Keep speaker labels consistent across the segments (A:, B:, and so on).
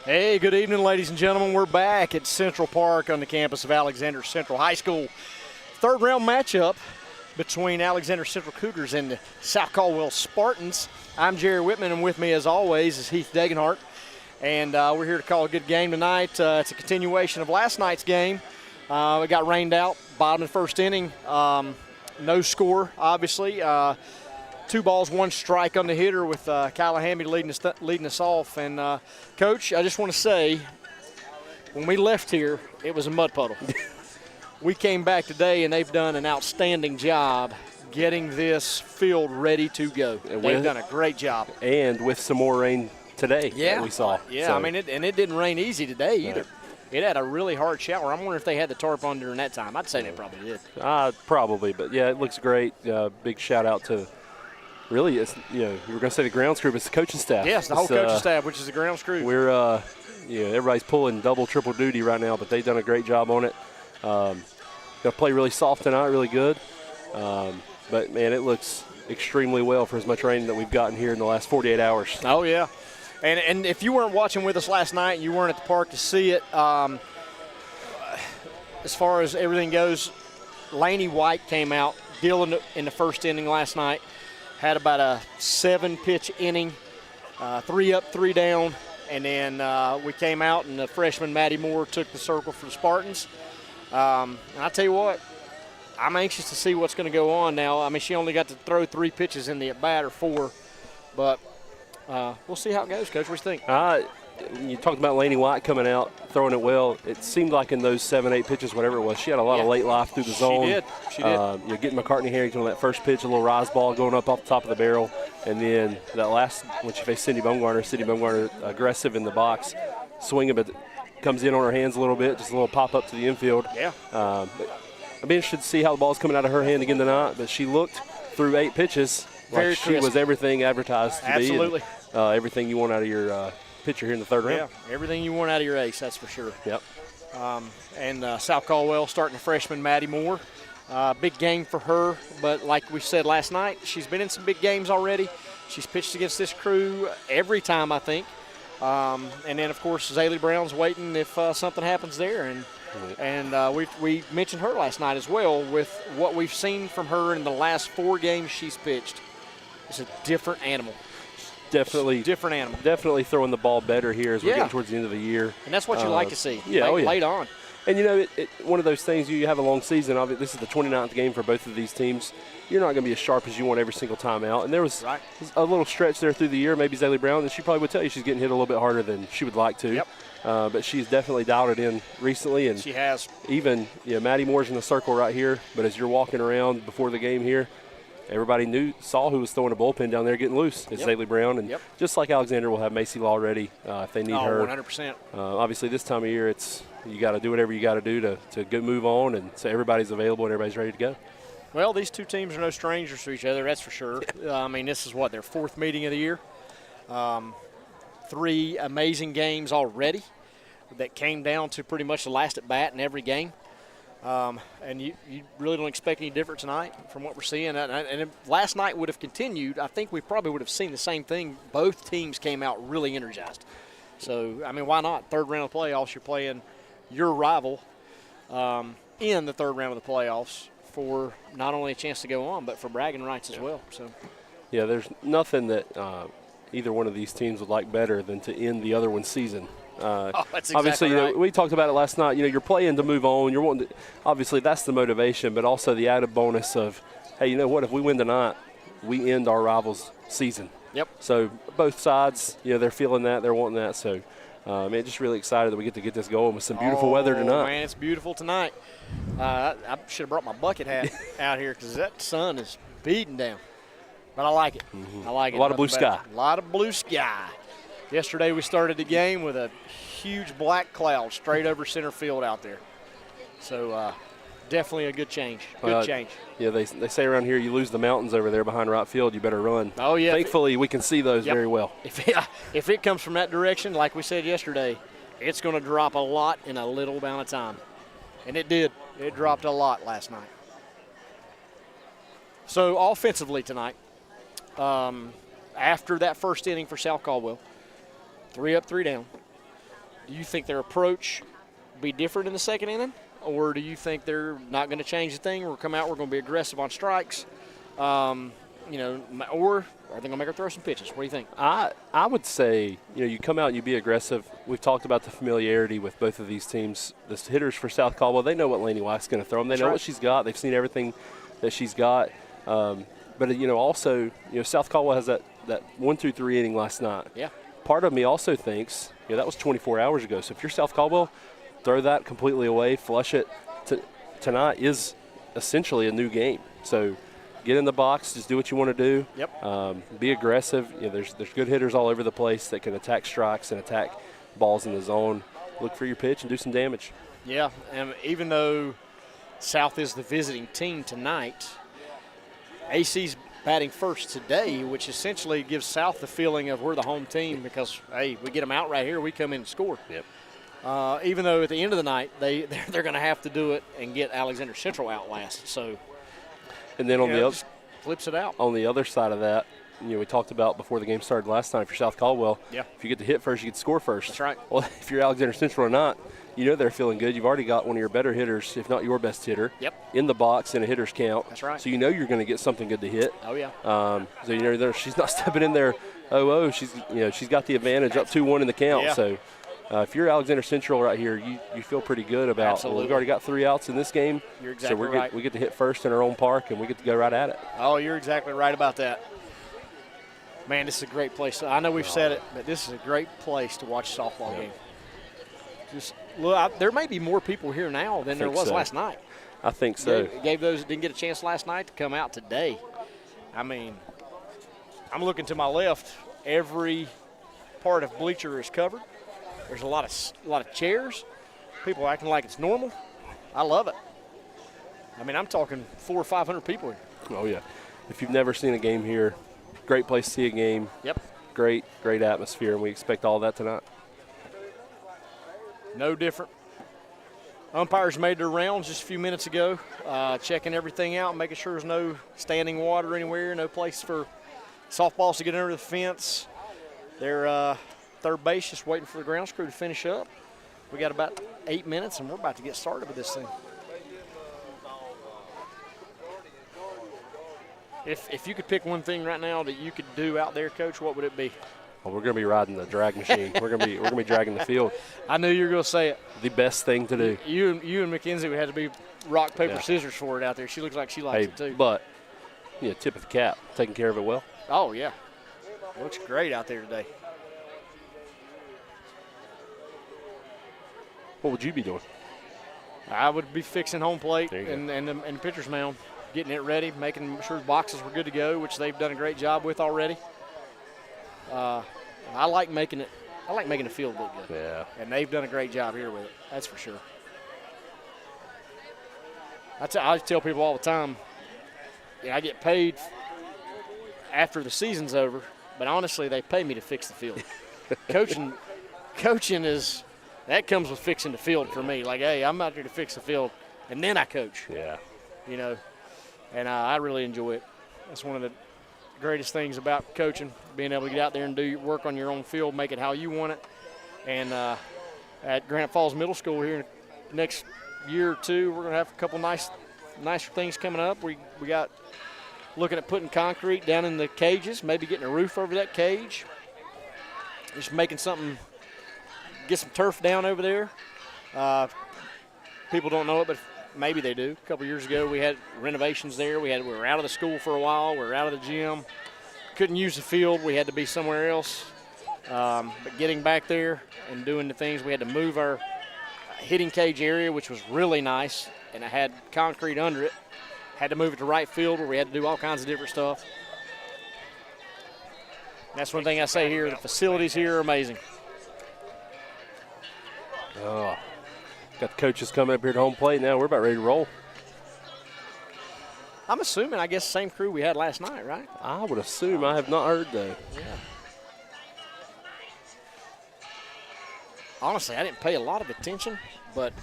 A: Hey, good evening, ladies and gentlemen. We're back at Central Park on the campus of Alexander Central High School. Third round matchup between Alexander Central Cougars and the South Caldwell Spartans. I'm Jerry Whitman, and with me, as always, is Heath Degenhart. And we're here to call a good game tonight. It's a continuation of last night's game. We got rained out, bottom of the first inning. No score, obviously. 2 balls, 1 strike on the hitter with Callahan leading us off. And, Coach, I just want to say, when we left here, it was a mud puddle. We came back today, and they've done an outstanding job getting this field ready to go. They've done a great job.
B: And with some more rain today that we saw.
A: Yeah,
B: so.
A: I mean, it didn't rain easy today either. Right. It had a really hard shower. I'm wondering if they had the tarp on during that time. I'd say they probably did.
B: Probably, but, yeah, it looks great. Big shout-out to – really, it's, you were going to say the grounds crew, but it's the coaching staff.
A: Yes, the whole coaching staff, which is the grounds crew.
B: We're, everybody's pulling double, triple duty right now, but they've done a great job on it. Going to play really soft tonight, really good. But, man, it looks extremely well for as much rain that we've gotten here in the last 48 hours.
A: Oh, yeah. And if you weren't watching with us last night and you weren't at the park to see it, as far as everything goes, Laney White came out, dealing in the first inning last night. Had about a 7-pitch inning, 3 up, 3 down, and then we came out and the freshman Maddie Moore took the circle for the Spartans. And I tell you what, I'm anxious to see what's going to go on now. I mean, she only got to throw 3 pitches in the at-bat, or 4, but we'll see how it goes, Coach. What do you think?
B: You talked about Laney White coming out, throwing it well. It seemed like in those 7, 8 pitches, whatever it was, she had a lot of late life through the zone.
A: She did.
B: You're getting McCartney Harrington on that first pitch, a little rise ball going up off the top of the barrel. And then that last, when she faced Cindy Bumgarner aggressive in the box, swinging, but comes in on her hands a little bit, just a little pop up to the infield.
A: Yeah.
B: I'd be interested to see how the ball's coming out of her hand again tonight, but she looked through 8 pitches like she was everything advertised to be.
A: Absolutely.
B: Everything you want out of your pitcher here in the third round.
A: Yeah, everything you want out of your ace, that's for sure.
B: Yep.
A: And South Caldwell starting the freshman Maddie Moore. Big game for her, but like we said last night, she's been in some big games already. She's pitched against this crew every time, I think. And then, of course, Zaylee Brown's waiting if something happens there. And we mentioned her last night as well with what we've seen from her in the last 4 games she's pitched. It's a different animal.
B: Definitely
A: different animal.
B: Definitely throwing the ball better here as we're getting towards the end of the year.
A: And that's what you like to see.
B: Yeah,
A: late on.
B: And, one of those things, you have a long season. This is the 29th game for both of these teams. You're not going to be as sharp as you want every single time out. And there was a little stretch there through the year, maybe Zaylee Brown, and she probably would tell you she's getting hit a little bit harder than she would like to.
A: Yep.
B: But she's definitely dialed it in recently. And
A: she has.
B: Even, Maddie Moore's in the circle right here. But as you're walking around before the game here, everybody saw who was throwing a bullpen down there getting loose. It's Zaylee Brown. And just like Alexander will have Macy Law ready if they need her.
A: 100%.
B: Obviously, this time of year, you got to do whatever you got to do to go move on. And so everybody's available and everybody's ready to go.
A: Well, these 2 teams are no strangers to each other, that's for sure. I mean, this is their 4th meeting of the year. 3 amazing games already that came down to pretty much the last at bat in every game. And you really don't expect any different tonight from what we're seeing. And if last night would have continued, I think we probably would have seen the same thing. Both teams came out really energized. So, I mean, why not? Third round of the playoffs, you're playing your rival in the third round of the playoffs for not only a chance to go on, but for bragging rights as well. So,
B: yeah, there's nothing that either one of these teams would like better than to end the other one's season.
A: That's exactly
B: obviously,
A: right.
B: We talked about it last night. You're playing to move on. You're wanting to, obviously, that's the motivation, but also the added bonus of, hey, you know what? If we win tonight, we end our rival's season.
A: Yep.
B: So both sides, they're feeling that, they're wanting that. So, man, just really excited that we get this going with some beautiful weather tonight.
A: Man, it's beautiful tonight. I should have brought my bucket hat out here because that sun is beating down. But I like it. I like it.
B: A lot of blue sky.
A: A lot of blue sky. Yesterday we started the game with a huge black cloud straight over center field out there. So definitely a good change. Good change.
B: Yeah, they say around here you lose the mountains over there behind right field, you better run.
A: Oh, yeah.
B: Thankfully, we can see those very well.
A: If it comes from that direction, like we said yesterday, it's going to drop a lot in a little amount of time. And it did. It dropped a lot last night. So offensively tonight, after that first inning for South Caldwell, 3 up, 3 down, do you think their approach be different in the second inning, or do you think they're not going to change the thing? We'll come out, we're going to be aggressive on strikes, or are they going to make her throw some pitches? What do you think?
B: I would say, you come out and you be aggressive. We've talked about the familiarity with both of these teams. The hitters for South Caldwell, they know what Laney White's going to throw them. They know what she's got. They've seen everything that she's got. But also, South Caldwell has that 1-2-3 inning last night.
A: Yeah.
B: Part of me also thinks, that was 24 hours ago. So if you're South Caldwell, throw that completely away, flush it. Tonight is essentially a new game. So get in the box, just do what you want to do.
A: Yep.
B: Be aggressive. There's good hitters all over the place that can attack strikes and attack balls in the zone. Look for your pitch and do some damage.
A: Yeah, and even though South is the visiting team tonight, AC's batting first today, which essentially gives South the feeling of we're the home team because, hey, we get them out right here, we come in and score.
B: Yep.
A: Even though at the end of the night they're going to have to do it and get Alexander Central out last. So,
B: and then on the other,
A: flips it out.
B: On the other side of that, we talked about before the game started last time for South Caldwell.
A: Yeah.
B: If you get to hit first, you get to score first.
A: That's right.
B: Well, if you're Alexander Central or not, they're feeling good. You've already got one of your better hitters, if not your best hitter, in the box in a hitter's count.
A: That's right.
B: So you're going to get something good to hit.
A: Oh yeah.
B: So she's not stepping in there. She's got the advantage up 2-1 in the count.
A: Yeah.
B: So if you're Alexander Central right here, you feel pretty good about.
A: Absolutely.
B: We've already got 3 outs in this game.
A: You're exactly right.
B: We get to hit first in our own park, and we get to go right at it.
A: Oh, you're exactly right about that. Man, this is a great place. I know we've said it, but this is a great place to watch a softball game. Just look, there may be more people here now than there was last night.
B: I think so.
A: Gave those that didn't get a chance last night to come out today. I mean, I'm looking to my left. Every part of bleacher is covered. There's a lot of chairs. People acting like it's normal. I love it. I mean, I'm talking 400 or 500 people here.
B: Oh yeah. If you've never seen a game here, great place to see a game.
A: Yep.
B: Great atmosphere, and we expect all that tonight.
A: No different. Umpires made their rounds just a few minutes ago, checking everything out, making sure there's no standing water anywhere, no place for softballs to get under the fence. They're third base just waiting for the grounds crew to finish up. We got about 8 minutes, and we're about to get started with this thing. If you could pick one thing right now that you could do out there, Coach, what would it be?
B: Well, we're going to be riding the drag machine. we're going to be dragging the field.
A: I knew you were going to say it.
B: The best thing to do.
A: You and Mackenzie would have to be rock, paper, scissors for it out there. She looks like she likes it too.
B: But, tip of the cap, taking care of it well.
A: Oh, yeah. Looks great out there today.
B: What would you be doing?
A: I would be fixing home plate
B: and
A: the pitcher's mound, getting it ready, making sure the boxes were good to go, which they've done a great job with already. I like making the field look good.
B: Yeah.
A: And they've done a great job here with it. That's for sure. I tell people all the time, I get paid after the season's over, but honestly, they pay me to fix the field. Coaching is that comes with fixing the field for me. Like, hey, I'm out here to fix the field, and then I coach.
B: Yeah.
A: And I really enjoy it. That's one of the greatest things about coaching, being able to get out there and do your work on your own field, make it how you want it. And at Granite Falls Middle School here next year or two, we're going to have a couple nicer things coming up. We got looking at putting concrete down in the cages, maybe getting a roof over that cage, just making something, get some turf down over there. People don't know it, but maybe they do. A couple years ago, we had renovations there. We were out of the school for a while. We were out of the gym. Couldn't use the field. We had to be somewhere else. But getting back there and doing the things, we had to move our hitting cage area, which was really nice, and it had concrete under it. Had to move it to right field where we had to do all kinds of different stuff. And that's one thing I say here. The facilities here are amazing.
B: Oh. Got the coaches coming up here to home plate now. We're about ready to roll.
A: I'm assuming, I guess, same crew we had last night, right?
B: I would assume. I have not heard, though.
A: Yeah. Honestly, I didn't pay a lot of attention, but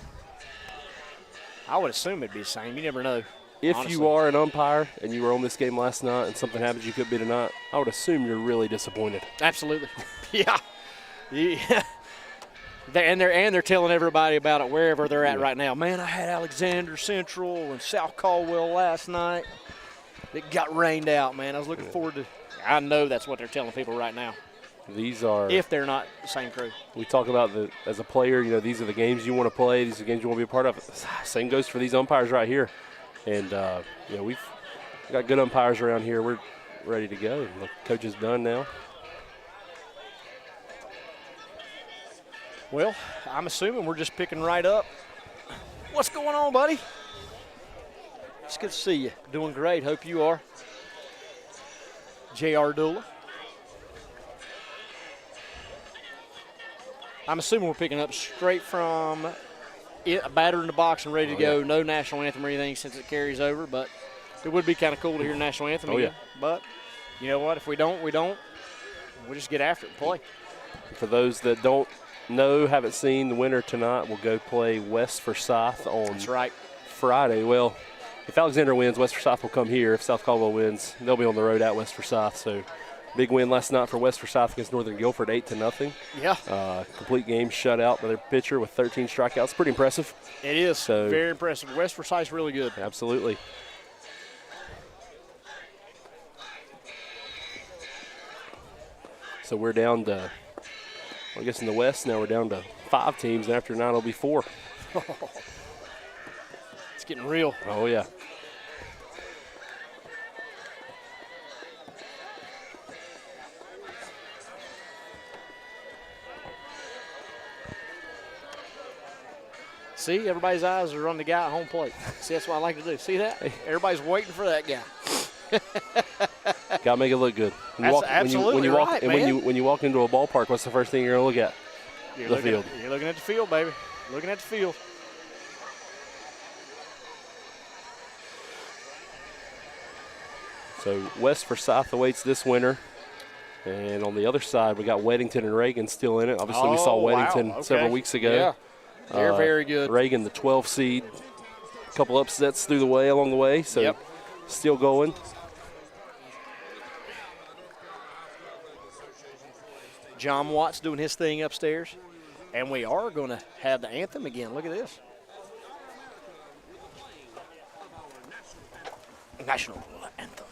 A: I would assume it'd be the same. You never know.
B: If
A: honestly.
B: you are an umpire and you were on this game last night and something happens you could be tonight, I would assume you're really disappointed.
A: Absolutely. Yeah. They're telling everybody about it wherever they're at right now. Man, I had Alexander Central and South Caldwell last night. It got rained out, man. I was looking forward to. I know that's what they're telling people right now.
B: These are,
A: if they're not the same crew.
B: We talk about as a player, these are the games you want to play. These are the games you want to be a part of. Same goes for these umpires right here. And, we've got good umpires around here. We're ready to go. The coach is done now.
A: Well, I'm assuming we're just picking right up. What's going on, buddy? It's good to see you. Doing great. Hope you are. J.R. Dula. I'm assuming we're picking up straight from a batter in the box and ready to go. Yeah. No national anthem or anything since it carries over, but it would be kind of cool to hear national anthem again. Yeah. But you know what? If we don't, we don't. We'll just get after it and play.
B: For those that don't haven't seen, the winner tonight will go play West Forsyth on
A: That's right.
B: Friday. Well, if Alexander wins, West Forsyth will come here. If South Caldwell wins, they'll be on the road at West Forsyth. So big win last night for West Forsyth against Northern Guilford, 8-0.
A: Yeah.
B: Complete game shutout by their pitcher with 13 strikeouts. Pretty impressive.
A: It is. So, very impressive. West Forsyth's really good.
B: Absolutely. So we're down to, I guess in the West now we're down to 5 teams, and after 9 it'll be 4.
A: It's getting real.
B: Oh, yeah.
A: See, everybody's eyes are on the guy at home plate. See, that's what I like to do. See that? Everybody's waiting for that guy.
B: Got to make it look good.
A: When you
B: walk into a ballpark, what's the first thing you're going to look at? The field.
A: You're looking at the field, baby. Looking at the field.
B: So West Forsyth awaits this winner. And on the other side, we got Weddington and Reagan still in it. Obviously, we saw Weddington several weeks ago.
A: Yeah, they're very good.
B: Reagan, the 12 seed. A couple upsets along the way. So still going.
A: John Watt's doing his thing upstairs. And we are going to have the anthem again. Look at this. National anthem.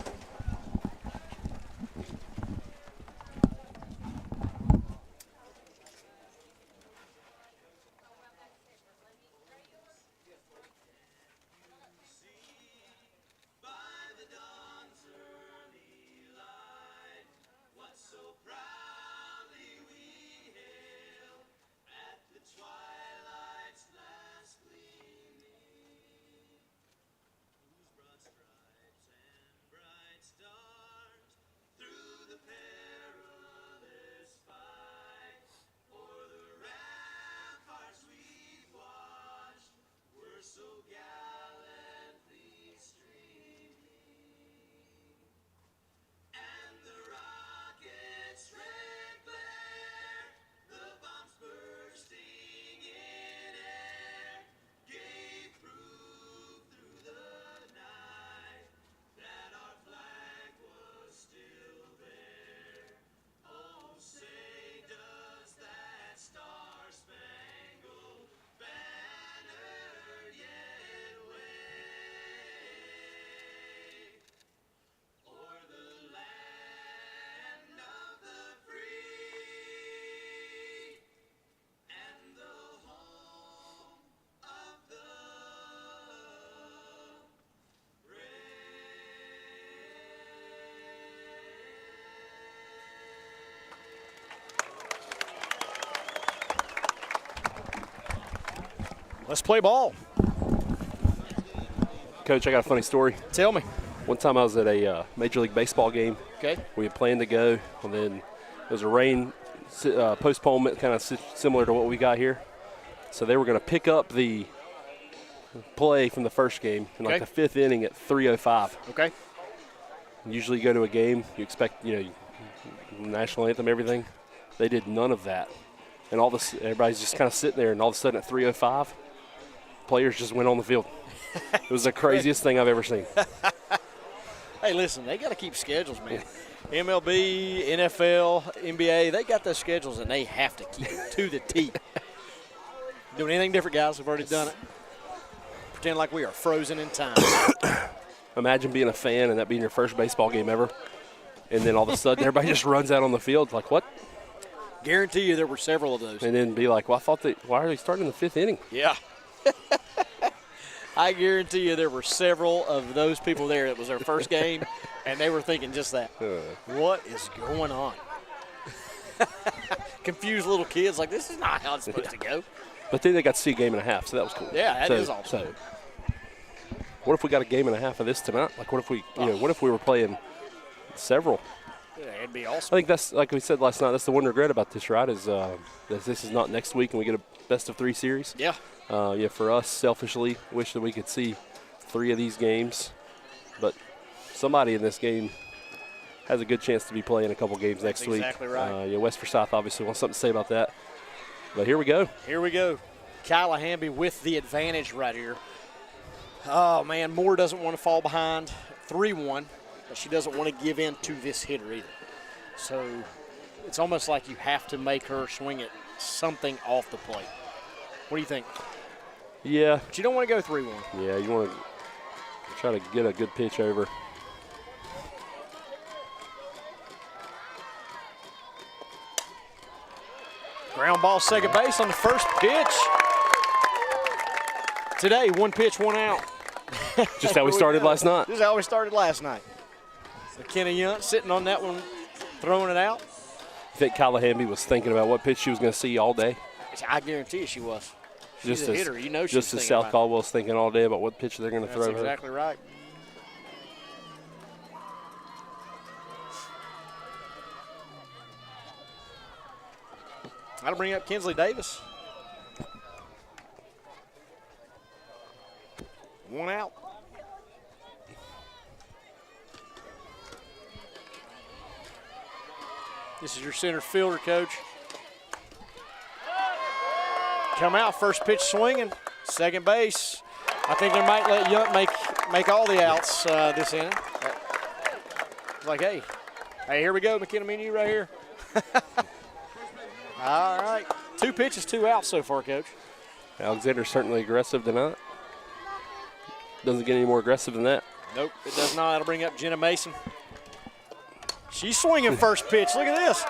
A: Let's play ball.
B: Coach, I got a funny story.
A: Tell me.
B: One time I was at a Major League Baseball game.
A: Okay.
B: We had planned to go, and then there was a rain postponement, kind of similar to what we got here. So they were going to pick up the play from the first game in like the 5th inning at 3:05.
A: Okay.
B: Usually you go to a game, you expect, national anthem, everything. They did none of that. And everybody's just kind of sitting there, and all of a sudden at 3:05, players just went on the field. It was the craziest thing I've ever seen.
A: Hey, listen, they got to keep schedules, man. MLB, NFL, NBA, they got those schedules, and they have to keep it to the T. Doing anything different, guys. We've already done it. Pretend like we are frozen in time.
B: Imagine being a fan and that being your first baseball game ever. And then all of a sudden everybody just runs out on the field like, what?
A: Guarantee you there were several of those.
B: And then be like, well, why are they starting in the 5th inning?
A: Yeah. I guarantee you there were several of those people there. It was their first game, and they were thinking just that. What is going on? Confused little kids like, this is not how it's supposed to go.
B: But then they got to see a game and a half, so that was cool.
A: Yeah, that is awesome.
B: So, what if we got a game and a half of this tonight? Like, what if we were playing several?
A: Yeah, it'd be awesome.
B: I think that's, like we said last night, that's the one regret about this, right, is that this is not next week and we get a best-of-3 series.
A: Yeah.
B: For us, selfishly, wish that we could see 3 of these games. But somebody in this game has a good chance to be playing a couple games next week.
A: Exactly right.
B: West for South obviously wants something to say about that. But here we go.
A: Here we go. Kyla Hamby with the advantage right here. Oh, man, Moore doesn't want to fall behind 3-1, but she doesn't want to give in to this hitter either. So it's almost like you have to make her swing at something off the plate. What do you think?
B: Yeah.
A: But you don't want to go 3-1.
B: Yeah, you want to try to get a good pitch over.
A: Ground ball, second base on the first pitch. Today, 1 pitch, 1 out.
B: Just how we started last night.
A: This is how we started last night. McKenna Yunt sitting on that one, throwing it out.
B: I think Kyla Hamby was thinking about what pitch she was going to see all day.
A: I guarantee you she was. She's
B: Just
A: a
B: as,
A: hitter. You know she's
B: just as
A: thinking
B: South
A: about it.
B: Caldwell's thinking all day about what pitch they're going to throw.
A: That's exactly right. That'll bring up Kinsley Davis. 1 out. This is your center fielder, Coach. Come out, first pitch swinging, second base. I think they might let Yunt make all the outs this inning. It's like, hey, here we go, McKenna, me and you right here. All right, 2 pitches, 2 outs so far, Coach.
B: Alexander's certainly aggressive tonight. Doesn't get any more aggressive than that.
A: Nope, it does not. That'll bring up Jenna Mason. She's swinging first pitch. Look at this.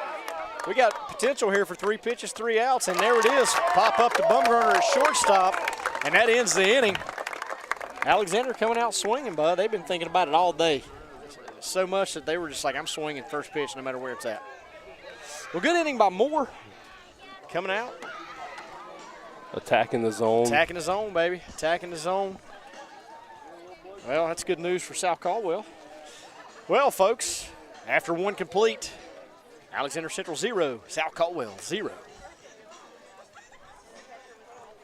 A: We got potential here for 3 pitches, 3 outs, and there it is. Pop up to Bumgarner at shortstop, and that ends the inning. Alexander coming out swinging, bud. They've been thinking about it all day. So much that they were just like, I'm swinging first pitch no matter where it's at. Well, good inning by Moore. Coming out.
B: Attacking the zone.
A: Attacking the zone, baby. Attacking the zone. Well, that's good news for South Caldwell. Well, folks, after 1 complete, Alexander Central 0, South Caldwell 0.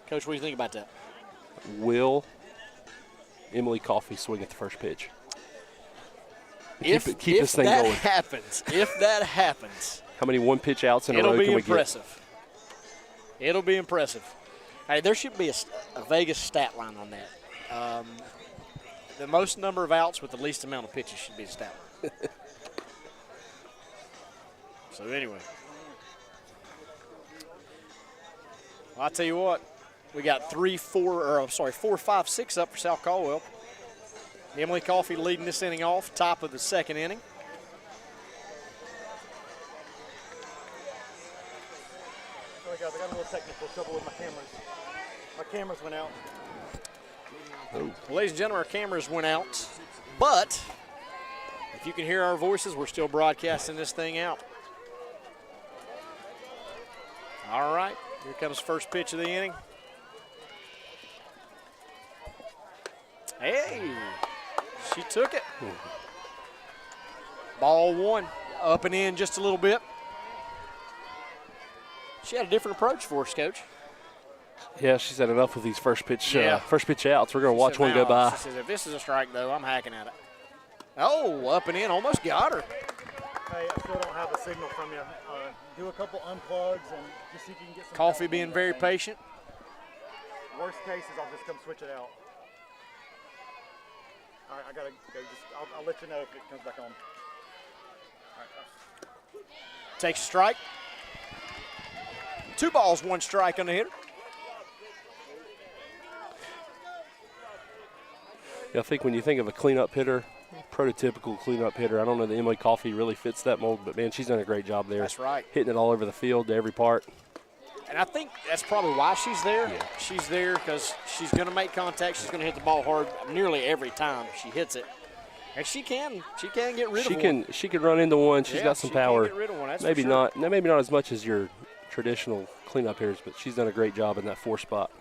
A: Coach, what do you think about that?
B: Will Emily Coffey swing at the first pitch?
A: If
B: this thing
A: that
B: going.
A: happens, if that happens,
B: How many 1-pitch outs in a row
A: it'll
B: can
A: be
B: we get?
A: impressive. It'll be impressive. Hey, there should be a Vegas stat line on that. The most number of outs with the least amount of pitches should be the stat line. So anyway, well, I'll tell you what, we got 4, 5, 6 up for South Caldwell. Emily Coffey leading this inning off, top of the 2nd inning. Sorry guys, I got a little technical trouble with my cameras. My cameras went out. Well, ladies and gentlemen, our cameras went out, but if you can hear our voices, we're still broadcasting this thing out. All right, here comes first pitch of the inning. Hey, she took it. Ball 1, up and in just a little bit. She had a different approach for us, Coach.
B: Yeah, she's had enough of these first pitch outs. We're going to watch
A: She said,
B: one go by.
A: She says, if this is a strike, though, I'm hacking at it. Oh, up and in, almost got her.
C: Hey, I still don't have a signal from you. Do a couple unplugs and just see if you can get some.
A: Coffee being very patient.
C: Worst case is I'll just come switch it out. All right, I gotta go. I'll let you know if it comes back on. All right.
A: Takes a strike. 2 balls, 1 strike on the hitter.
B: I think when you think of a cleanup hitter, prototypical cleanup hitter, I don't know that Emily Coffey really fits that mold, but, man, she's done a great job there.
A: That's right.
B: Hitting it all over the field to every part.
A: And I think that's probably why she's there.
B: Yeah.
A: She's there because she's going to make contact. She's going to hit the ball hard nearly every time she hits it. And she can get rid of one.
B: She can run into one. She's got some power.
A: She can get rid of one, that's
B: maybe
A: for sure.
B: maybe not as much as your traditional cleanup hitters, but she's done a great job in that 4 spot.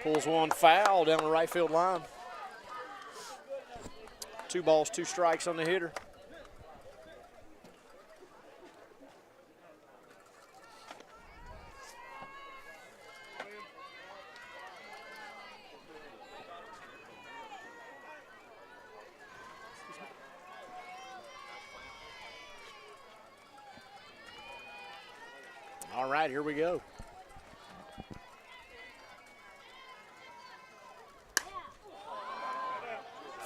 A: Pulls one foul down the right field line. 2 balls, 2 strikes on the hitter. All right, here we go.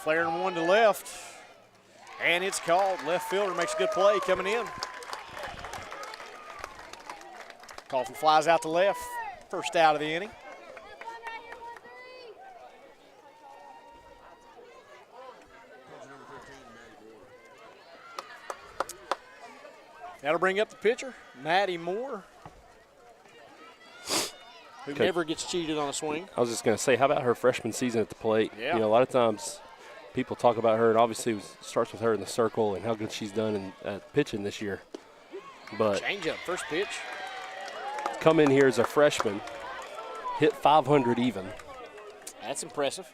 A: Flaring one to left, and it's called. Left fielder makes a good play coming in. Coffey flies out to left, first out of the inning. That'll bring up the pitcher, Maddie Moore, who never gets cheated on a swing.
B: I was just going to say, how about her freshman season at the plate?
A: Yeah.
B: You know, a lot of times people talk about her, and obviously it starts with her in the circle and how good she's done at pitching this year. But
A: Change up, first pitch.
B: come in here as a freshman, hit 500 even,
A: That's impressive.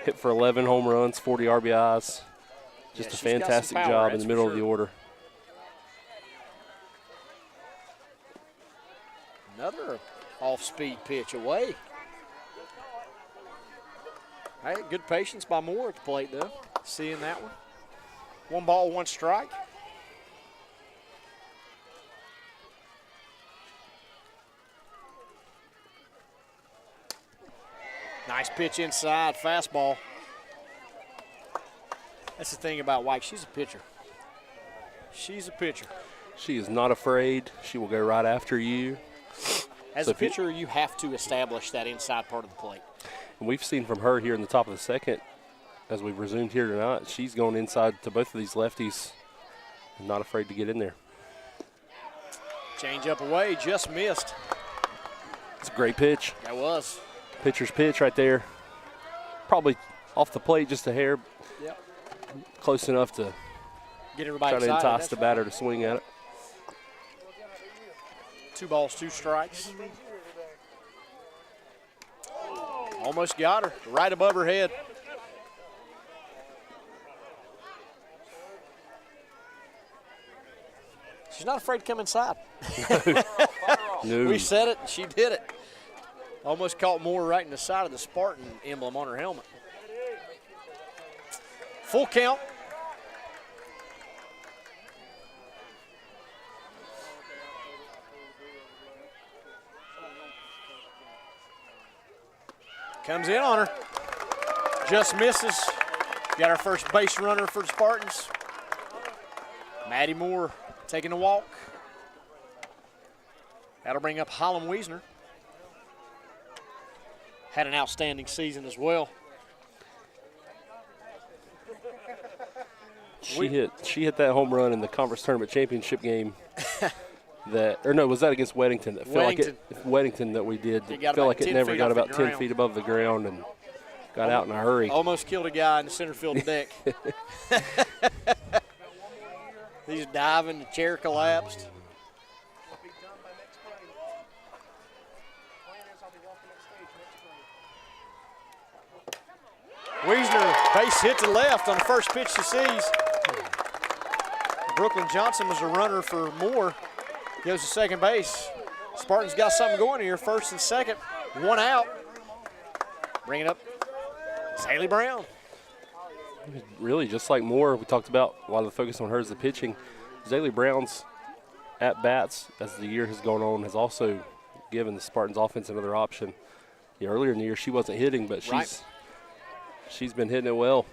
B: hit for 11 home runs, 40 RBIs. Just
A: Yeah,
B: a
A: she's got some
B: fantastic
A: power,
B: job in
A: that's
B: the
A: for
B: middle of
A: sure.
B: the order.
A: Another off-speed pitch away. Hey, good patience by Moore at the plate, though. Seeing that one. 1 ball, 1 strike. Nice pitch inside, fastball. That's the thing about White. She's a pitcher. She's a pitcher.
B: She is not afraid. She will go right after you.
A: As
B: So
A: a pitcher, you have to establish that inside part of the plate.
B: And we've seen from her here in the top of the second, as we've resumed here tonight, she's going inside to both of these lefties and not afraid to get in there.
A: Change up away, just missed.
B: It's a great pitch.
A: That was.
B: Pitcher's pitch right there. Probably off the plate just a hair,
A: Yep.
B: close enough to
A: Get everybody
B: try to
A: excited.
B: entice
A: That's
B: the
A: right.
B: batter to swing at it.
A: 2 balls, 2 strikes. Almost got her, right above her head. She's not afraid to come inside.
B: No.
A: We said it, she did it. Almost caught Moore right in the side of the Spartan emblem on her helmet. Full count. Comes in on her. Just misses. Got our first base runner for the Spartans. Maddie Moore taking a walk. That'll bring up Holland Wiesner. Had an outstanding season as well.
B: She hit that home run in the conference tournament championship game. Was that against Weddington? That felt like Weddington that we did.
A: It got
B: Felt
A: about
B: like it
A: 10
B: never
A: feet
B: got
A: off the
B: about 10
A: ground.
B: feet above the ground and got out in a hurry.
A: Almost killed a guy in the center field deck. He's diving, the chair collapsed. Wiesner, base hit to left on the first pitch she sees. Brooklyn Johnson was a runner for Moore. Goes to second base. Spartans got something going here, first and second. 1 out. Bring it up. It's Haley Brown.
B: Really, just like Moore, we talked about a lot of the focus on her is the pitching. Zaylee Brown's at-bats as the year has gone on has also given the Spartans offense another option. Yeah, earlier in the year she wasn't hitting, but she's been hitting it well.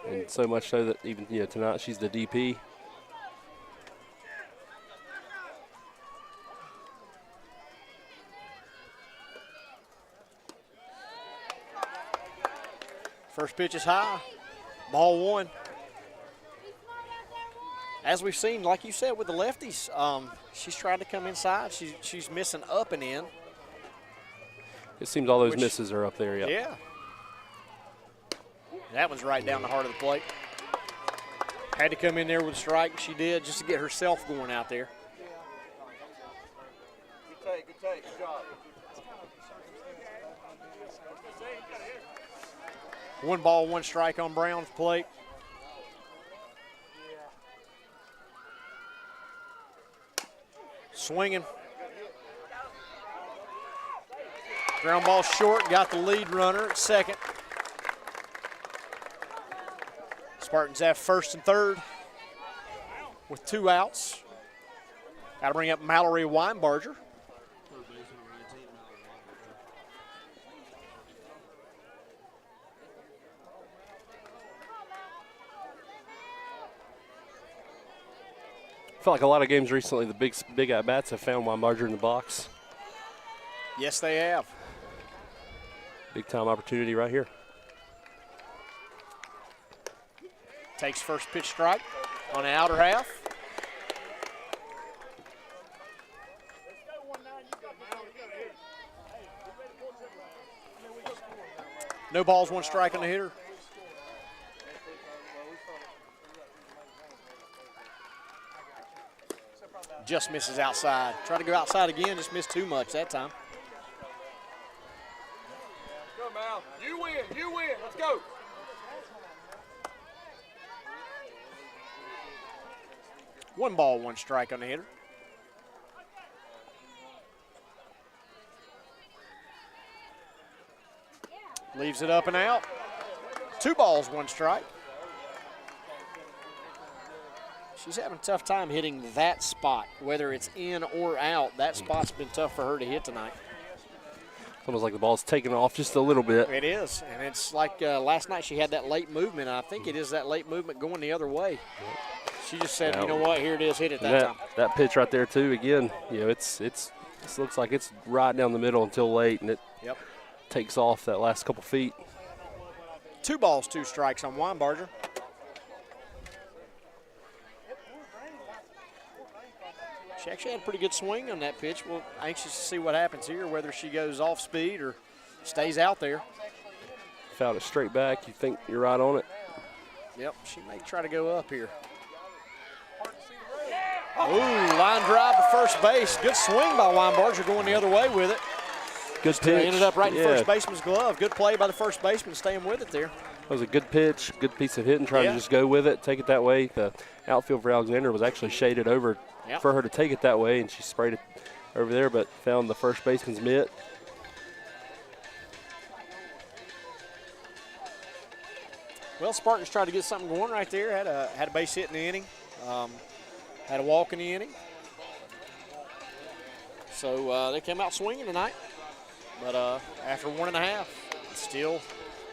B: And so much so that even tonight she's the DP.
A: First pitch is high. Ball one. As we've seen, like you said, with the lefties, she's trying to come inside. She's missing up and in.
B: It seems all those misses are up there,
A: Yeah. That one's right down the heart of the plate. Had to come in there with a strike. She did, just to get herself going out there.
D: Good take, good job.
A: 1 ball, 1 strike on Brown's plate. Swinging. Ground ball short, got the lead runner at second. Spartans have first and third with 2 outs. Got to bring up Mallory Weinbarger.
B: I feel like a lot of games recently, the big at-bats have found Weinbarger in the box.
A: Yes, they have.
B: Big-time opportunity right here.
A: Takes first pitch strike on the outer half. No balls, 1 strike on the hitter. Just misses outside. Try to go outside again, just missed too much that time.
D: Go, Mal. You win. Let's go.
A: One ball, 1 strike on the hitter. Leaves it up and out. 2 balls, 1 strike. She's having a tough time hitting that spot, whether it's in or out. That spot's been tough for her to hit tonight.
B: It's almost like the ball's taken off just a little bit.
A: It is, and it's like last night she had that late movement. I think it is that late movement going the other way. She just said, you know what, here it is, hit it that time.
B: That pitch right there too, again, you know, it looks like it's right down the middle until late, and it takes off that last couple feet.
A: 2 balls, 2 strikes on Weinbarger. She actually had a pretty good swing on that pitch. Well, anxious to see what happens here, whether she goes off speed or stays out there.
B: Fouled it straight back. You think you're right on it?
A: Yep, she may try to go up here. Ooh, line drive to first base. Good swing by Weinbarger going the other way with it.
B: Good pitch.
A: Ended up right in first baseman's glove. Good play by the first baseman, staying with it there.
B: That was a good pitch, good piece of hitting, trying to just go with it, take it that way. The outfield for Alexander was actually shaded over for her to take it that way, and she sprayed it over there, but found the first baseman's mitt.
A: Well, Spartans tried to get something going right there. Had a base hit in the inning. Had a walk in the inning. So they came out swinging tonight. But after 1.5, still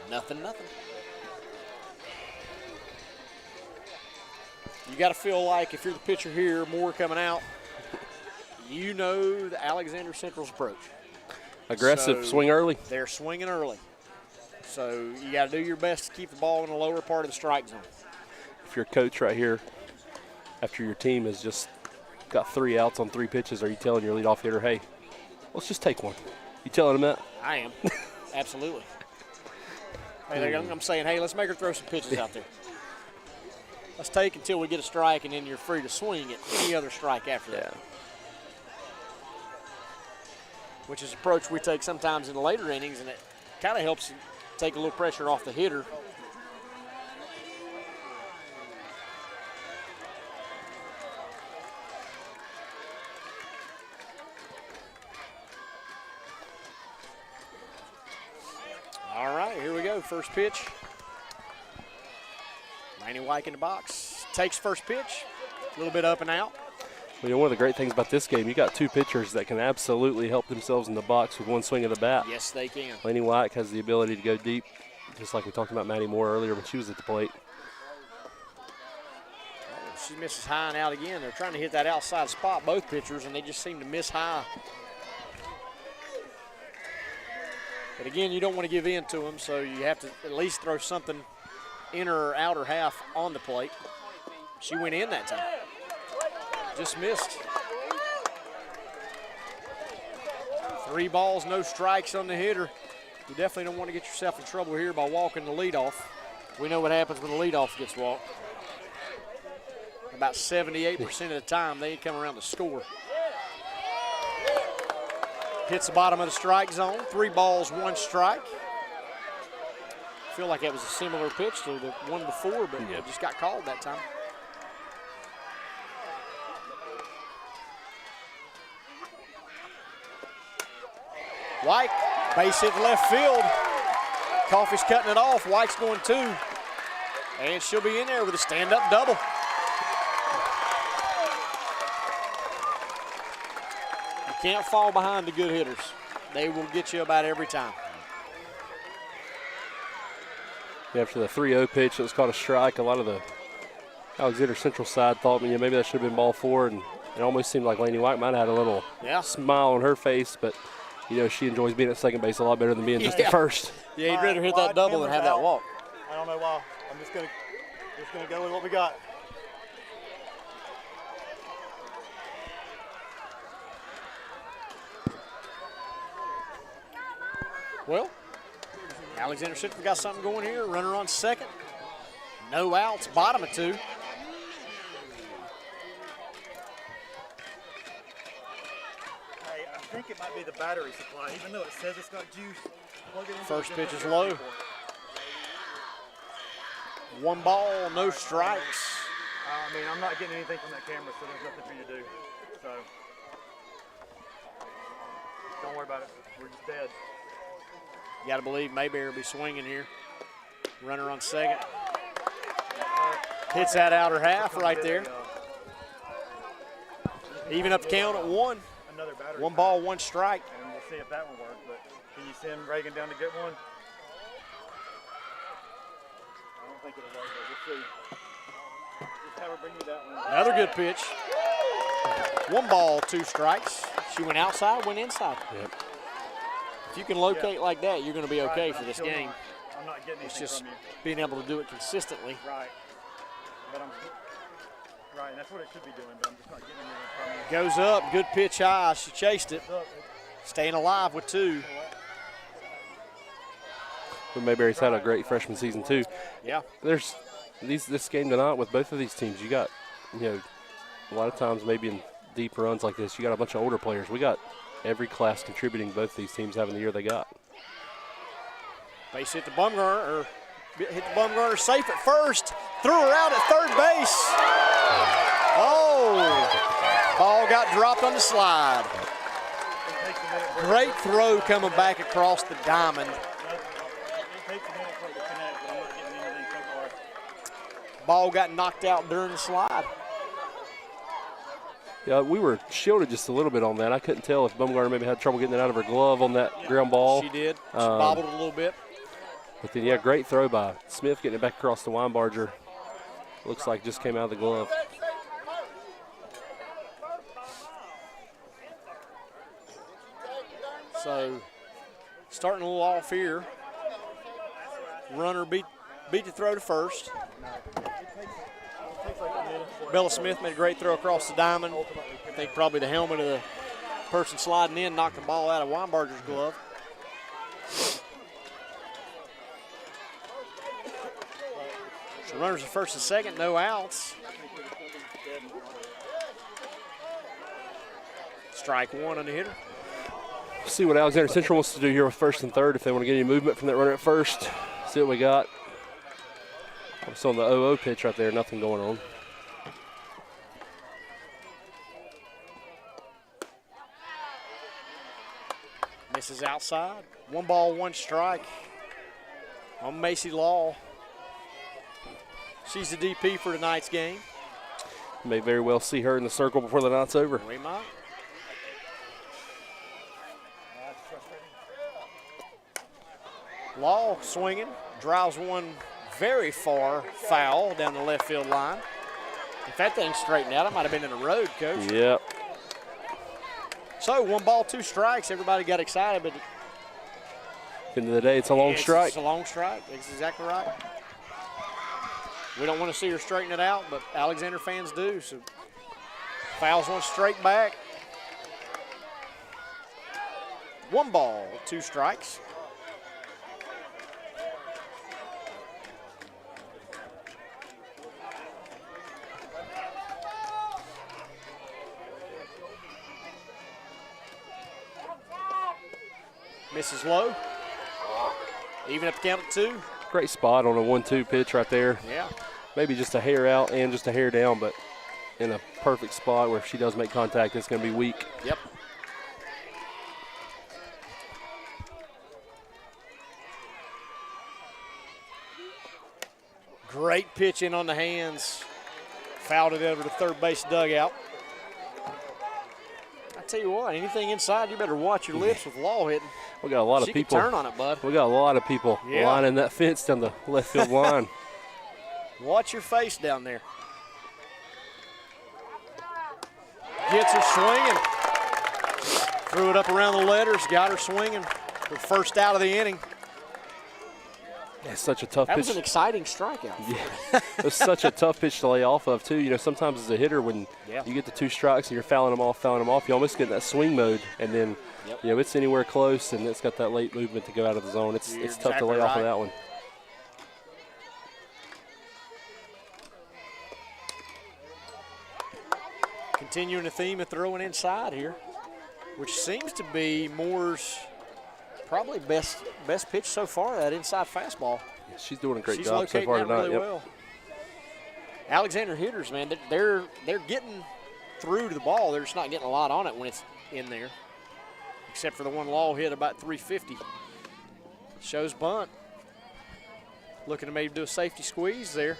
A: nothing. You got to feel like if you're the pitcher here, more coming out, you know the Alexander Central's approach.
B: Aggressive,
A: so
B: swing early.
A: They're swinging early. So you got to do your best to keep the ball in the lower part of the strike zone.
B: If you're a coach right here, after your team has just got 3 outs on 3 pitches, are you telling your leadoff hitter, hey, let's just take one? You telling him that?
A: I am. Absolutely. Hey, I'm saying, hey, let's make her throw some pitches out there. Let's take until we get a strike, and then you're free to swing at any other strike after that. Which is an approach we take sometimes in the later innings, and it kind of helps take a little pressure off the hitter. All right, here we go. First pitch. Laney Wyke in the box. Takes first pitch. A little bit up and out.
B: Well, you know, one of the great things about this game, you got 2 pitchers that can absolutely help themselves in the box with one swing of the bat.
A: Yes, they can.
B: Laney Wyke has the ability to go deep, just like we talked about Maddie Moore earlier when she was at the plate.
A: Oh, she misses high and out again. They're trying to hit that outside spot, both pitchers, and they just seem to miss high. But again, you don't want to give in to them, so you have to at least throw something inner or outer half on the plate. She went in that time. Just missed. 3 balls, no strikes on the hitter. You definitely don't want to get yourself in trouble here by walking the leadoff. We know what happens when the leadoff gets walked. About 78% of the time, they come around to score. Hits the bottom of the strike zone. 3 balls, 1 strike. Feel like that was a similar pitch to the one before, but it just got called that time. White, base hit to left field. Coffey's cutting it off. White's going 2. And she'll be in there with a stand-up double. You can't fall behind the good hitters. They will get you about every time.
B: After the 3-0 pitch that was called a strike, a lot of the Alexander Central side thought, maybe that should have been ball 4, and it almost seemed like Lainey White might have had a little smile on her face, but she enjoys being at second base a lot better than being just at first.
A: Yeah, you'd rather hit that double than have that walk.
C: I don't know why. I'm just gonna go with what we got.
A: Well, Alexander Central got something going here. Runner on second. No outs, bottom of 2.
C: I think it might be the battery supply, even though it says it's got juice. Plug it into
A: First pitch is low. 1 ball, no strikes.
C: I'm not getting anything from that camera, so there's nothing for you to do. So, don't worry about it. We're just dead.
A: You got to believe Mayberry will be swinging here. Runner on second. Hits that outer half right there. Even up the count at 1.
C: Another battery.
A: 1 ball, 1 strike.
C: And we'll see if that one works. But can you send Reagan down to get one? I don't think it'll work, but we'll see. Just have her bring you that one.
A: Another good pitch. 1 ball, 2 strikes. She went outside, went inside.
B: Yep.
A: If you can locate like that, you're going to be okay for this game.
C: I'm not getting anything
A: It's just
C: from you.
A: being able to do it consistently.
C: Right. But right, and that's what it should be doing, but I'm just not getting anything from you.
A: Goes up, good pitch high. She chased it. Staying alive with 2.
B: But Mayberry's had a great freshman season too.
A: Yeah.
B: There's this game tonight with both of these teams. You got, a lot of times maybe in deep runs like this, you got a bunch of older players. We got every class contributing. Both these teams having the year they got.
A: Base hit the Bumgarner, or hit the Bumgarner safe at first. Threw her out at third base. Oh, ball got dropped on the slide. Great throw coming back across the diamond.
C: It takes a minute for it to connect, but I'm not getting anything so far.
A: Ball got knocked out during the slide.
B: Yeah, we were shielded just a little bit on that. I couldn't tell if Bumgarner maybe had trouble getting it out of her glove on that ground ball.
A: She did. She bobbled it a little bit.
B: But then, great throw by Smith getting it back across the Weinbarger. Looks like just came out of the glove.
A: So, starting a little off here. Runner beat the throw to first. Bella Smith made a great throw across the diamond. I think probably the helmet of the person sliding in knocked the ball out of Weinbarger's glove. So runners at first and second, no outs. Strike 1 on the hitter.
B: See what Alexander Central wants to do here with first and third. If they want to get any movement from that runner at first, see what we got. It's on the 0-0 pitch right there, nothing going on.
A: Misses outside. 1 ball, 1 strike on Macy Law. She's the DP for tonight's game.
B: May very well see her in the circle before the night's over.
A: We might. Law swinging, drives one very far foul down the left field line. If that thing's straightened out, it might have been in the road, Coach.
B: Yep.
A: So 1 ball, 2 strikes. Everybody got excited, but
B: At the end of the day, it's a long strike.
A: It's a long strike. That's exactly right. We don't want to see her straighten it out, but Alexander fans do. So fouls one straight back. 1 ball, 2 strikes. Misses low. Even up the count at 2.
B: Great spot on a 1-2 pitch right there.
A: Yeah.
B: Maybe just a hair out and just a hair down, but in a perfect spot where if she does make contact, it's going to be weak.
A: Yep. Great pitch in on the hands. Fouled it over to third base dugout. I tell you what, anything inside, you better watch your lips with Law hitting.
B: We got a lot
A: She
B: of people.
A: can turn on it, bud.
B: We got a lot of people lining that fence down the left field line.
A: Watch your face down there. Gets her swinging. Threw it up around the letters, got her swinging for the first out of the inning.
B: It's such a tough
A: That
B: pitch.
A: was an exciting strikeout.
B: Yeah, it's such a tough pitch to lay off of, too. You know, sometimes as a hitter, when you get the 2 strikes and you're fouling them off, you almost get in that swing mode. And then, you know, it's anywhere close, and it's got that late movement to go out of the zone. It's tough to lay off of that one.
A: Continuing the theme of throwing inside here, which seems to be Moore's probably best pitch so far, that inside fastball.
B: Yeah, she's doing a great
A: She's
B: job so far
A: locating that
B: tonight.
A: really well. Alexander hitters, man, they're getting through to the ball. They're just not getting a lot on it when it's in there, except for the one Law hit about 350. Shows bunt. Looking to maybe do a safety squeeze there.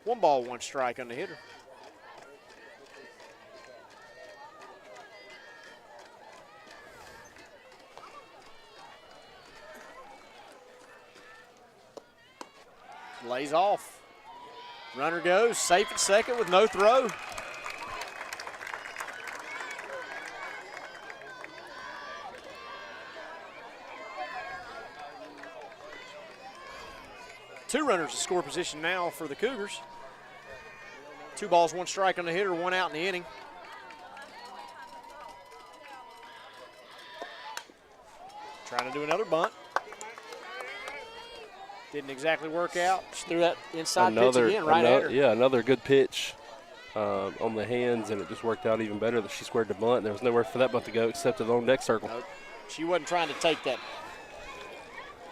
A: 1 ball, 1 strike on the hitter. Lays off. Runner goes, safe at second with no throw. Two runners to score position now for the Cougars. 2 balls, 1 strike on the hitter, 1 out in the inning. Trying to do another bunt. Didn't exactly work out. Just threw that inside pitch again right at her.
B: Yeah, another good pitch on the hands, and it just worked out even better that she squared the bunt. There was nowhere for that bunt to go except to the on deck circle.
A: Nope. She wasn't trying to take that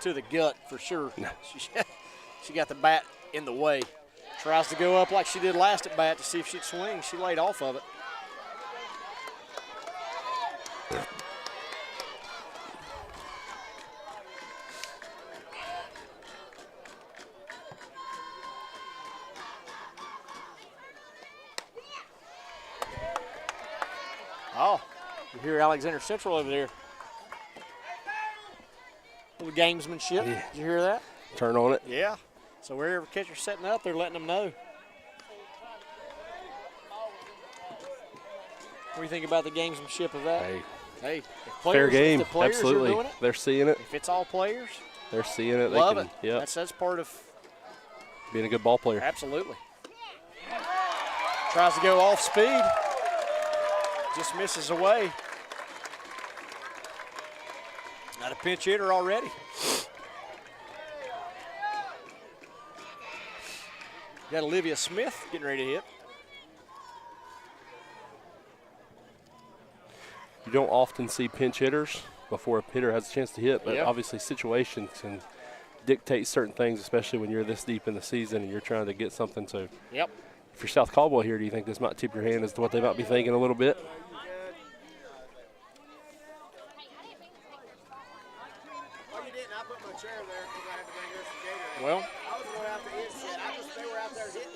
A: to the gut for sure.
B: No.
A: She got the bat in the way. Tries to go up like she did last at bat to see if she'd swing. She laid off of it. Oh, you hear Alexander Central over there. Little gamesmanship.
B: Yeah.
A: Did you hear that?
B: Turn on it.
A: Yeah. So wherever catcher's setting up, they're letting them know. What do you think about the gamesmanship of that? Hey, if players,
B: fair game.
A: if the players
B: Absolutely.
A: are doing it,
B: They're seeing it.
A: if it's all players,
B: They're seeing it.
A: love it.
B: Yeah.
A: That's part of
B: Being a good ball player.
A: absolutely. Tries to go off speed. Just misses away. Not a pinch hitter already. Got Olivia Smith getting ready to hit.
B: You don't often see pinch hitters before a hitter has a chance to hit, but
A: Yeah.
B: obviously situations can dictate certain things, especially when you're this deep in the season and you're trying to get something. So
A: Yep.
B: if you're South Caldwell here, do you think this might tip your hand as to what they might be thinking a little bit?
A: Well,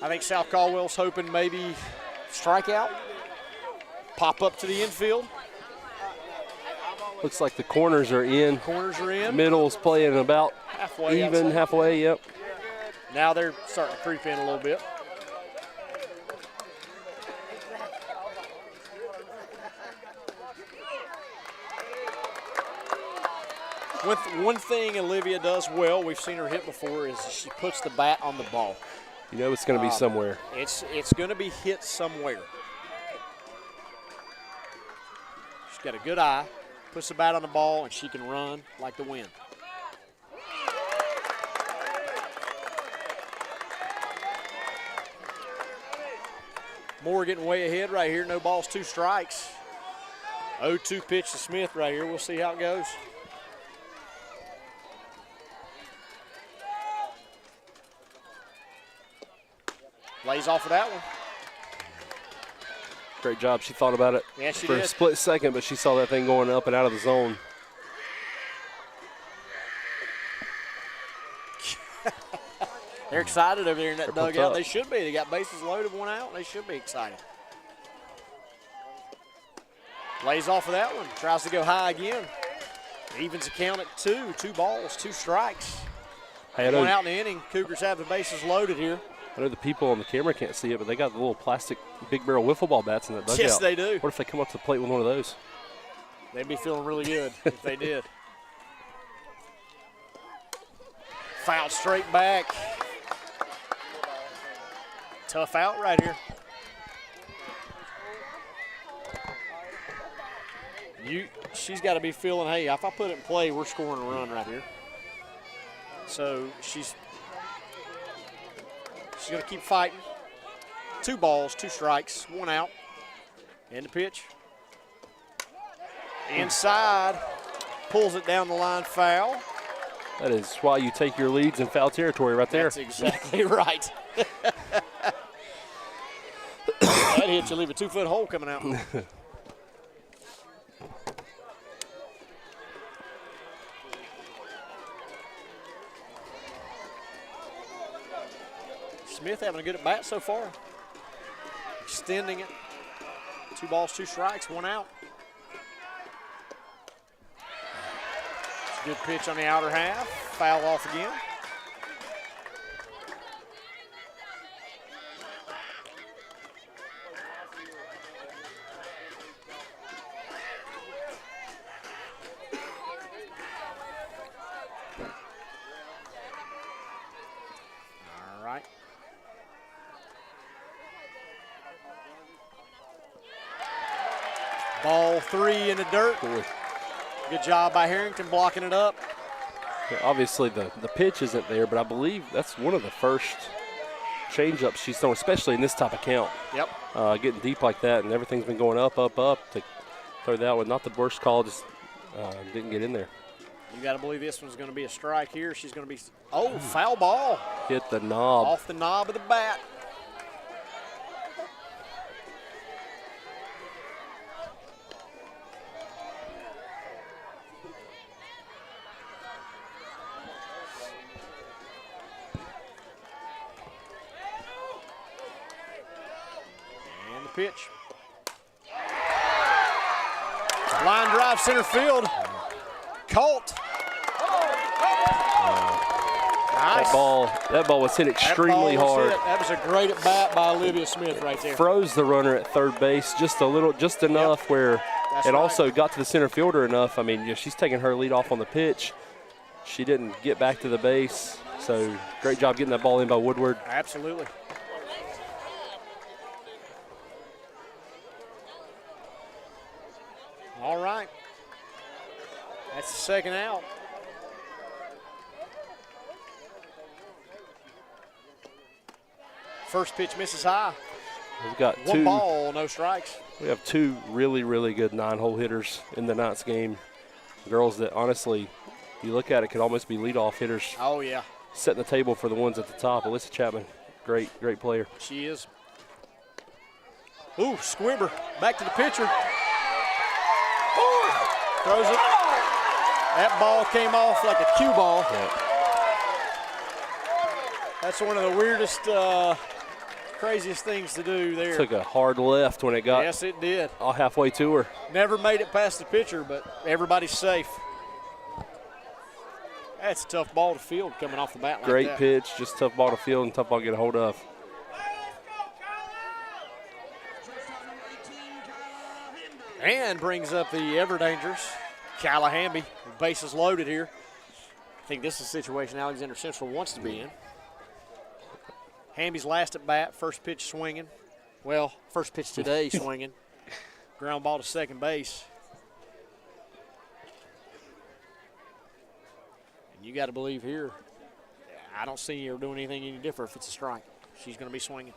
A: I think South Caldwell's hoping maybe strikeout, pop up to the infield.
B: Looks like the corners are in.
A: Corners are in.
B: Middle's playing about
A: Halfway, I'd
B: even,
A: say.
B: halfway, yep.
A: Now they're starting to creep in a little bit. One thing Olivia does well, we've seen her hit before, is she puts the bat on the ball.
B: You know it's going to be somewhere.
A: It's going to be hit somewhere. She's got a good eye, puts the bat on the ball, and she can run like the wind. Moore getting way ahead right here. No balls, 2 strikes. 0-2 pitch to Smith right here. We'll see how it goes. Lays off of that one.
B: Great job. She thought about it
A: for
B: a split second, but she saw that thing going up and out of the zone.
A: They're excited over there in that
B: They're pumped
A: dugout.
B: up.
A: They should be. They got bases loaded, 1 out. They should be excited. Lays off of that one. Tries to go high again. Evens the count at 2. 2 balls, 2 strikes.
B: Hey,
A: 1 out in the inning. Cougars have the bases loaded here.
B: I know the people on the camera can't see it, but they got the little plastic big barrel wiffle ball bats in the dugout.
A: Yes, they do.
B: What if they come up to the plate with one of those?
A: They'd be feeling really good if they did. Foul straight back. Tough out right here. She's got to be feeling, hey, if I put it in play, we're scoring a run right here. So she's going to keep fighting. 2 balls, 2 strikes, 1 out. And the pitch. Inside, pulls it down the line, foul.
B: That is why you take your leads in foul territory right there.
A: That's exactly right. That hit you, leave a 2-foot hole coming out. Smith having a good at bat so far. Extending it. 2 balls, 2 strikes, 1 out. Good pitch on the outer half. Foul off again. All right. Ball 3 in the dirt. Good job by Harrington blocking it up.
B: Yeah, obviously, the pitch isn't there, but I believe that's one of the first changeups she's thrown, especially in this type of count.
A: Yep.
B: Getting deep like that, and everything's been going up, up, up to throw that one. Not the worst call, just didn't get in there.
A: You got to believe this one's going to be a strike here. She's going to be, foul ball.
B: Hit the knob.
A: Off the knob of the bat. Pitch. Line drive center field. Colt. Nice.
B: That ball was hit extremely hard.
A: That was a great at bat by Olivia Smith right there.
B: Froze the runner at third base just enough where it also got to the center fielder enough. I mean, she's taking her lead off on the pitch. She didn't get back to the base, so great job getting that ball in by Woodward.
A: Absolutely. All right. That's the second out. First pitch misses high.
B: We've got
A: 1 ball, no strikes.
B: We have 2 really, really good 9-hole hitters in the night's game. Girls that, honestly, you look at it, could almost be leadoff hitters.
A: Oh, yeah.
B: Setting the table for the ones at the top. Alyssa Chapman, great player.
A: She is. Ooh, Squibber back to the pitcher. Throws it. That ball came off like a cue ball.
B: Yeah.
A: That's one of the weirdest, craziest things to do there.
B: Took a hard left when it got
A: Yes, it did.
B: all halfway to her.
A: Never made it past the pitcher, but everybody's safe. That's a tough ball to field coming off the bat like that.
B: Great pitch, just tough ball to field and tough ball to get a hold of.
A: And brings up the ever dangerous Callahamby, bases loaded here. I think this is a situation Alexander Central wants to be in. Hamby's last at bat, first pitch swinging. Well, first pitch today swinging. Ground ball to second base. And you got to believe here, I don't see her doing anything any different if it's a strike. She's going to be swinging.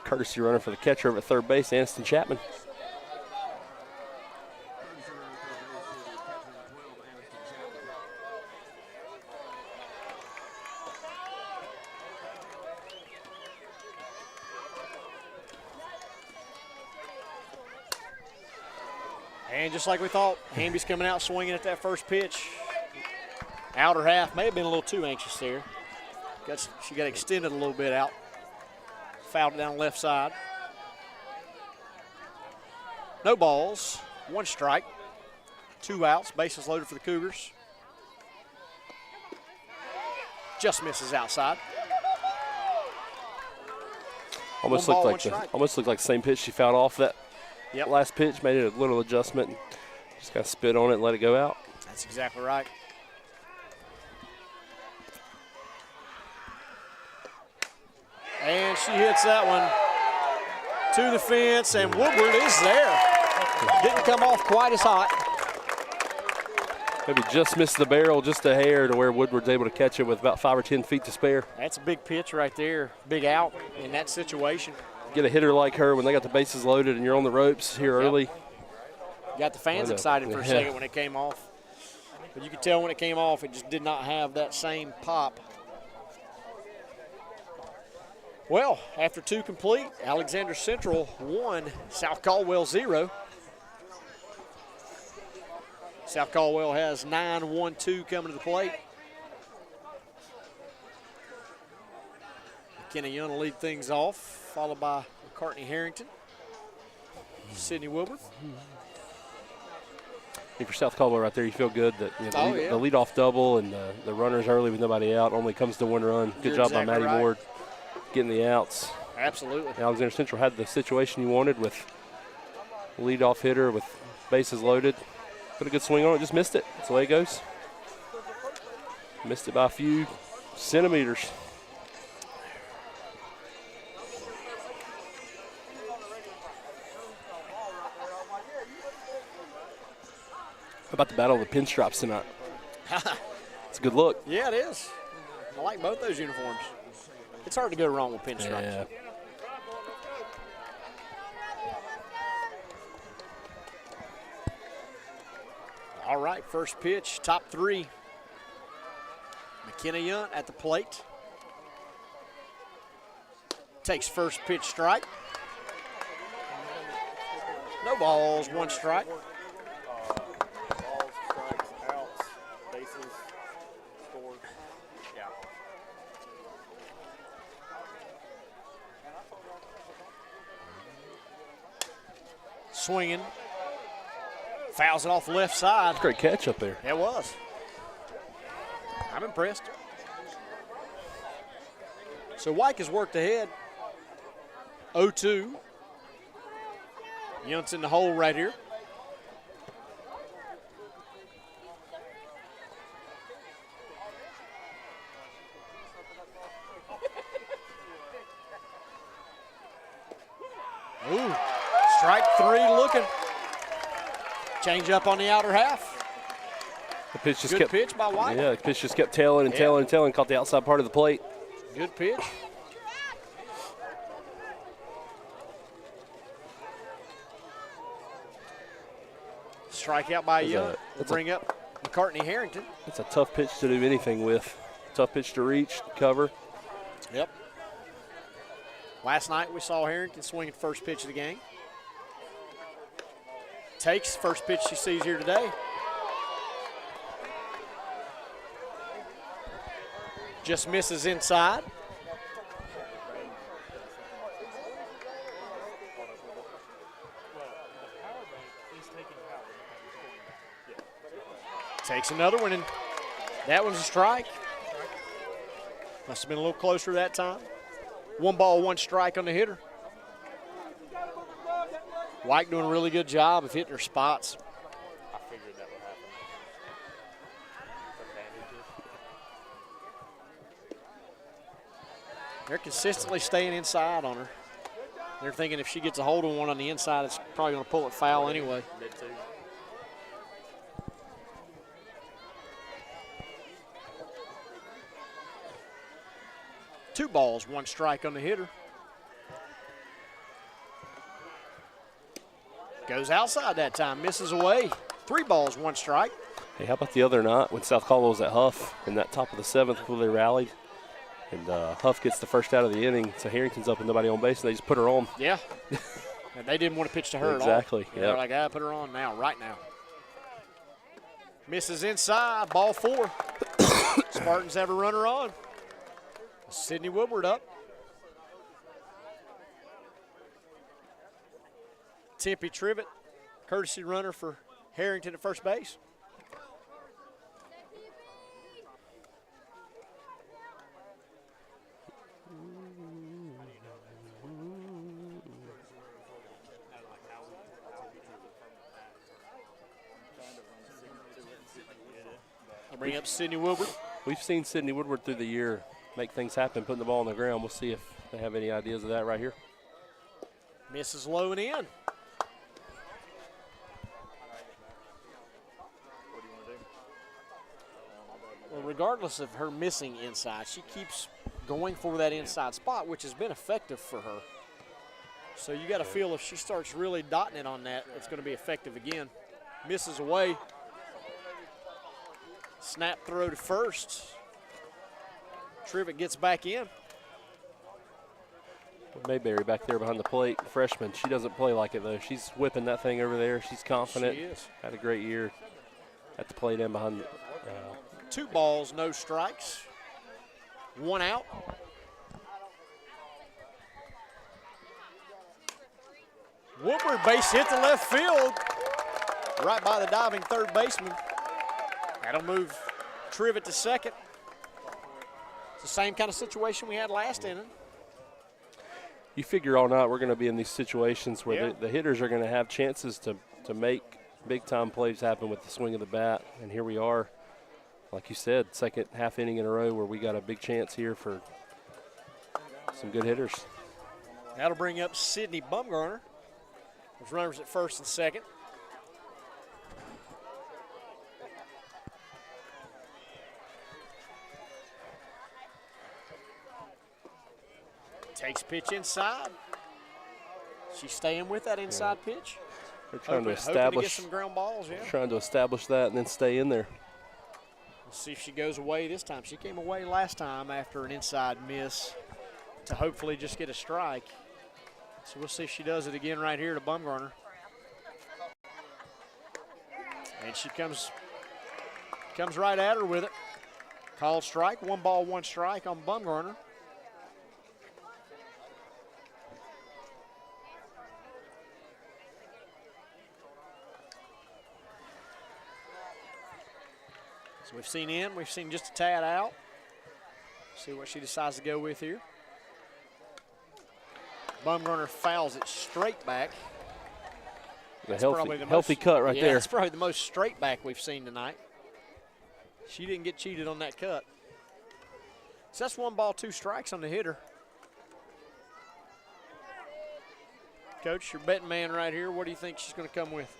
B: Courtesy runner for the catcher over at third base, Aniston Chapman.
A: And just like we thought, Hamby's coming out swinging at that first pitch. Outer half may have been a little too anxious there. She got extended a little bit out. Fouled it down left side. No balls, 1 strike, 2 outs, bases loaded for the Cougars. Just misses outside.
B: Almost
A: One
B: looked
A: ball,
B: like
A: one strike.
B: the same pitch she fouled off that
A: Yep.
B: last pitch. Made it a little adjustment. And just got to spit on it and let it go out.
A: That's exactly right. And she hits that one to the fence, and Woodward is there. Didn't come off quite as hot.
B: Maybe just missed the barrel just a hair to where Woodward's able to catch it with about 5 or 10 feet to spare.
A: That's a big pitch right there, big out in that situation.
B: Get a hitter like her when they got the bases loaded and you're on the ropes here early.
A: Got the fans excited for a second when it came off. But you could tell when it came off, it just did not have that same pop. Well, after 2 complete, Alexander Central 1, South Caldwell 0. South Caldwell has 9-1-2 coming to the plate. McKenna Young will lead things off, followed by McCartney Harrington, Sydney Woodward.
B: I think for South Caldwell right there, you feel good that
A: the
B: the leadoff double and the runners early with nobody out only comes to 1 run. Good job by Maddie Ward getting the outs.
A: Absolutely.
B: Alexander Central had the situation you wanted with leadoff hitter with bases loaded. Put a good swing on it, just missed it. That's the way it goes. Missed it by a few centimeters. How about the battle of the pinstripes tonight? It's a good look.
A: Yeah, it is. I like both those uniforms. It's hard to go wrong with pinstripes.
B: Yeah.
A: All right, first pitch, top 3. McKenna Young at the plate. Takes first pitch strike. No balls, 1 strike.
C: Balls, strikes, outs, bases, scored. Yeah.
A: Swinging. Fouls it off the left side.
B: Great catch up there.
A: It was. I'm impressed. So Wyke has worked ahead. 0-2. Young's in the hole right here. Ooh, strike 3 looking. Change up on the outer half.
B: The pitch just
A: Good
B: kept
A: pitch by Wyke.
B: Yeah, the pitch just kept tailing and tailing and tailing. Caught the outside part of the plate.
A: Good pitch. Strikeout by Young. We'll bring up McCartney Harrington.
B: It's a tough pitch to do anything with. Tough pitch to reach, cover.
A: Yep. Last night we saw Harrington swinging first pitch of the game. Takes first pitch she sees here today. Just misses inside. Takes another one, and that one's a strike. Must have been a little closer that time. 1 ball, 1 strike on the hitter. White doing a really good job of hitting her spots.
E: I figured that would happen.
A: They're consistently staying inside on her. They're thinking if she gets a hold of one on the inside, it's probably going to pull it foul anyway.
E: Mid two.
A: Two balls, one strike on the hitter. Goes outside that time, misses away. 3 balls, 1 strike.
B: Hey, how about the other night when South Caldwell was at Huff in that top of the 7th where they rallied? And Huff gets the first out of the inning, so Harrington's up and nobody on base, and they just put her on.
A: Yeah. And they didn't want to pitch to her
B: Exactly,
A: at all. They're like, put her on now, right now. Misses inside, ball 4. Spartans have a runner on. Sydney Woodward up. Tempe Trivet, courtesy runner for Harrington at first base. I'll bring up Sydney Woodward.
B: We've seen Sydney Woodward through the year make things happen, putting the ball on the ground. We'll see if they have any ideas of that right here.
A: Misses low and in. Well, regardless of her missing inside, she keeps going for that inside spot, which has been effective for her. So you got to feel if she starts really dotting it on that, it's going to be effective again. Misses away. Snap throw to first. Trivet gets back in.
B: Mayberry back there behind the plate, freshman. She doesn't play like it, though. She's whipping that thing over there. She's confident.
A: She is.
B: Had a great year at the plate and behind.
A: 2 balls, no strikes. 1 out. Woodward base hit to left field. Right by the diving third baseman. That'll move Trivet to second. It's the same kind of situation we had last inning.
B: You figure all night we're going to be in these situations where
A: Yeah.
B: the hitters are going to have chances to make big-time plays happen with the swing of the bat. And here we are, like you said, second half inning in a row where we got a big chance here for some good hitters.
A: That'll bring up Sydney Bumgarner. There's runners at first and second. Takes pitch inside. She's staying with that inside pitch.
B: They're trying to
A: Hoping to
B: establish,
A: get some ground balls, yeah.
B: trying to establish that and then stay in there.
A: Let's see if she goes away this time. She came away last time after an inside miss to hopefully just get a strike. So we'll see if she does it again right here to Bumgarner. And she comes right at her with it. Called strike, 1 ball, 1 strike on Bumgarner. So we've seen in, we've seen just a tad out. See what she decides to go with here. Bumgarner fouls it straight back.
B: A
A: That's
B: healthy,
A: probably the
B: healthy
A: most-
B: cut right
A: yeah,
B: there.
A: That's probably the most straight back we've seen tonight. She didn't get cheated on that cut. So that's 1 ball, 2 strikes on the hitter. Coach, your betting man right here. What do you think she's going to come with?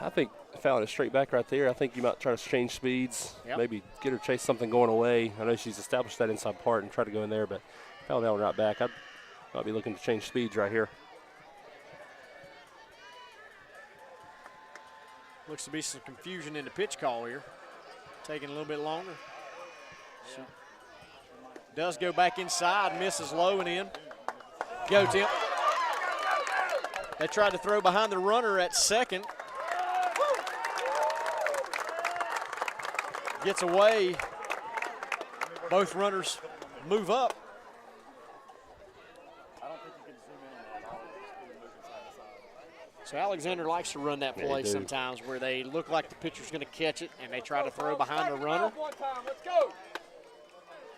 B: I think fouling it straight back right there. I think you might try to change speeds,
A: Yep.
B: maybe get her chase something going away. I know she's established that inside part and try to go in there, but foul that one right back. I might be looking to change speeds right here.
A: Looks to be some confusion in the pitch call here. Taking a little bit longer. She does go back inside, misses low and in. Go, Tim. They tried to throw behind the runner at second. Gets away. Both runners move up.
C: I don't think you can zoom in on that at all. Just moving side to side.
A: So Alexander likes to run that
B: Yeah,
A: play
B: they do.
A: sometimes where they look like the pitcher's going to catch it and they try to throw behind the runner,
D: One time, let's go.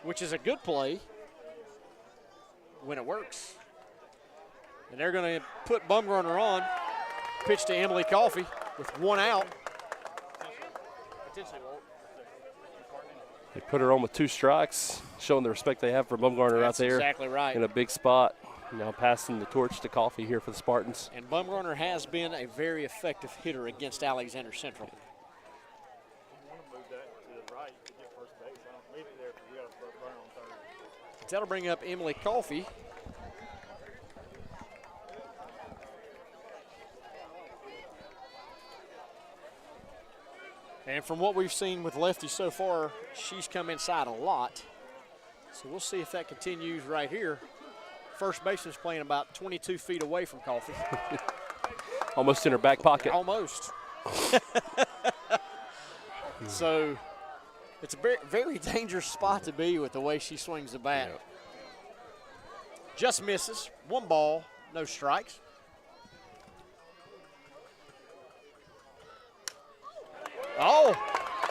A: which is a good play when it works. And they're going to put Bumgarner on. Pitch to Emily Coffey with 1 out.
B: They put her on with 2 strikes, showing the respect they have for Bumgarner out there.
A: Exactly right.
B: In a big spot. Now passing the torch to Coffey here for the Spartans.
A: And Bumgarner has been a very effective hitter against Alexander Central. That'll bring up Emily Coffey. And from what we've seen with Lefty so far, she's come inside a lot. So we'll see if that continues right here. First baseman's playing about 22 feet away from Coffey.
B: Almost in her back pocket.
A: Almost. So it's a very, very dangerous spot to be with the way she swings the bat.
B: Yeah.
A: Just misses. 1 ball, no strikes. Oh,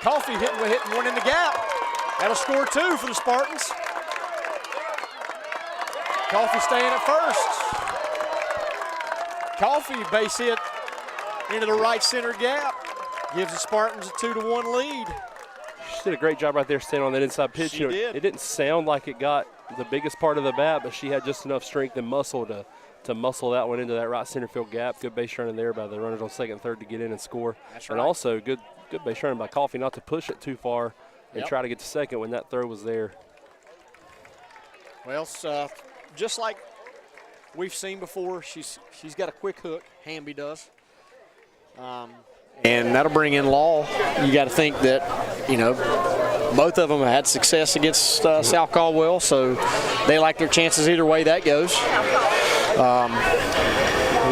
A: Coffey hitting one in the gap. That'll score 2 for the Spartans. Coffey staying at first. Coffey base hit into the right center gap. Gives the Spartans a 2-1 lead.
B: She did a great job right there standing on that inside pitch.
A: She did.
B: It didn't sound like it got the biggest part of the bat, but she had just enough strength and muscle to muscle that one into that right center field gap. Good base running there by the runners on second and third to get in and score.
A: That's right.
B: And also good base running by Coffey not to push it too far and try to get to second when that throw was there.
A: Well, just like we've seen before, she's got a quick hook. Hamby does. And that'll bring in Law. You got to think that, both of them had success against South Caldwell, so they like their chances either way that goes.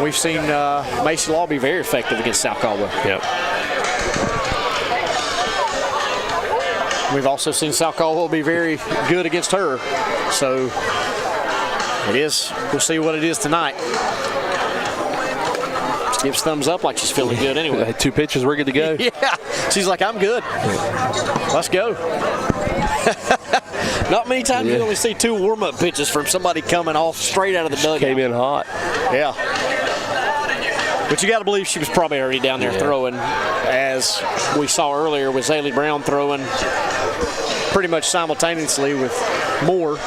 A: We've seen Macy Law be very effective against South Caldwell.
B: Yep.
A: We've also seen South Caldwell be very good against her. So we'll see what it is tonight. She gives thumbs up like she's feeling good anyway.
B: 2 pitches, we're good to go.
A: Yeah, she's like, I'm good. Let's go. Not many times you only see 2 warm-up pitches from somebody coming off straight out of the dugout.
B: Came in hot.
A: Yeah. But you got to believe she was probably already down there throwing, as we saw earlier with Zaylee Brown throwing pretty much simultaneously with Moore.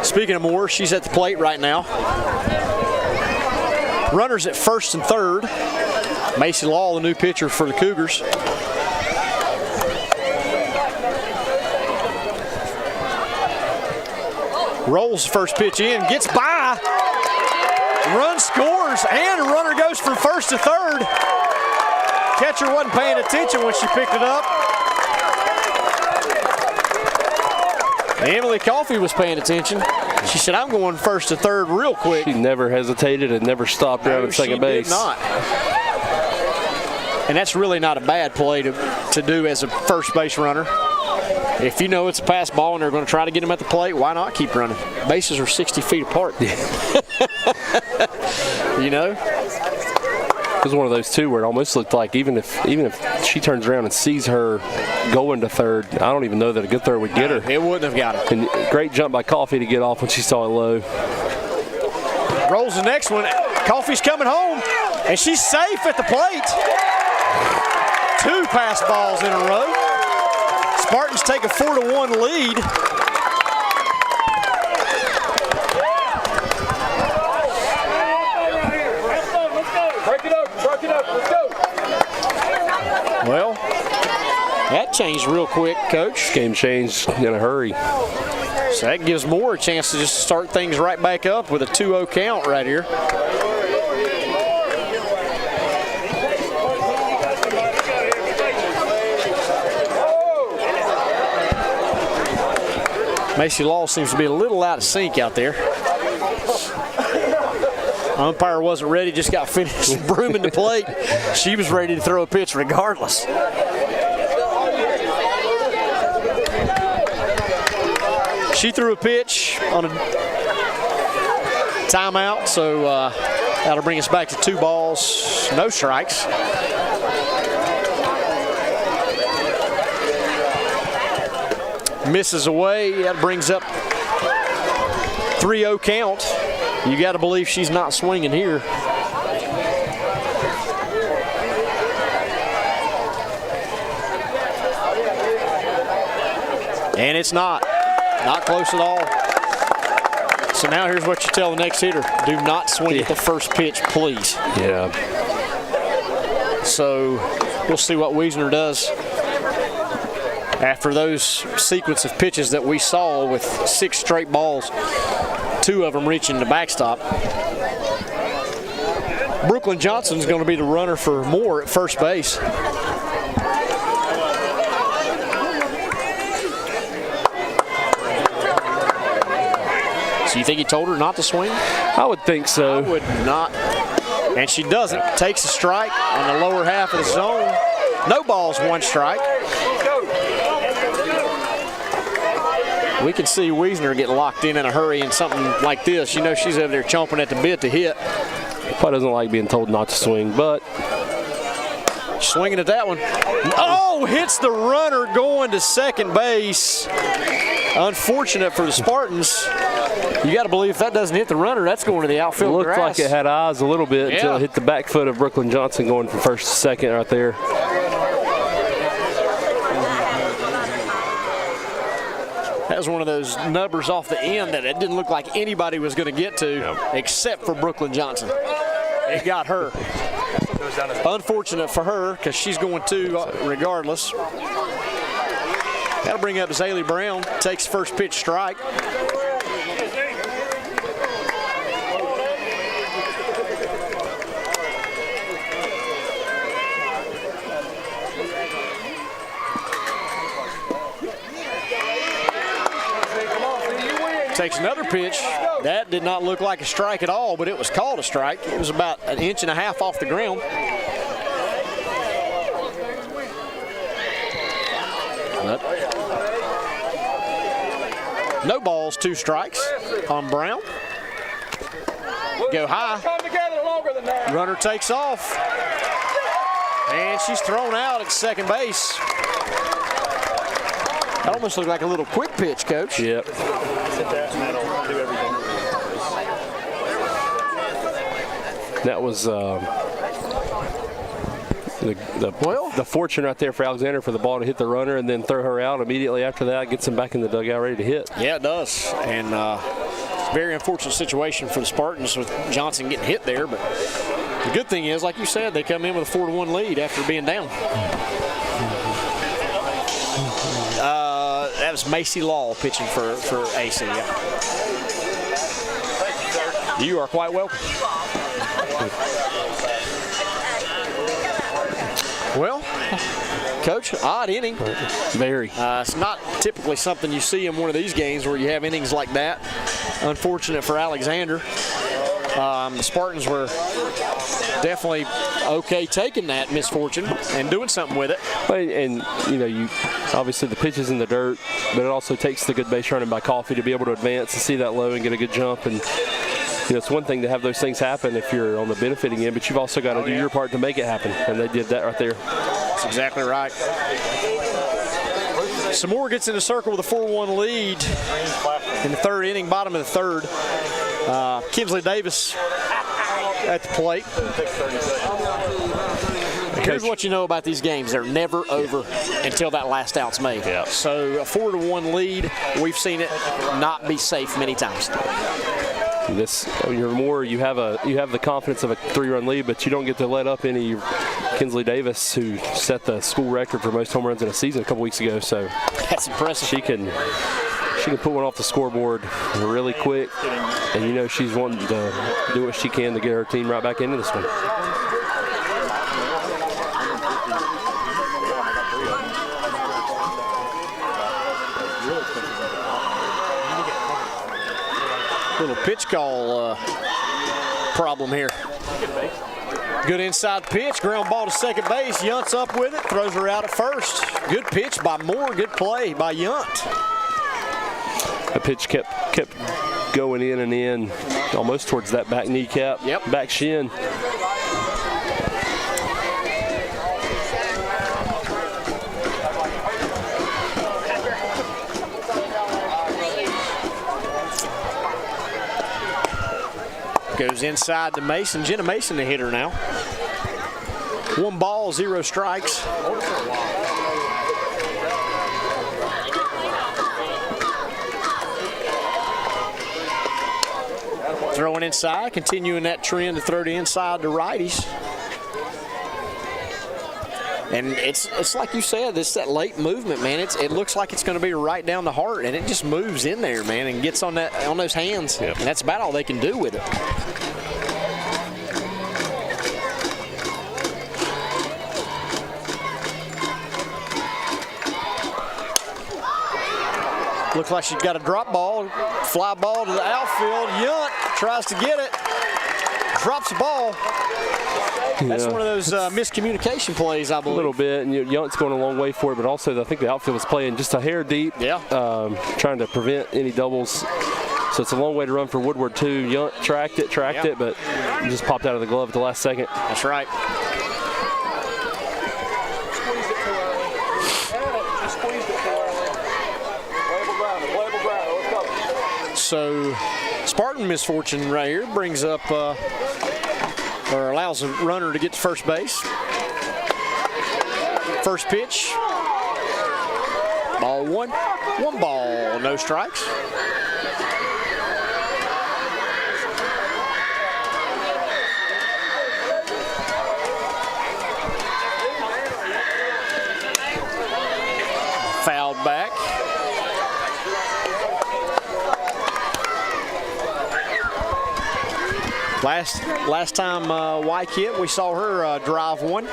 A: Speaking of Moore, she's at the plate right now. Runners at first and third. Macy Law, the new pitcher for the Cougars. Rolls the first pitch in, gets by. Run scores, and a runner goes from first to third. Catcher wasn't paying attention when she picked it up. Emily Coffey was paying attention. She said, I'm going first to third real quick.
B: She never hesitated and never stopped around at second base.
A: She did not. And that's really not a bad play to do as a first base runner. If you know it's a pass ball and they're going to try to get him at the plate, why not keep running? Bases are 60 feet apart.
B: It was one of those too where it almost looked like even if she turns around and sees her going to third, I don't even know that a good third would get her.
A: It wouldn't have got her.
B: And great jump by Coffey to get off when she saw it low.
A: Rolls the next one. Coffey's coming home, and she's safe at the plate. 2 pass balls in a row. Spartans take a 4-1 lead.
D: Break it up, let's go.
A: Well, that changed real quick, Coach.
B: This game changed in a hurry.
A: So that gives Moore a chance to just start things right back up with a 2-0 count right here. Macy Law seems to be a little out of sync out there. Umpire wasn't ready, just got finished brooming the plate. She was ready to throw a pitch regardless. She threw a pitch on a timeout, so that'll bring us back to 2 balls, no strikes. Misses away. That brings up 3-0 count. You got to believe she's not swinging here. And it's not close at all. So now here's what you tell the next hitter. Do not swing at the first pitch, please.
B: Yeah.
A: So we'll see what Wiesner does after those sequence of pitches that we saw with 6 straight balls, 2 of them reaching the backstop. Brooklyn Johnson's going to be the runner for Moore at first base. So you think he told her not to swing?
B: I would think so.
A: I would not. And she doesn't. Takes a strike on the lower half of the zone. No balls, 1 strike. We can see Wiesner get locked in a hurry in something like this. You know she's over there chomping at the bit to hit.
B: Probably doesn't like being told not to swing, but
A: swinging at that one. Oh, hits the runner going to second base. Unfortunate for the Spartans. You got to believe if that doesn't hit the runner, that's going to the outfield
B: looked
A: grass.
B: like it had eyes a little bit until it hit the back foot of Brooklyn Johnson going from first to second right there.
A: That was one of those numbers off the end that it didn't look like anybody was going to get to except for Brooklyn Johnson. It got her. Unfortunate for her because she's going to regardless. Got to bring up Zaylee Brown. Takes first pitch strike. Takes another pitch. That did not look like a strike at all, but it was called a strike. It was about 1.5 inches off the ground. But no balls, 2 strikes on Brown. Go high. Runner takes off. And she's thrown out at second base. That almost looked like a little quick pitch, Coach.
B: Yep. That was the fortune right there for Alexander for the ball to hit the runner and then throw her out immediately after that, gets him back in the dugout ready to hit.
A: Yeah, it does. And very unfortunate situation for the Spartans with Johnson getting hit there. But the good thing is, like you said, they come in with a 4-1 lead after being down. That was Macy Law pitching for AC. Yeah. You are quite welcome. Well, Coach, odd inning.
B: Very.
A: It's not typically something you see in one of these games where you have innings like that. Unfortunate for Alexander. The Spartans were definitely okay taking that misfortune and doing something with it.
B: And you obviously the pitch is in the dirt, but it also takes the good base running by Coffey to be able to advance and see that low and get a good jump. And it's one thing to have those things happen if you're on the benefiting end, but you've also got to do your part to make it happen, and they did that right there.
A: That's exactly right. Samore gets in the circle with a 4-1 lead in the 3rd inning, bottom of the 3rd. Kinsley Davis at the plate. Here's what you know about these games. They're never over until that last out's made.
B: Yeah.
A: So a 4-1 lead, we've seen it not be safe many times.
B: You're more. You have the confidence of a 3-run lead, but you don't get to let up any. Kinsley Davis, who set the school record for most home runs in a season a couple weeks ago, so
A: that's impressive.
B: She can put one off the scoreboard really quick, and she's wanting to do what she can to get her team right back into this one.
A: Little pitch call problem here. Good inside pitch, ground ball to second base. Yunt's up with it, throws her out at first. Good pitch by Moore, good play by Yunt.
B: The pitch kept going in and in, almost towards that back kneecap, back shin.
A: Goes inside to Mason. Jenna Mason, the hitter now. 1 ball, 0 strikes. Throwing inside, continuing that trend to throw to inside to righties. And it's like you said, it's that late movement, man. It looks like it's going to be right down the heart, and it just moves in there, man, and gets on those hands. Yep. And that's about all they can do with it. Looks like she's got a drop ball, fly ball to the outfield. Yunt tries to get it, drops the ball. That's one of those miscommunication plays, I believe.
B: A little bit, and Yunt's going a long way for it, but also I think the outfield was playing just a hair deep, trying to prevent any doubles. So it's a long way to run for Woodward, too. Yunt tracked it, but just popped out of the glove at the last second.
A: That's right. So Spartan misfortune right here brings up or allows a runner to get to first base. First pitch. Ball 1. 1 ball, no strikes. Fouled back. Last time White hit, we saw her drive 1,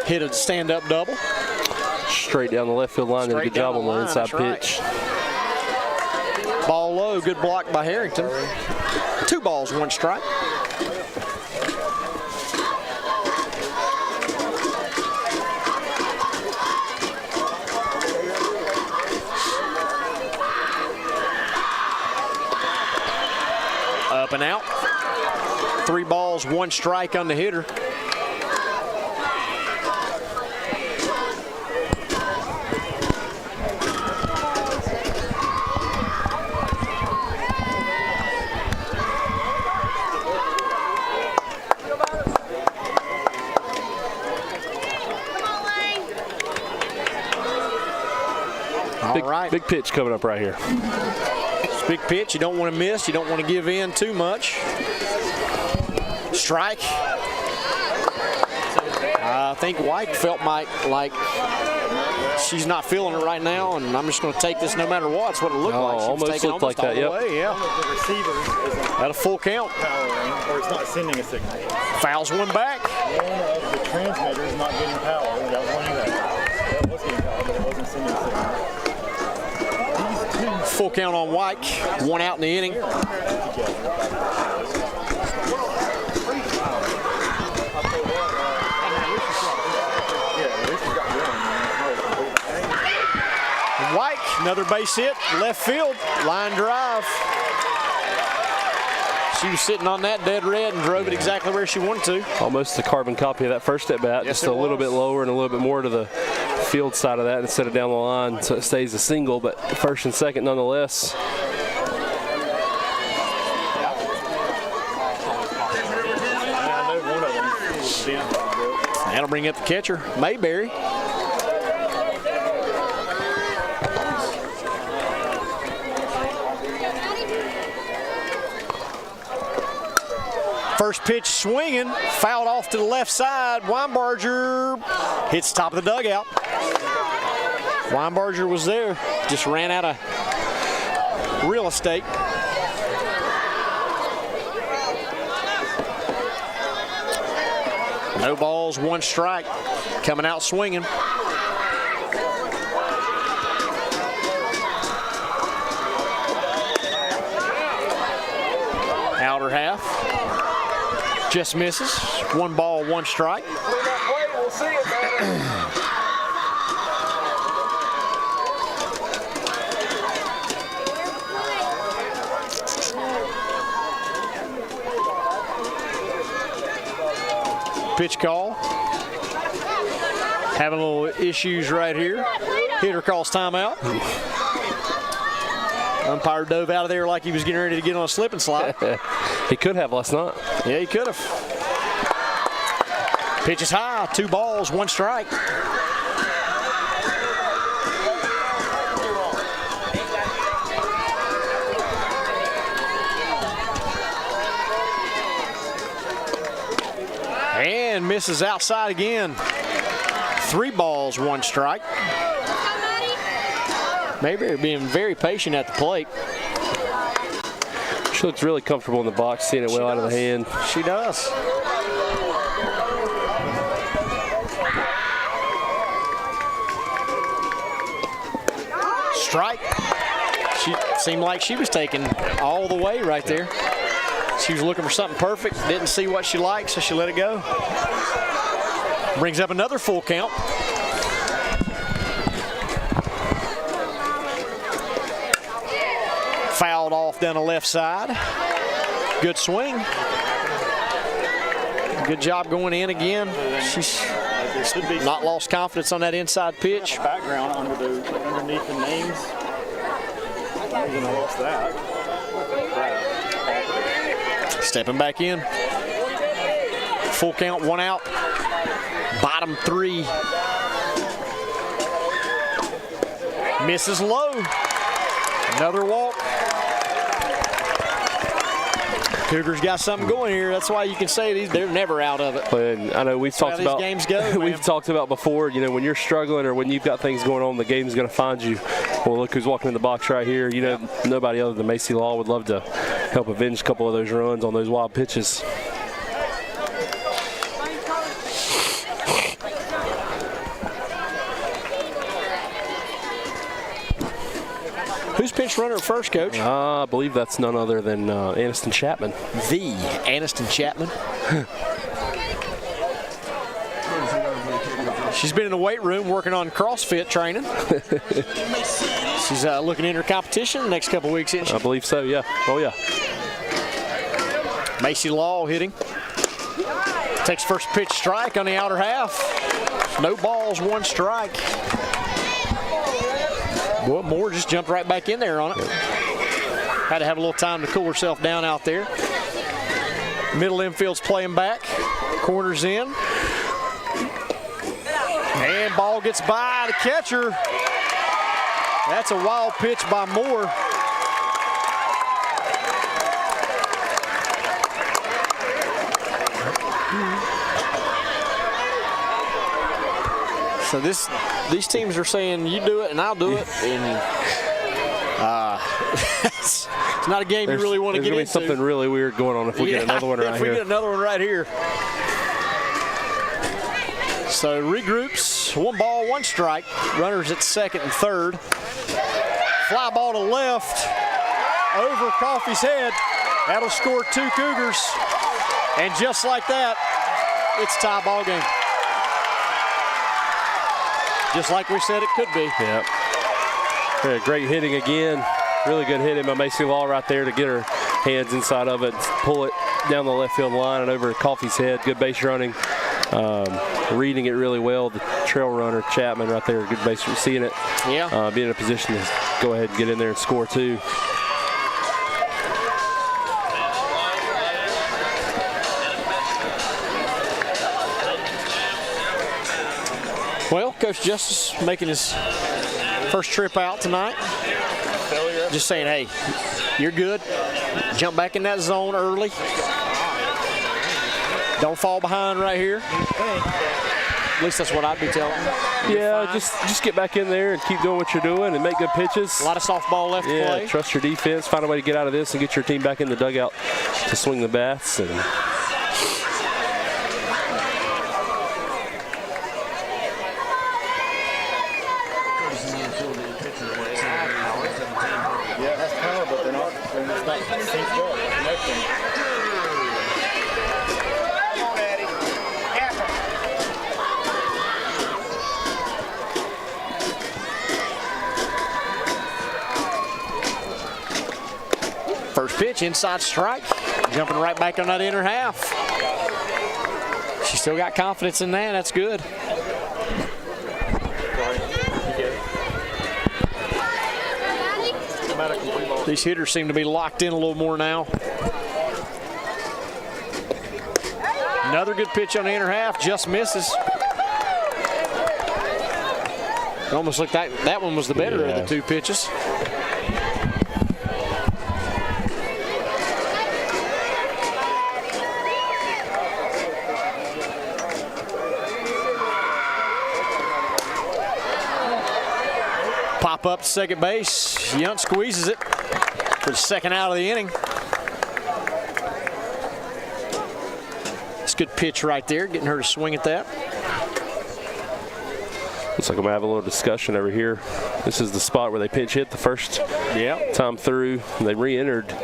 A: hit a stand-up double.
B: Straight down the left field line. Did a good job on the inside pitch.
A: Right. Ball low, good block by Harrington. 2 balls, 1 strike. Up and out. 3 balls, 1 strike on the hitter.
B: Big pitch coming up right here.
A: It's a big pitch. You don't want to miss. You don't want to give in too much. Strike. I think White felt like she's not feeling it right now, and I'm just going to take this no matter what. It's what it looked like. She was taking
B: looked like that,
A: all the way, yeah.
C: The receiver isn't
A: At a full count.
C: powering, or it's not sending a signal.
A: Fouls 1 back.
C: One of the transmitters is not getting power. That was one of that. That was getting power, but it wasn't sending a signal.
A: Full count on White. 1 out in the inning. White, another base hit, left field, line drive. She was sitting on that dead red and drove it exactly where she wanted to.
B: Almost a carbon copy of that first at bat, just a little bit lower and a little bit more to the field side of that instead of down the line, so it stays a single, but first and second nonetheless.
A: That'll bring up the catcher, Mayberry. First pitch swinging, fouled off to the left side. Weinbarger hits top of the dugout. Weinbarger was there, just ran out of real estate. No balls, 1 strike. Coming out swinging. Outer half. Just misses. 1 ball, 1 strike.
D: We'll see it, man.
A: Pitch call. Having a little issues right here. Hitter calls timeout. Umpire dove out of there like he was getting ready to get on a slip and slide.
B: He could have last night.
A: Yeah, he could have. Pitch is high, 2 balls, 1 strike. And misses outside again. 3 balls, 1 strike. Maybe they're being very patient at the plate.
B: She looks really comfortable in the box, seeing it well out of the hand.
A: She does. Strike. She seemed like she was taking all the way right there. She was looking for something perfect, didn't see what she liked, so she let it go. Brings up another full count. Fouled off down the left side. Good swing. Good job going in again. She's not lost confidence on that inside pitch.
C: Background underneath the names. I don't even know what's that.
A: Stepping back in. Full count, 1 out. Bottom 3. Misses low. Another walk. Cougars got something going here. That's why you can say they're never out of it.
B: And I know we've talked about
A: games go.
B: We've talked about before. You know, when you're struggling or when you've got things going on, the game's going to find you. Well, look who's walking in the box right here. You know, nobody other than Macy Law would love to help avenge a couple of those runs on those wild pitches.
A: Who's pinch runner at first, Coach?
B: I believe that's none other than Aniston Chapman.
A: The Aniston Chapman. She's been in the weight room working on CrossFit training. She's looking into her competition the next couple of weeks, isn't she?
B: I believe so, yeah. Oh, yeah.
A: Macy Law hitting. Takes first pitch strike on the outer half. No balls, 1 strike. Boy, Moore just jumped right back in there on it. Had to have a little time to cool herself down out there. Middle infield's playing back. Corners in. And ball gets by the catcher. That's a wild pitch by Moore. So these teams are saying, you do it and I'll do it. And it's not a game you really want to get into.
B: There's going to be something really weird going on if we get another one right here.
A: If we get another one right here. So regroups, 1 ball, 1 strike. Runners at second and third. Fly ball to left, over Coffey's head. That'll score 2 Cougars. And just like that, it's a tie ball game. Just like we said it could be.
B: Yeah. Yeah, great hitting again. Really good hitting by Macy Law right there to get her hands inside of it, pull it down the left field line and over Coffey's head. Good base running. Reading it really well. The trail runner, Chapman, right there, good base, seeing it.
A: Yeah.
B: Being in a position to go ahead and get in there and score 2.
A: Well, Coach Justice making his first trip out tonight. Just saying, hey, you're good. Jump back in that zone early. Don't fall behind right here. At least that's what I'd be telling them.
B: Yeah, just get back in there and keep doing what you're doing and make good pitches.
A: A lot of softball left to play.
B: Trust your defense. Find a way to get out of this and get your team back in the dugout to swing the bats. And
C: Yeah, that's power, but they're not synced up, connecting.
A: First pitch, inside strike. Jumping right back on that inner half. She still got confidence in that. That's good. These hitters seem to be locked in a little more now. Another good pitch on the inner half, just misses. It almost looked like that one was the better of the two pitches. Pop up to second base. Yunt squeezes it for the second out of the inning. It's a good pitch right there, getting her to swing at that.
B: Looks like I'm gonna have a little discussion over here. This is the spot where they pinch hit the first time through. They re-entered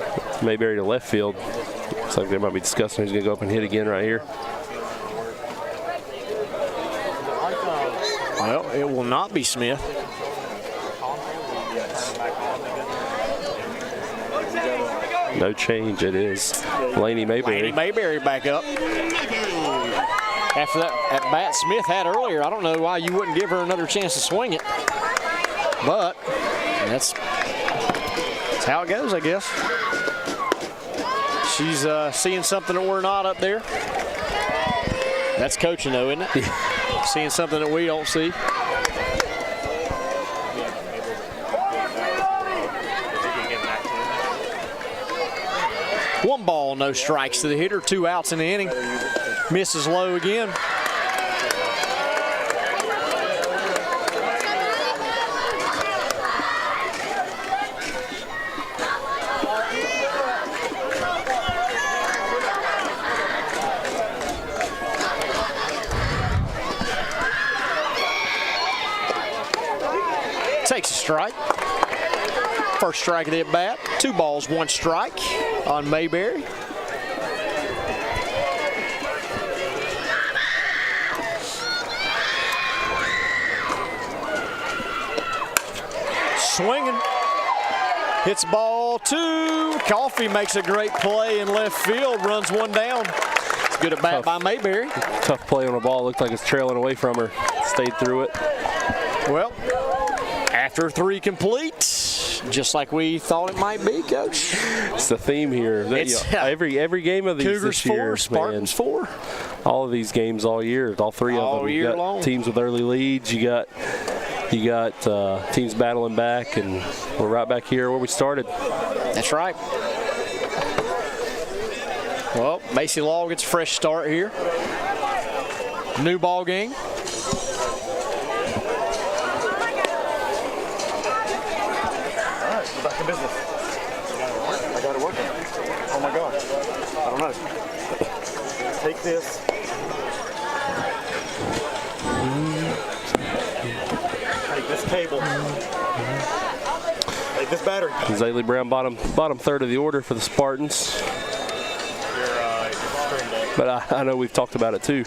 B: Mayberry to left field. Looks like they might be discussing who's gonna go up and hit again right here.
A: Well, it will not be Smith.
B: No change, it is Laney Mayberry.
A: Laney Mayberry back up. After that at bat Smith had earlier, I don't know why you wouldn't give her another chance to swing it. But that's how it goes, I guess. She's seeing something that we're not up there. That's coaching though, isn't it? Seeing something that we don't see. One ball, no strikes to the hitter, 2 outs in the inning. Misses low again. Takes a strike. First strike of the at bat. 2 balls, 1 strike on Mayberry. Swinging. Hits ball 2. Coffee makes a great play in left field. Runs one down. It's good at bat by Mayberry.
B: Tough play on the ball. Looked like it's trailing away from her. Stayed through it.
A: Well, after 3 complete, just like we thought it might be, Coach.
B: It's the theme here. Every game of these
A: Cougars
B: this year,
A: 4, Spartans 4.
B: All of these games all year, all 3 of them. You got
A: long.
B: Teams with early leads. You got teams battling back, and we're right back here where we started.
A: That's right. Well, Macy Law gets a fresh start here. New ball game.
C: Back in business. I got it working. Oh my God. I don't know. Take this. Take this cable. Take this battery.
B: Zaylee Brown, bottom third of the order for the Spartans. But I know we've talked about it too.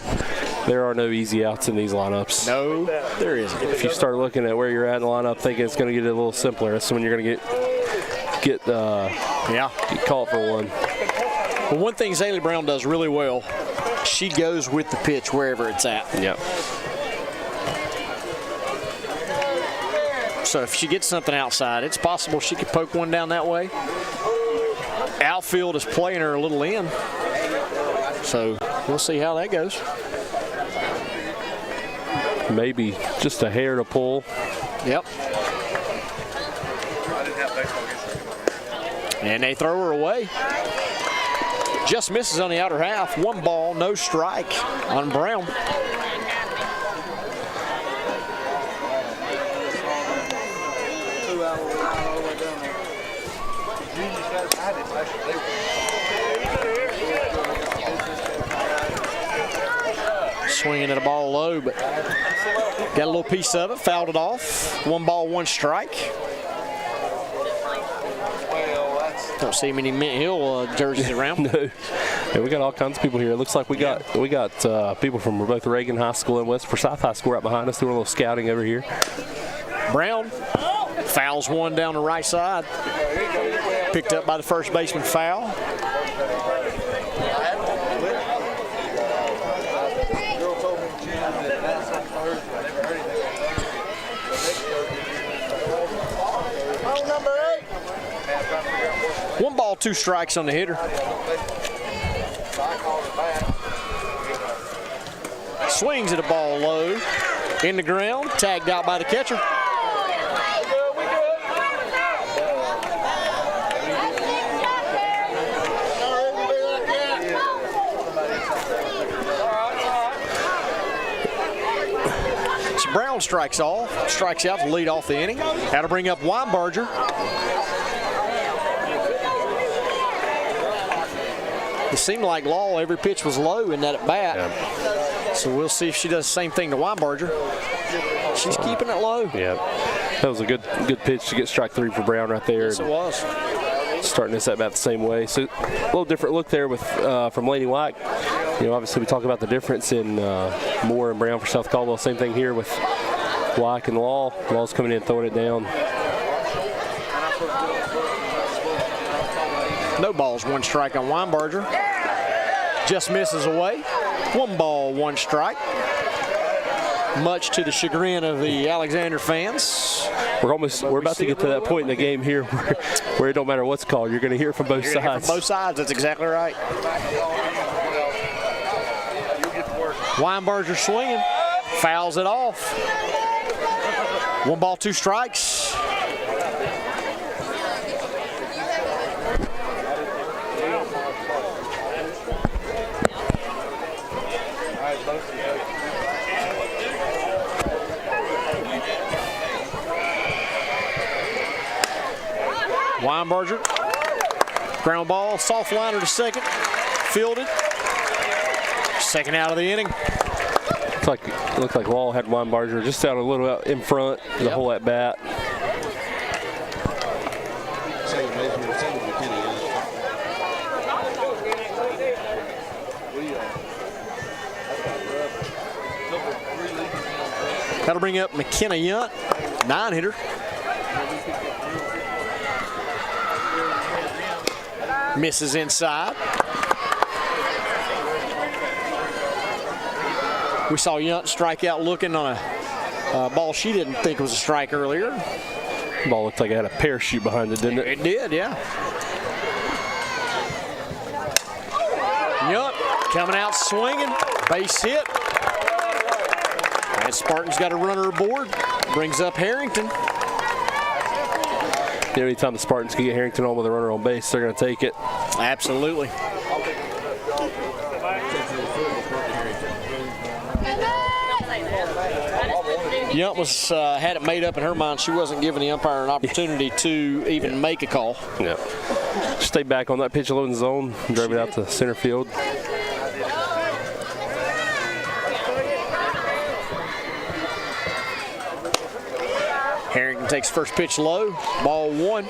B: There are no easy outs in these lineups.
A: No, there isn't.
B: If you start looking at where you're at in the lineup, thinking it's going to get a little simpler, that's when you're going to get caught for one.
A: Well, one thing Zaylee Brown does really well, she goes with the pitch wherever it's at.
B: Yep.
A: So if she gets something outside, it's possible she could poke one down that way. Outfield is playing her a little in. So we'll see how that goes.
B: Maybe just a hair to pull.
A: Yep. And they throw her away. Just misses on the outer half. 1 ball, no strike on Brown. Swinging at a ball low, but got a little piece of it, fouled it off. 1 ball, 1 strike. Don't see many Mint Hill jerseys around.
B: No. Yeah, we got all kinds of people here. It looks like we got people from both Reagan High School and West Forsyth High School right behind us doing a little scouting over here.
A: Brown fouls one down the right side. Picked up by the first baseman, foul. One ball, 2 strikes on the hitter. swings at a ball low in the ground, tagged out by the catcher. So Brown strikes out to lead off the inning. That'll bring up Weinberger. It seemed like Law, every pitch was low in that at bat. Yeah. So we'll see if she does the same thing to Weinberger. She's keeping it low.
B: Yeah, that was a good pitch to get strike 3 for Brown right there.
A: Yes, it was.
B: Starting this at bat the same way. So a little different look there with from Lady White. You know, obviously we talk about the difference in Moore and Brown for South Caldwell. Same thing here with White and Law. Law's coming in, throwing it down.
A: No balls, 1 strike on Weinberger. Just misses away. 1 ball, 1 strike. Much to the chagrin of the Alexander fans.
B: We're about to get to that point in the game here where it don't matter what's called. You're going to hear from both sides.
A: From both sides, that's exactly right. Weinberger swinging, fouls it off. 1 ball, 2 strikes. Weinberger, ground ball, soft liner to second, fielded. Second out of the inning.
B: Looked like Law had Weinberger just out a little out in front the whole at bat.
A: That'll bring up McKenna Yunt, 9-hitter. Misses inside. We saw Yunt strike out looking on a ball she didn't think was a strike earlier.
B: Ball looked like it had a parachute behind it, didn't it?
A: It did, yeah. Yunt coming out swinging, base hit. And Spartans got a runner aboard. Brings up Harrington.
B: Anytime the Spartans can get Harrington on with a runner on base, they're going to take it.
A: Absolutely. Yunt was had it made up in her mind. She wasn't giving the umpire an opportunity to even make a call.
B: Yeah. Stay back on that pitch loading zone and drove it out to center field.
A: Harrington takes first pitch low, ball 1.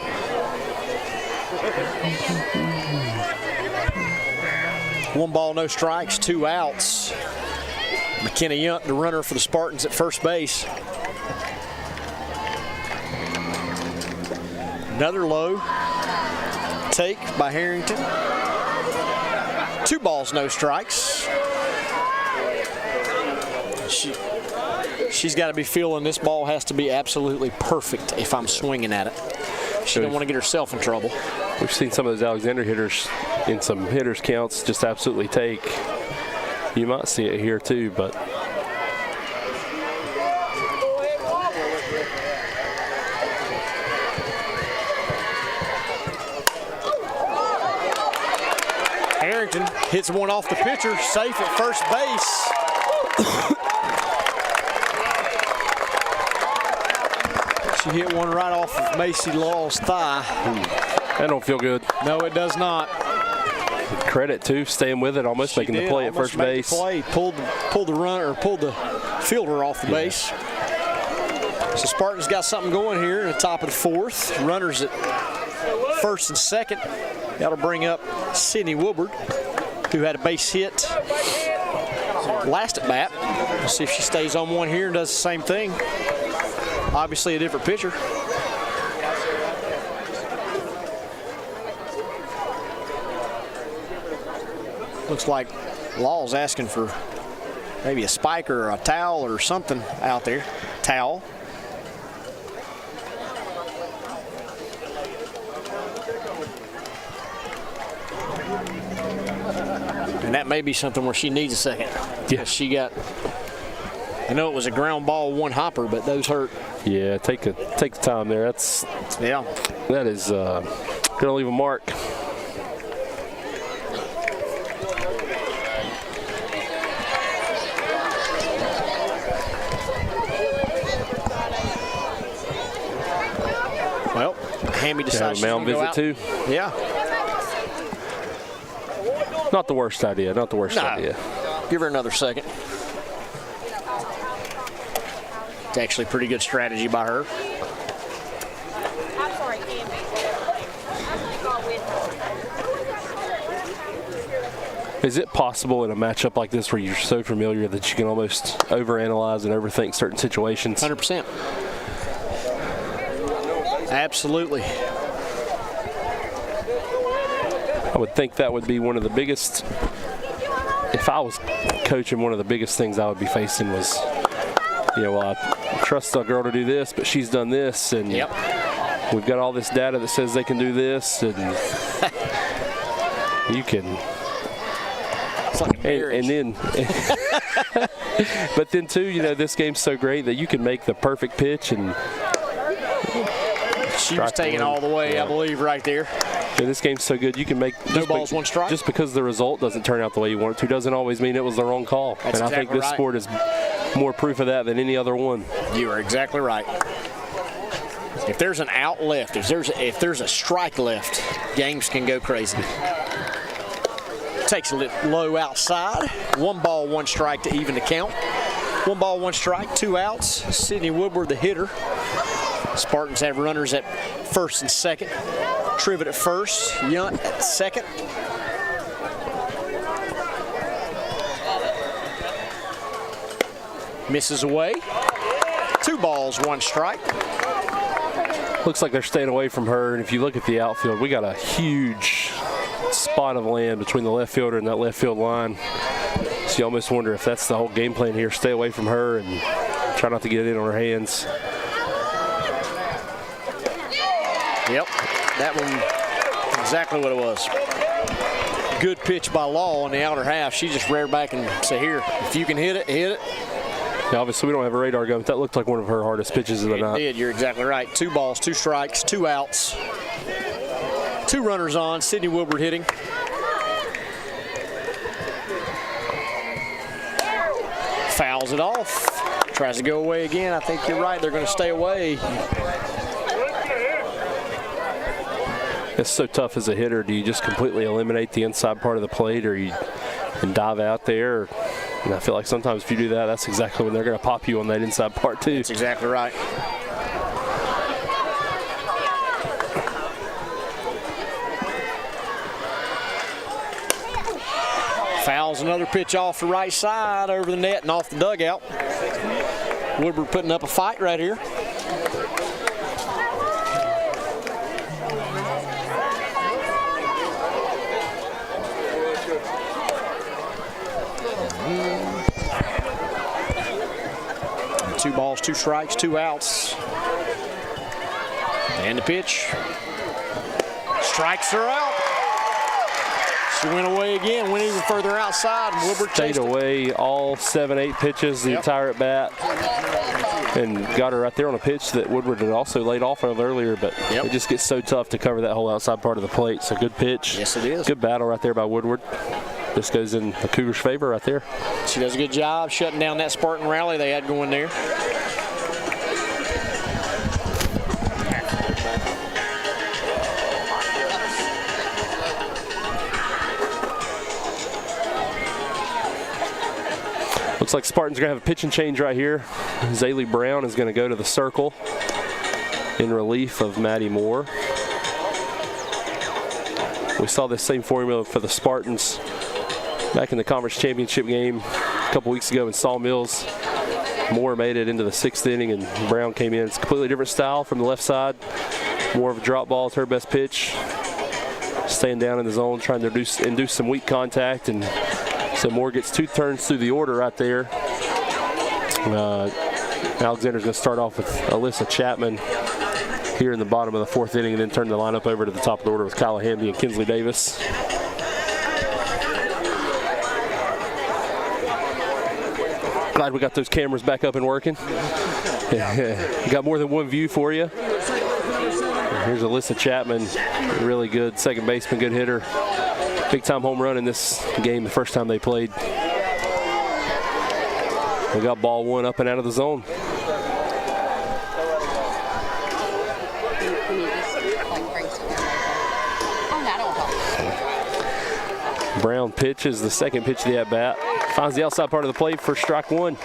A: One ball, no strikes, 2 outs. McKenna Yunt, the runner for the Spartans at first base. Another low take by Harrington. 2 balls, no strikes. She's got to be feeling this ball has to be absolutely perfect if I'm swinging at it. She don't want to get herself in trouble.
B: We've seen some of those Alexander hitters in some hitters counts just absolutely take. You might see it here too, but
A: Harrington hits one off the pitcher, safe at first base. She hit one right off of Macy Law's thigh.
B: That don't feel good.
A: No, it does not.
B: Credit too, staying with it, almost making the play at first base.
A: Pulled the runner or pulled the fielder off the base. So Spartans got something going here in the top of the 4th. Runners at first and second. That'll bring up Sydney Woodward, who had a base hit last at bat. We'll see if she stays on one here and does the same thing. Obviously a different pitcher. Looks like Law's asking for maybe a spike or a towel or something out there. Towel. And that may be something where she needs a second. Yeah. She got I know it was a ground ball, one hopper, but those hurt.
B: Yeah, take the time there. That is gonna leave a mark.
A: Well, Hammy decides she's
B: mound
A: gonna go
B: visit
A: out.
B: too.
A: Yeah.
B: Not the worst idea. Not the worst idea.
A: Give her another second. It's actually pretty good strategy by her.
F: I'm sorry, Hammy.
B: Is it possible in a matchup like this where you're so familiar that you can almost overanalyze and overthink certain situations?
A: 100%. Absolutely.
B: I would think that would be one of the biggest, if I was coaching, one of the biggest things I would be facing was, well, I trust a girl to do this, but she's done this, and we've got all this data that says they can do this, and you can.
A: It's like a marriage.
B: And then, but then too, this game's so great that you can make the perfect pitch and.
A: She was taking all the way, I believe, right there.
B: Yeah, this game's so good. You can make
A: no balls, one strike.
B: Just because the result doesn't turn out the way you want it to doesn't always mean it was the wrong call.
A: That's
B: and I think this sport is more proof of that than any other one.
A: You are exactly right. If there's an out left, if there's a strike left, games can go crazy. Takes it low outside. 1 ball, 1 strike to even the count. 1 ball, 1 strike, 2 outs. Sydney Woodward, the hitter. Spartans have runners at first and second. Trivet at first, Yunt at second. Misses away. 2 balls, 1 strike.
B: Looks like they're staying away from her, and if you look at the outfield, we got a huge spot of land between the left fielder and that left field line. So you almost wonder if that's the whole game plan here. Stay away from her and try not to get it in on her hands.
A: Yep, that one, exactly what it was. Good pitch by Law on the outer half. She just reared back and said, here, if you can hit it, hit it.
B: Yeah, obviously we don't have a radar gun, but that looked like one of her hardest pitches of the night.
A: It did, you're exactly right. 2 balls, 2 strikes, 2 outs. 2 runners on, Sydney Woodward hitting. Fouls it off, tries to go away again. I think you're right, they're gonna stay away.
B: It's so tough as a hitter. Do you just completely eliminate the inside part of the plate, or you and dive out there? And I feel like sometimes if you do that, that's exactly when they're going to pop you on that inside part too.
A: That's exactly right. Fouls another pitch off the right side over the net and off the dugout. Woodward putting up a fight right here. Two balls, 2 strikes, 2 outs. And the pitch. Strikes her out. She went away again, went even further outside. And Woodward
B: stayed away all 7, 8 pitches, the entire at bat, and got her right there on a pitch that Woodward had also laid off of earlier. But it just gets so tough to cover that whole outside part of the plate. So good pitch.
A: Yes, it is.
B: Good battle right there by Woodward. This goes in the Cougars' favor right there.
A: She does a good job shutting down that Spartan rally they had going there.
B: Looks like Spartans are going to have a pitching change right here. Zaylee Brown is going to go to the circle in relief of Maddie Moore. We saw this same formula for the Spartans back in the conference championship game a couple weeks ago in Sawmills. Moore made it into the 6th inning and Brown came in. It's a completely different style from the left side. More of a drop ball is her best pitch. Staying down in the zone, trying to induce some weak contact, and so Moore gets 2 turns through the order right there. Alexander's going to start off with Alyssa Chapman here in the bottom of the 4th inning, and then turn the lineup over to the top of the order with Kyla Hamby and Kinsley Davis. Glad we got those cameras back up and working. Got more than one view for you. Here's Alyssa Chapman, really good second baseman, good hitter. Big time home run in this game the first time they played. We got ball one up and out of the zone. Brown pitches the second pitch of the at-bat. Finds the outside part of the plate for strike one.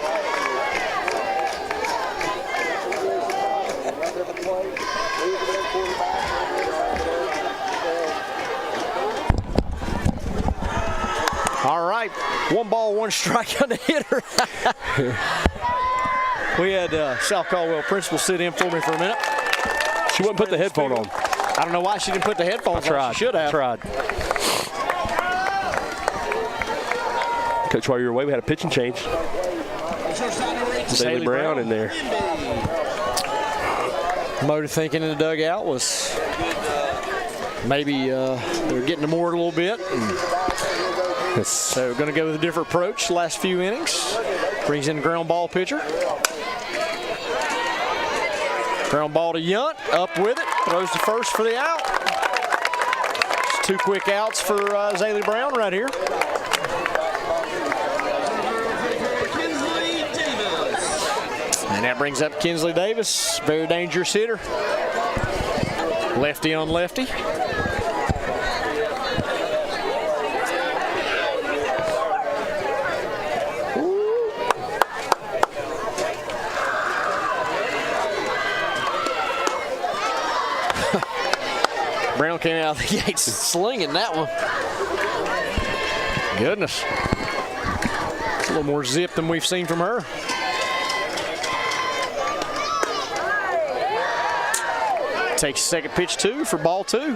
A: All right, 1 ball, 1 strike on the hitter. We had South Caldwell principal sit in for me for a minute.
B: She wouldn't put the headphone on.
A: I don't know why she didn't put the headphones on. She should have.
B: Tried. Coach, while you were away, we had a pitching change. Haley Brown in there.
A: Motor thinking in the dugout was maybe they're getting to more a little bit. So we're going to go with a different approach the last few innings. Brings in the ground ball pitcher. Ground ball to Yunt, up with it, throws to first for the out. It's 2 quick outs for Haley Brown right here. And that brings up Kinsley Davis, very dangerous hitter. Lefty on lefty. Brown came out of the gates slinging that one. Goodness. It's a little more zip than we've seen from her. Takes second pitch 2 for ball 2.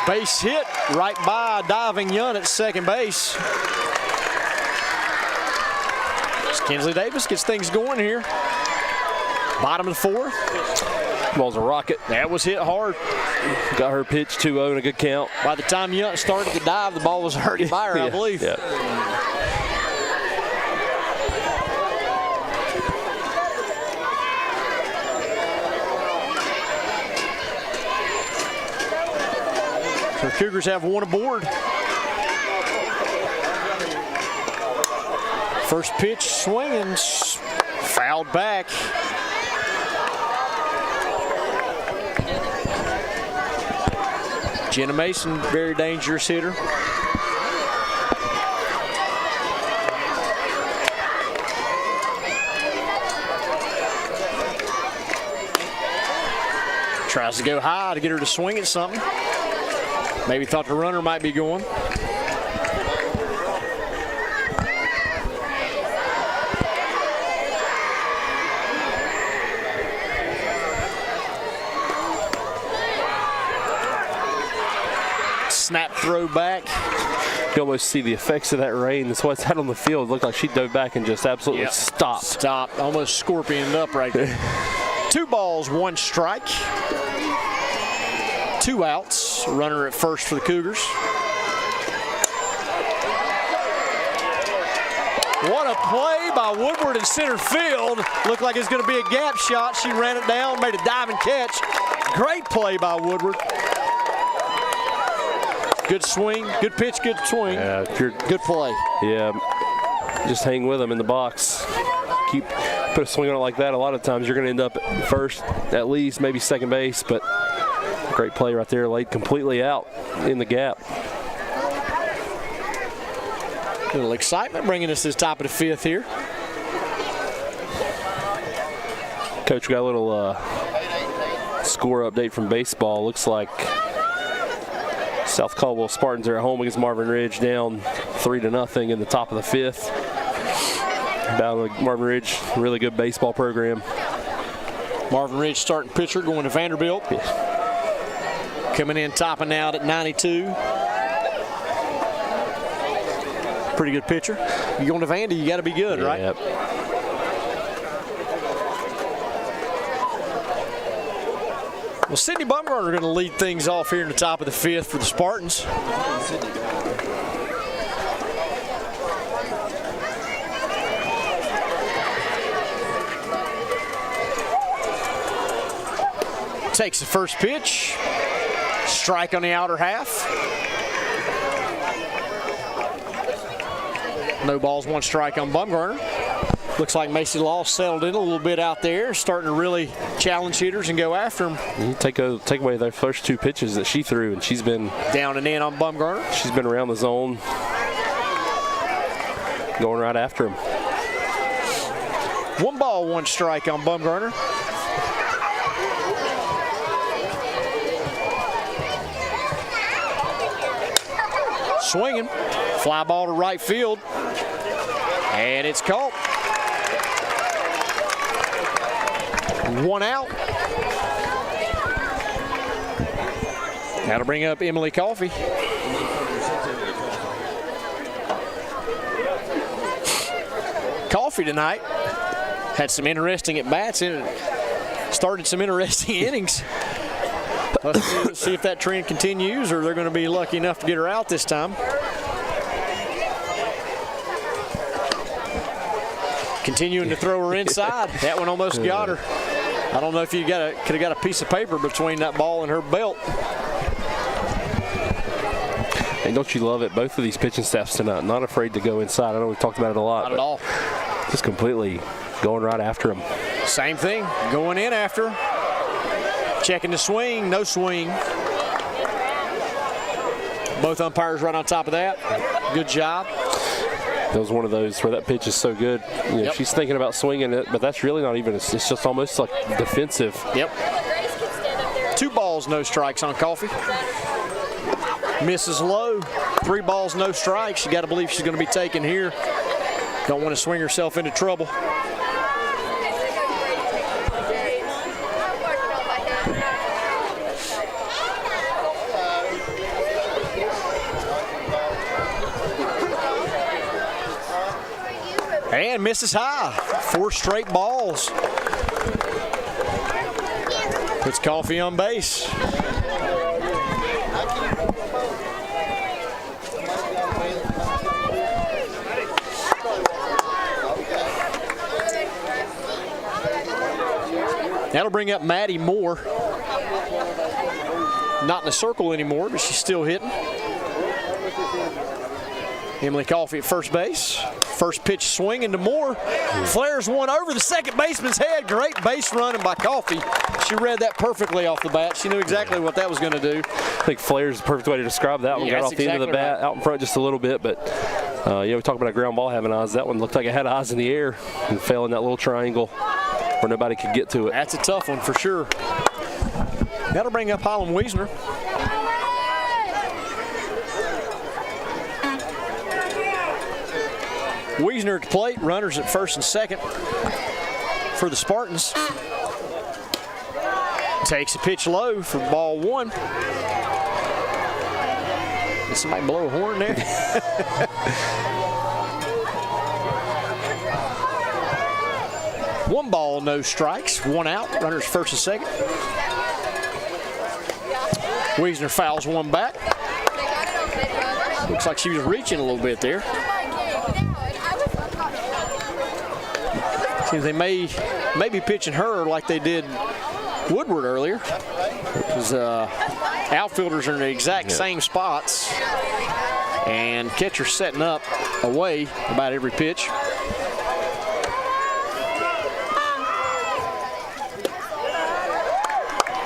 A: Base hit right by diving Yunt at second base. Kinsley Davis gets things going here. Bottom of the 4th.
B: Ball's a rocket.
A: That was hit hard.
B: Got her pitch 2-0 and a good count.
A: By the time Yunt started to dive, the ball was already by her, I believe.
B: Yeah.
A: The Cougars have 1 aboard. First pitch swinging, fouled back. Jenna Mason, very dangerous hitter. Tries to go high to get her to swing at something. Maybe thought the runner might be going. Snap throw back.
B: You almost see the effects of that rain. That's why it's out on the field. It looked like she dove back and just absolutely stopped.
A: Stopped. Almost scorpioned up right there. 2 balls, 1 strike. 2 outs. Runner at first for the Cougars. What a play by Woodward in center field. Looked like it's going to be a gap shot. She ran it down, made a diving catch. Great play by Woodward. Good swing, good pitch, good swing.
B: Yeah,
A: good play.
B: Yeah, just hang with them in the box. Put a swing on it like that. A lot of times you're going to end up at first, at least, maybe second base. But great play right there, laid completely out in the gap.
A: A little excitement bringing us to the top of the 5th here.
B: Coach, we got a little score update from baseball. Looks like South Caldwell Spartans are at home against Marvin Ridge, down 3-0 in the top of the 5th. Marvin Ridge, really good baseball program.
A: Marvin Ridge starting pitcher going to Vanderbilt.
B: Yeah.
A: Coming in topping out at 92. Pretty good pitcher. You're going to Vandy, you got to be good, right?
B: Yep.
A: Well, Sydney Bumgarner are going to lead things off here in the top of the 5th for the Spartans. Takes the first pitch. Strike on the outer half. No balls, 1 strike on Bumgarner. Looks like Macy Law settled in a little bit out there, starting to really challenge hitters and go after them.
B: Take away their first 2 pitches that she threw, and she's been
A: down and in on Bumgarner.
B: She's been around the zone, going right after him.
A: 1 ball, 1 strike on Bumgarner. Swinging, fly ball to right field, and it's caught. 1 out. That'll bring up Emily Coffey. Coffey tonight had some interesting at-bats in it. Started some interesting innings. Let's see if that trend continues, or they're going to be lucky enough to get her out this time. Continuing to throw her inside. That one almost got her. I don't know if you could have got a piece of paper between that ball and her belt.
B: And don't you love it? Both of these pitching staffs tonight, not afraid to go inside. I know we've talked about it a lot.
A: Not at all.
B: Just completely going right after them.
A: Same thing, going in after. Checking the swing, no swing. Both umpires right on top of that. Good job.
B: That was one of those where that pitch is so good. You know,
A: yep.
B: She's thinking about swinging it, but that's really not even, it's just almost like defensive.
A: Yep. 2 balls, no strikes on Coffey. Misses low. 3 balls, no strikes. You got to believe she's going to be taken here. Don't want to swing herself into trouble. And misses high. 4 straight balls. Puts Coffey on base. That'll bring up Maddie Moore. Not in the circle anymore, but she's still hitting. Emily Coffey at first base. First pitch swinging to Moore. Flares one over the second baseman's head. Great base running by Coffey. She read that perfectly off the bat. She knew exactly what that was going to do.
B: I think flare is the perfect way to describe that one.
A: Yeah,
B: got off the end of the bat,
A: right.
B: out in front just a little bit, but we talk about a ground ball having eyes. That one looked like it had eyes in the air and fell in that little triangle where nobody could get to it.
A: That's a tough one for sure. That'll bring up Holland Wiesner. Wiesner at the plate, runners at first and second for the Spartans. Takes a pitch low for ball 1. Did somebody blow a horn there? One ball, no strikes, 1 out, runners first and second. Wiesner fouls one back. Looks like she was reaching a little bit there. Seems they may be pitching her like they did Woodward earlier. Because outfielders are in the exact same spots. And catcher setting up away about every pitch.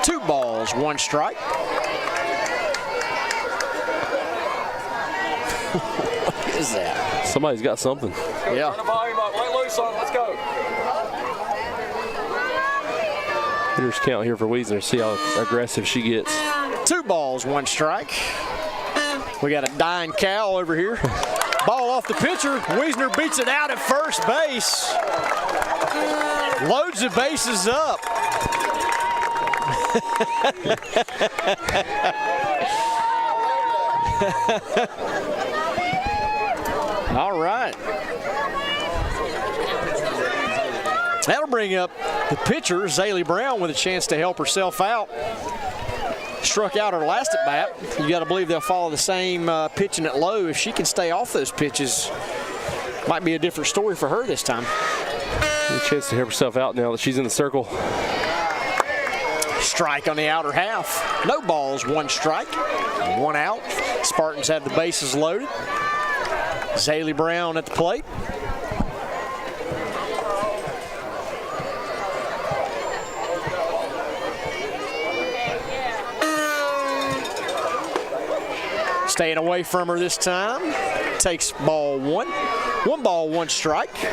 A: Two balls, 1 strike. What is that?
B: Somebody's got something.
A: Yeah.
D: Turn the volume up. Let loose on it. Let's go.
B: Hitters count here for Wiesner. See how aggressive she gets.
A: 2 balls, 1 strike. We got a dying cow over here. Ball off the pitcher. Wiesner beats it out at first base. Loads the bases up. All right. That'll bring up the pitcher, Zaylee Brown, with a chance to help herself out. Struck out her last at bat. You got to believe they'll follow the same pitching at low. If she can stay off those pitches, might be a different story for her this time.
B: A chance to help herself out now that she's in the circle.
A: Strike on the outer half. No balls, 1 strike, 1 out. Spartans have the bases loaded. Zaylee Brown at the plate. Staying away from her this time. Takes ball 1. 1 ball, 1 strike. No,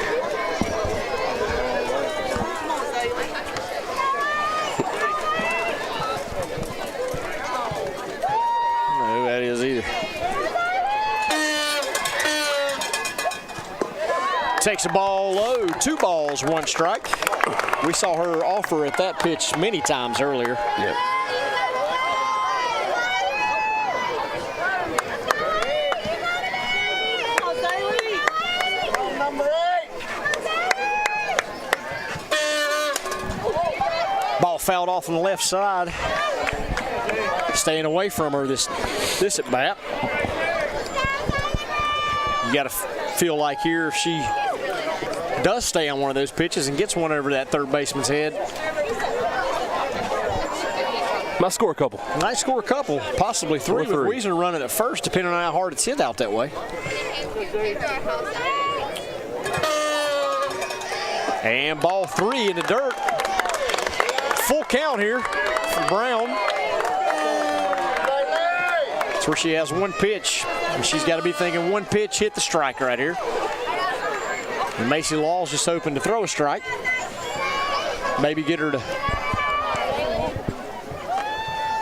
A: that is either. Takes a ball low. 2 balls, 1 strike. We saw her offer at that pitch many times earlier.
B: Yep.
A: Fouled off on the left side. Staying away from her this at bat. You got to feel like here if she does stay on one of those pitches and gets one over that third baseman's head.
B: Might score a couple.
A: Might score a couple, possibly 3 with Weezer running at first, depending on how hard it's hit out that way. And ball 3 in the dirt. Full count here for Brown. That's where she has 1 pitch. And she's got to be thinking 1 pitch, hit the strike right here. And Macy Law's just hoping to throw a strike. Maybe get her to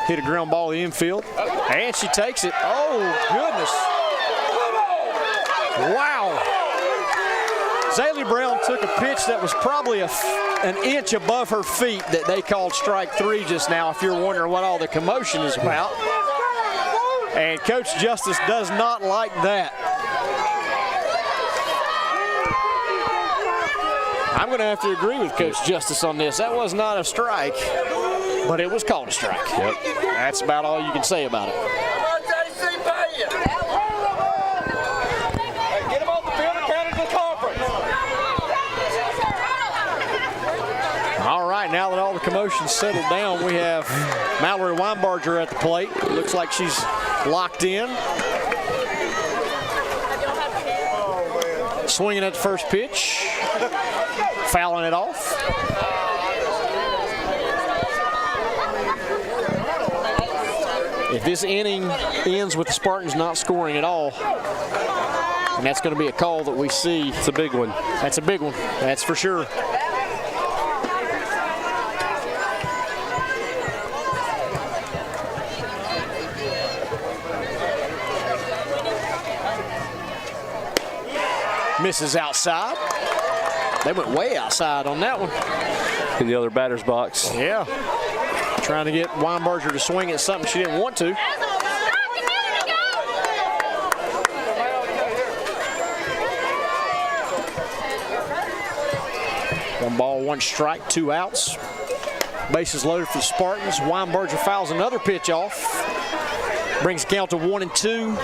A: hit a ground ball in the infield. And she takes it. Oh, goodness. Wow. Zaylee Brown took a pitch that was probably an inch above her feet that they called strike 3 just now, if you're wondering what all the commotion is about. And Coach Justice does not like that. I'm going to have to agree with Coach Justice on this. That was not a strike, but it was called a strike.
B: Yep.
A: That's about all you can say about it. All right, now that all the commotion's settled down, we have Mallory Weinbarger at the plate. It looks like she's locked in. Swinging at the first pitch. Fouling it off. If this inning ends with the Spartans not scoring at all, and that's going to be a call that we see.
B: It's a big one.
A: That's a big one. That's for sure. Misses outside. They went way outside on that one.
B: In the other batter's box.
A: Yeah. Trying to get Weinbarger to swing at something she didn't want to. 1 ball, 1 strike, 2 outs. Bases loaded for the Spartans. Weinbarger fouls another pitch off. Brings the count to 1-2.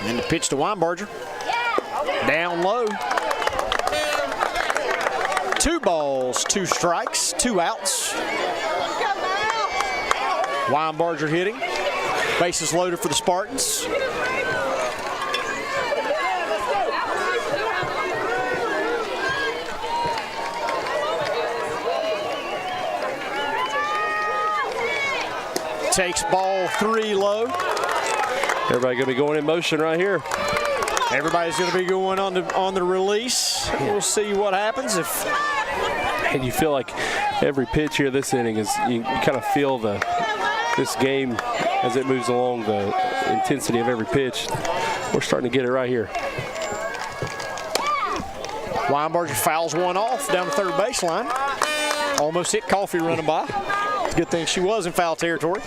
A: And the pitch to Weinbarger. Down low. 2 balls, 2 strikes, 2 outs. Weinbarger hitting. Bases loaded for the Spartans. Takes ball 3 low.
B: Everybody gonna be going in motion right here.
A: Everybody's going to be going on the release. We'll see what happens if.
B: And you feel like every pitch here this inning is you kind of feel this game as it moves along, the intensity of every pitch. We're starting to get it right here.
A: Weinbarger fouls one off down the third baseline. Almost hit Coffee running by. It's a good thing she was in foul territory.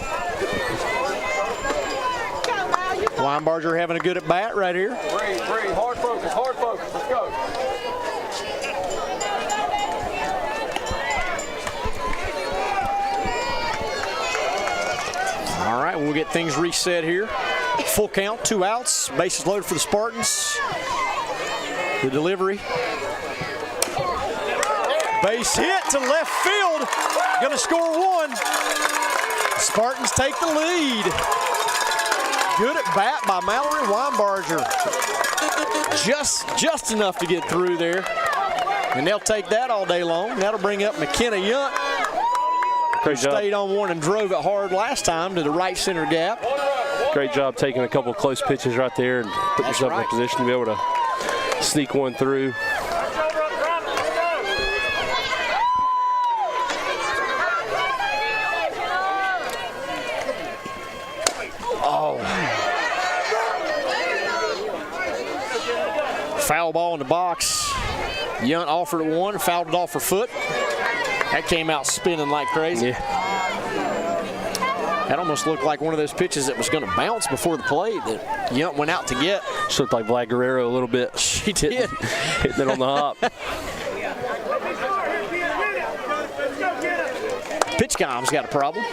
A: Weinbarger having a good at bat right here.
D: Breathe, hard focus, let's go.
A: All right, we'll get things reset here. Full count, 2 outs, bases loaded for the Spartans. The delivery. Base hit to left field. Gonna score 1. Spartans take the lead. Good at bat by Mallory Weinbarger. Just enough to get through there. And they'll take that all day long. That'll bring up McKenna Yunt. Who stayed on one and drove it hard last time to the right center gap.
B: Great job taking a couple of close pitches right there and put yourself in a position to be able to sneak one through.
A: Foul ball in the box. Yunt offered it one, fouled it off her foot. That came out spinning like crazy.
B: Yeah.
A: That almost looked like one of those pitches that was going to bounce before the plate that Yunt went out to get.
B: She looked like Vlad Guerrero a little bit.
A: She did.
B: Hitting it on the hop.
A: Pitchcom's got a problem.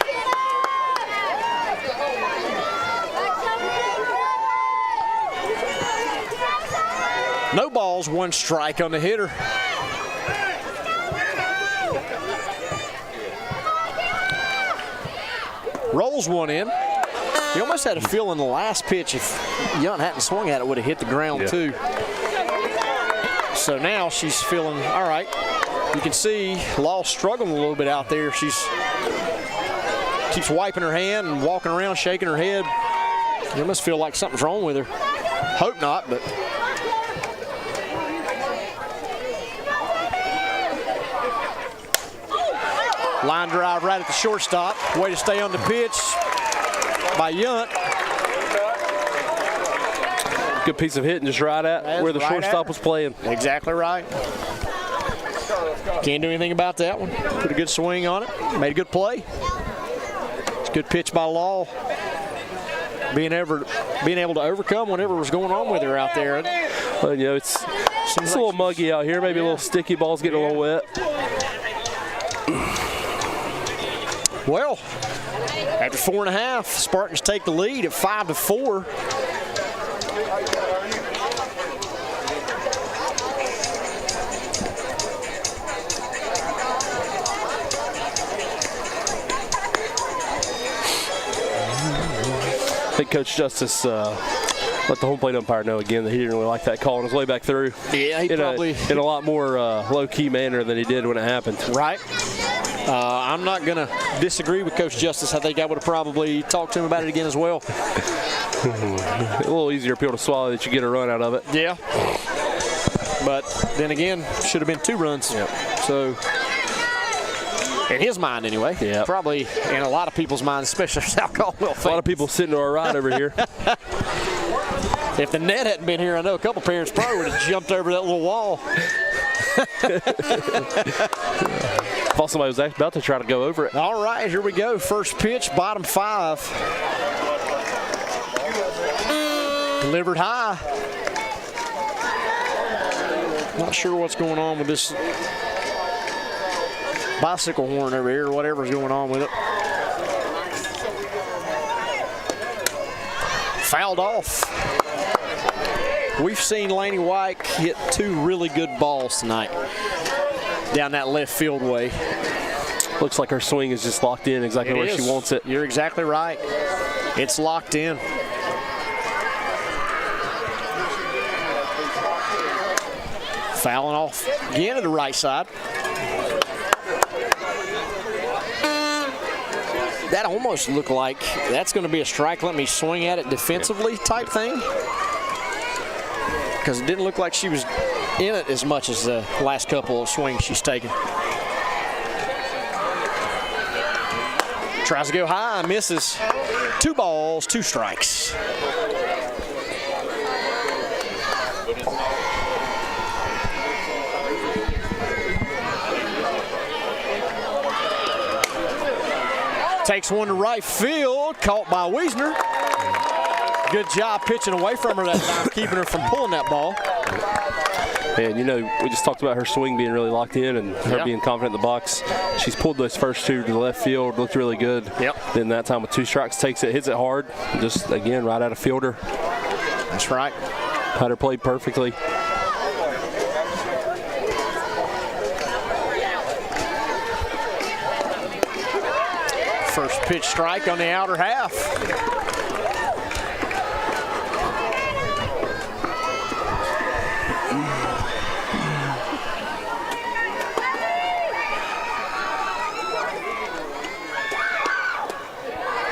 A: No balls, 1 strike on the hitter. Rolls one in. He almost had a feeling the last pitch, if Yunt hadn't swung at it, would have hit the ground too. So now she's feeling all right. You can see Law struggling a little bit out there. She's keeps wiping her hand and walking around, shaking her head. You must feel like something's wrong with her. Hope not, but. Line drive right at the shortstop. Way to stay on the pitch by Yunt.
B: Good piece of hitting just right at where the shortstop was playing.
A: Exactly right. Can't do anything about that one. Put a good swing on it. Made a good play. It's a good pitch by Law. Being able to overcome whatever was going on with her out there.
B: Well, you know, it's a little muggy out here. Maybe a little sticky. Ball's getting a little wet.
A: Well, after 4.5, Spartans take the lead at 5-4.
B: I think Coach Justice let the home plate umpire know again that he didn't really like that call on his way back through.
A: Yeah, he probably
B: in a lot more low-key manner than he did when it happened.
A: Right. I'm not going to disagree with Coach Justice. I think I would have probably talked to him about it again as well.
B: A little easier pill to swallow that you get a run out of it.
A: Yeah. But then again, should have been 2 runs.
B: Yep.
A: So, in his mind anyway.
B: Yeah.
A: Probably in a lot of people's minds, especially South Caldwell fans.
B: A lot of people sitting to our right over here.
A: If the net hadn't been here, I know a couple parents probably would have jumped over that little wall.
B: Thought somebody was about to try to go over it.
A: All right, here we go. First pitch, bottom 5. Delivered high. Not sure what's going on with this bicycle horn over here, or whatever's going on with it. Fouled off. We've seen Laney White hit 2 really good balls tonight down that left field way.
B: Looks like her swing is just locked in exactly where she wants it.
A: You're exactly right. It's locked in. Fouling off again to the right side. That almost looked like that's going to be a strike. Let me swing at it defensively type thing. Because it didn't look like she was in it as much as the last couple of swings she's taken. Tries to go high, misses. 2 balls, 2 strikes. Takes one to right field, caught by Wiesner. Good job pitching away from her that time, keeping her from pulling that ball.
B: And, you know, we just talked about her swing being really locked in and her being confident in the box. She's pulled those first two to the left field, looked really good.
A: Yep.
B: Then that time with 2 strikes, takes it, hits it hard, just, again, right out of fielder.
A: That's right.
B: Had her played perfectly.
A: First pitch strike on the outer half.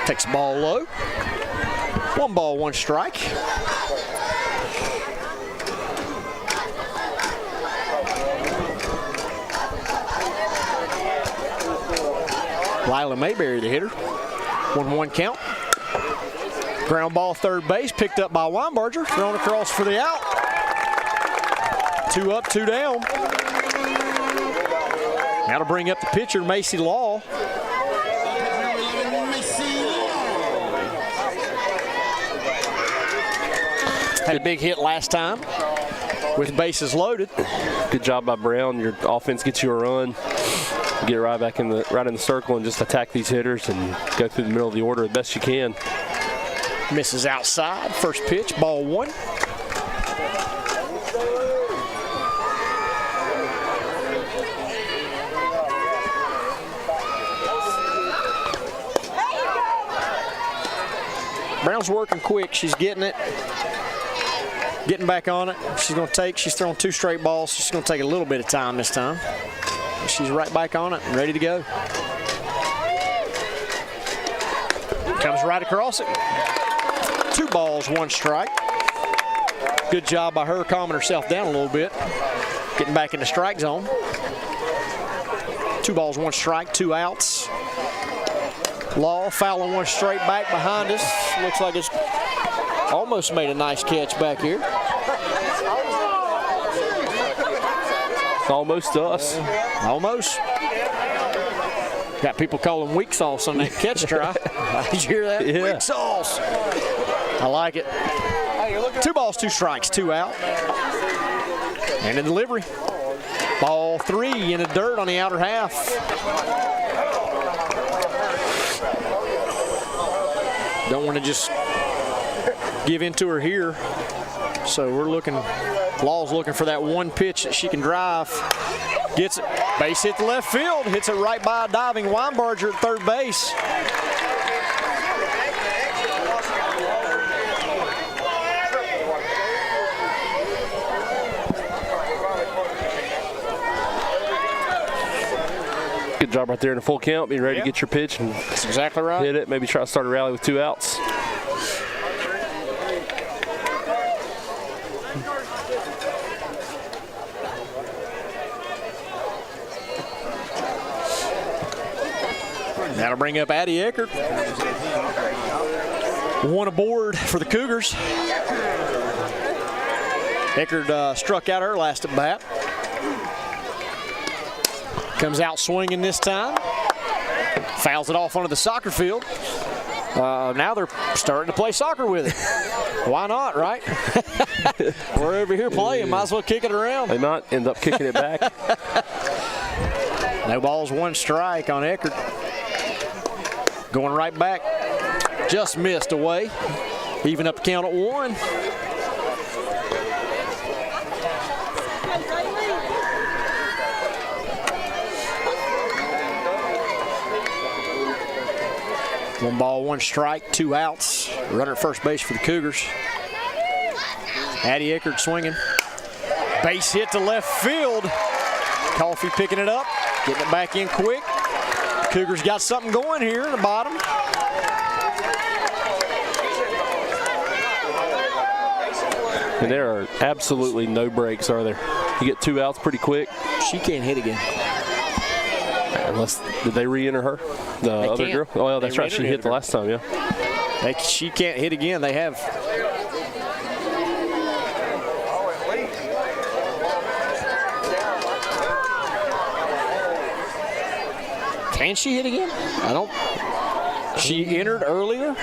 A: Takes the ball low. 1 ball, 1 strike. Lila Mayberry, the hitter. 1-1 count. Ground ball, third base, picked up by Weinbarger. Thrown across for the out. 2 up, 2 down. Now to bring up the pitcher, Macy Law. Had a big hit last time with bases loaded.
B: Good job by Brown. Your offense gets you a run. Get right back in the circle and just attack these hitters and go through the middle of the order the best you can.
A: Misses outside. First pitch, ball 1. Brown's working quick. She's getting it. Getting back on it. She's thrown 2 straight balls. She's going to take a little bit of time this time. She's right back on it and ready to go. Comes right across it. 2 balls, 1 strike. Good job by her calming herself down a little bit. Getting back in the strike zone. 2 balls, 1 strike, 2 outs. Law fouling 1 straight back behind us. Looks like it's almost made a nice catch back here.
B: Almost to us.
A: Almost. Got people calling weak sauce on that catch try. Did you hear that?
B: Yeah.
A: Weak sauce. I like it. 2 balls, 2 strikes, 2 out. And a delivery. Ball 3 in the dirt on the outer half. Don't want to just give in to her here. So we're looking, Law's looking for that 1 pitch that she can drive. Gets it, base hit to left field, hits it right by a diving Weinbarger at third base.
B: Good job right there in the full count, being ready to get your pitch and
A: That's exactly right.
B: hit it. Maybe try to start a rally with 2 outs.
A: That'll bring up Addie Eckert. 1 aboard for the Cougars. Eckert struck out her last at bat. Comes out swinging this time. Fouls it off onto the soccer field. Now they're starting to play soccer with it. Why not, right? We're over here playing. Might as well kick it around.
B: They might end up kicking it back.
A: No balls, 1 strike on Eckert. Going right back. Just missed away. Even up the count at 1. One ball, 1 strike, 2 outs. Runner at first base for the Cougars. Addie Eckert swinging. Base hit to left field. Coffey picking it up, getting it back in quick. Cougars got something going here in the bottom.
B: And there are absolutely no breaks, are there? You get 2 outs pretty quick.
A: She can't hit again.
B: Unless, did they re-enter her? The other girl? Oh, well, that's right. She hit the last time, yeah.
A: She can't hit again. They have. Can she hit again? I don't. She entered earlier.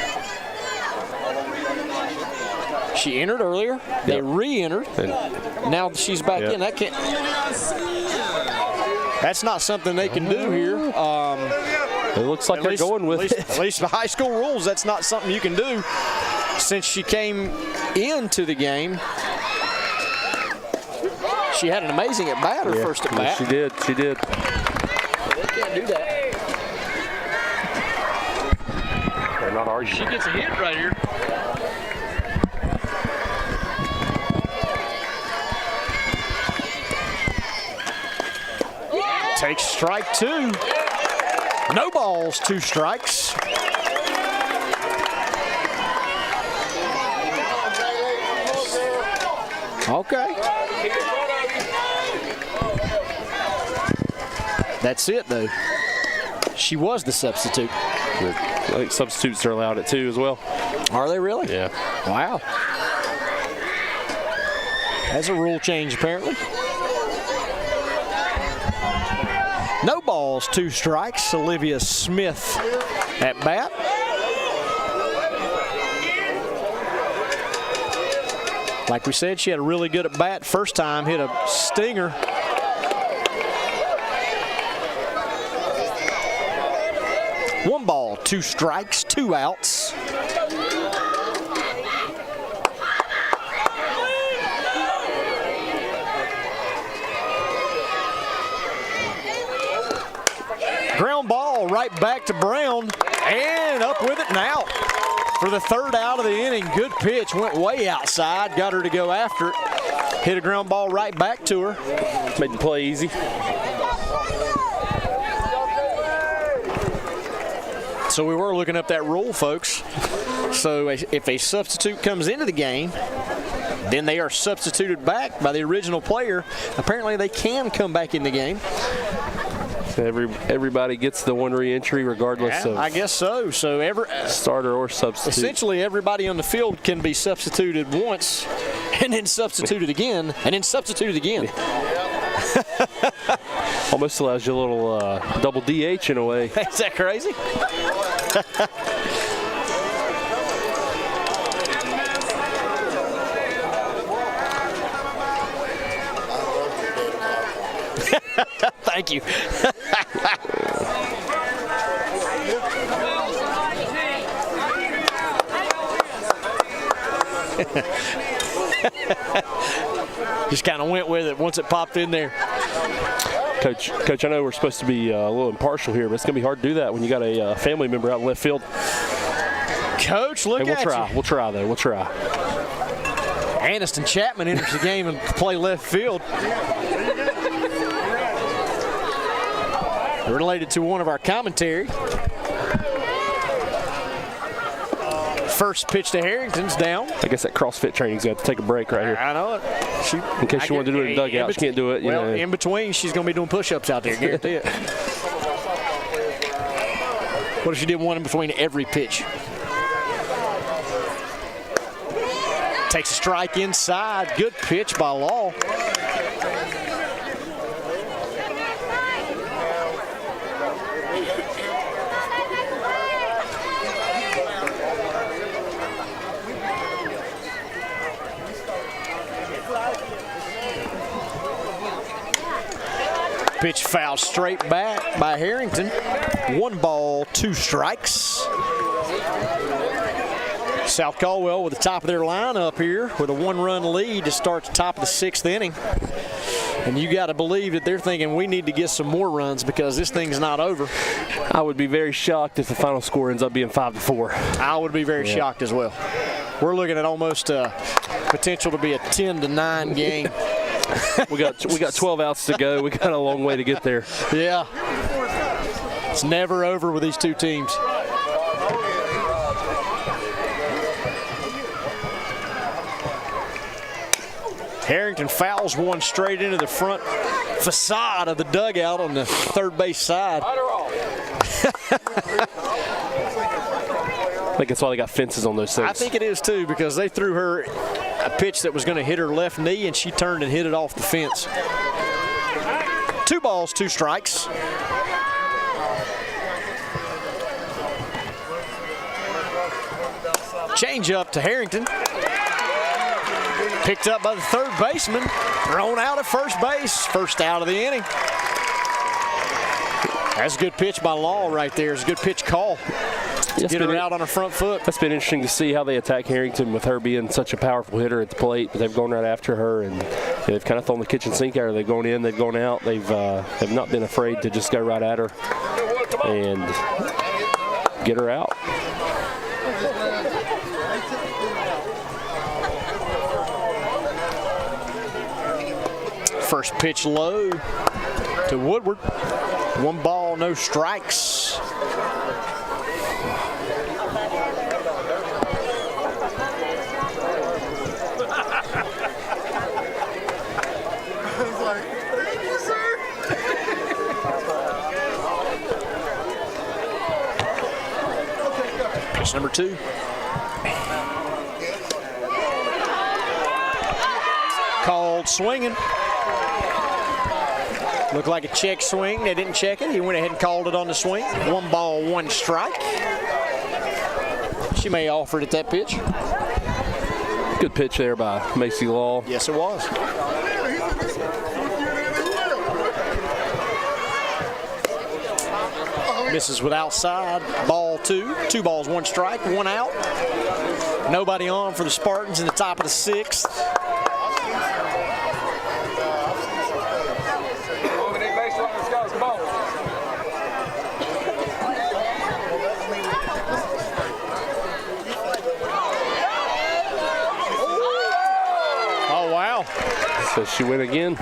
A: They re-entered. Now she's back in. That can't. That's not something they can do here.
B: It looks like they're going with it.
A: At least the high school rules, that's not something you can do. Since she came into the game, she had an amazing at bat, her first at bat.
B: She did.
A: They can't do that.
B: They're not arguing.
A: She gets a hit right here. Takes strike 2. No balls, 2 strikes. Okay. That's it, though. She was the substitute.
B: I think substitutes are allowed at 2 as well.
A: Are they really?
B: Yeah.
A: Wow. That's a rule change, apparently. No balls, 2 strikes. Olivia Smith at bat. Like we said, she had a really good at bat first time, hit a stinger. One ball, 2 strikes, 2 outs. Ground ball right back to Brown, and up with it and out for the 3rd out of the inning. Good pitch, went way outside, got her to go after it. Hit a ground ball right back to her.
B: Made the play easy.
A: So we were looking up that rule, folks. So if a substitute comes into the game, then they are substituted back by the original player. Apparently they can come back in the game.
B: Everybody gets the 1 re-entry regardless of.
A: I guess so. So
B: starter or substitute.
A: Essentially, everybody on the field can be substituted once, and then substituted again, and then substituted again.
B: Almost allows you a little double DH in a way.
A: Is that crazy? Thank you. Just kind of went with it once it popped in there.
B: Coach, I know we're supposed to be a little impartial here, but it's going to be hard to do that when you got a family member out in left field.
A: Coach, look at you.
B: We'll try, though. We'll try.
A: Aniston Chapman enters the game and play left field. Related to one of our commentary. First pitch to Harrington's down.
B: I guess that CrossFit training's got to take a break right here.
A: I know it.
B: In case she wanted to do it in the dugout, she can't do it.
A: Well, in between, she's going to be doing push-ups out there, guarantee it. What if she did one in between every pitch? Takes a strike inside. Good pitch by Law. Pitch foul straight back by Harrington. 1 ball, 2 strikes. South Caldwell with the top of their lineup here with a 1-run lead to start the top of the 6th inning. And you got to believe that they're thinking we need to get some more runs because this thing's not over.
B: I would be very shocked if the final score ends up being 5-4.
A: I would be very shocked as well. We're looking at almost potential to be a 10-9 game.
B: We got 12 outs to go. We got a long way to get there.
A: Yeah. It's never over with these two teams. Harrington fouls one straight into the front facade of the dugout on the third base side.
B: I think that's why they got fences on those things.
A: I think it is too, because they threw her a pitch that was going to hit her left knee and she turned and hit it off the fence. 2 balls, 2 strikes. Change up to Harrington. Picked up by the third baseman. Thrown out at first base. First out of the inning. That's a good pitch by Law right there. It's a good pitch call. Get her out on her front foot.
B: That's been interesting to see how they attack Harrington with her being such a powerful hitter at the plate, but they've gone right after her, and they've kind of thrown the kitchen sink at her. They've gone in, they've gone out. They've have not been afraid to just go right at her and get her out.
A: First pitch low to Woodward. 1 ball, no strikes. Pitch number 2. Called swinging. Looked like a check swing. They didn't check it. He went ahead and called it on the swing. 1 ball, 1 strike. She may offer it at that pitch.
B: Good pitch there by Macy Law.
A: Yes, it was. Misses with outside. Ball 2. 2 balls, 1 strike, 1 out. Nobody on for the Spartans in the top of the 6th.
B: So she went again.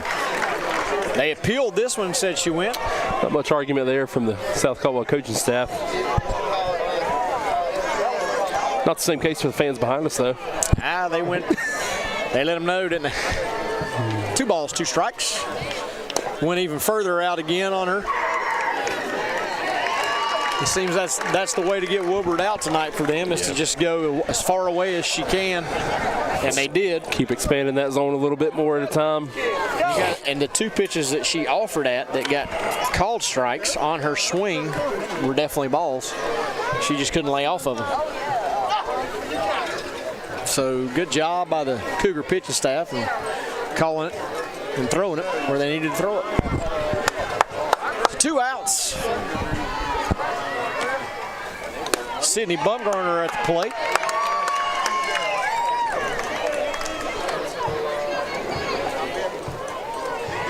A: They appealed this one and said she went.
B: Not much argument there from the South Caldwell coaching staff. Not the same case for the fans behind us, though.
A: They went. They let them know, didn't they? 2 balls, 2 strikes. Went even further out again on her. It seems that's the way to get Woodward out tonight for them, is to just go as far away as she can. And they did.
B: Keep expanding that zone a little bit more at a time.
A: And the 2 pitches that she offered at that got called strikes on her swing were definitely balls. She just couldn't lay off of them. So good job by the Cougar pitching staff and calling it and throwing it where they needed to throw it. 2 outs. Sydney Bumgarner at the plate.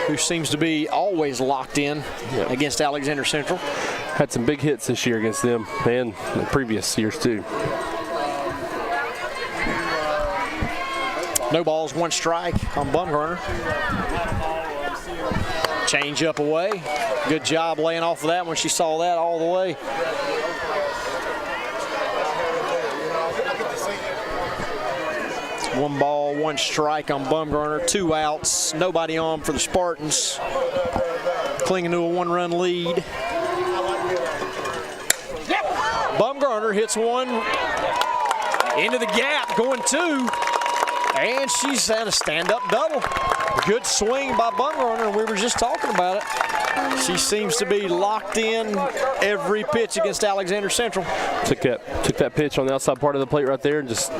A: Who seems to be always locked in against Alexander Central.
B: Had some big hits this year against them and the previous years too.
A: No balls, 1 strike on Bumgarner. Change up away. Good job laying off of that when she saw that all the way. One ball, 1 strike on Bumgarner, 2 outs, nobody on for the Spartans. Clinging to a 1-run lead. Bumgarner hits one into the gap, going 2, and she's had a stand-up double. Good swing by Bumgarner, and we were just talking about it. She seems to be locked in every pitch against Alexander Central.
B: Took that pitch on the outside part of the plate right there and just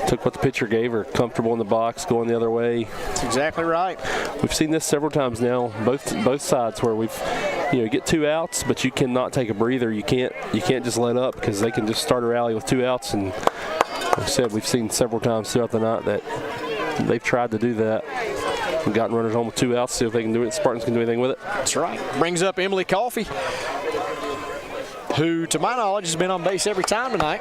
B: took what the pitcher gave her, comfortable in the box, going the other way.
A: That's exactly right.
B: We've seen this several times now, both sides, where we've, get 2 outs, but you cannot take a breather. You can't just let up, because they can just start a rally with 2 outs. And like I said, we've seen several times throughout the night that they've tried to do that. We've gotten runners home with 2 outs, see if they can do it. The Spartans can do anything with it.
A: That's right. Brings up Emily Coffey, who, to my knowledge, has been on base every time tonight.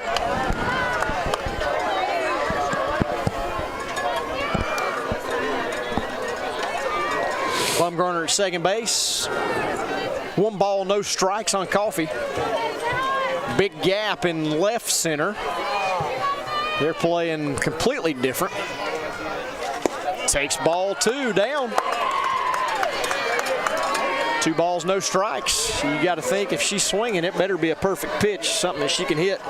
A: Bumgarner at second base. 1 ball, no strikes on Coffey. Big gap in left center. They're playing completely different. Takes ball 2 down. 2 balls, no strikes. You got to think if she's swinging, it better be a perfect pitch, something that she can hit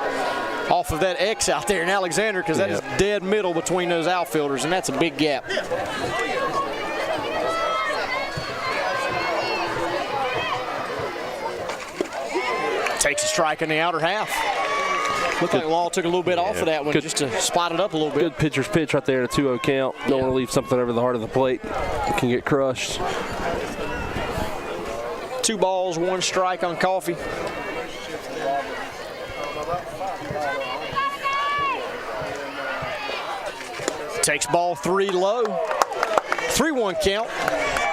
A: off of that X out there in Alexander, because that is dead middle between those outfielders, and that's a big gap. Takes a strike in the outer half. Looked like Law took a little bit off of that one just to spot it up a little bit.
B: Good pitcher's pitch right there, a 2-0 count. Don't want to leave something over the heart of the plate. It can get crushed.
A: 2 balls, 1 strike on Coffee. Takes ball 3 low. 3-1 count.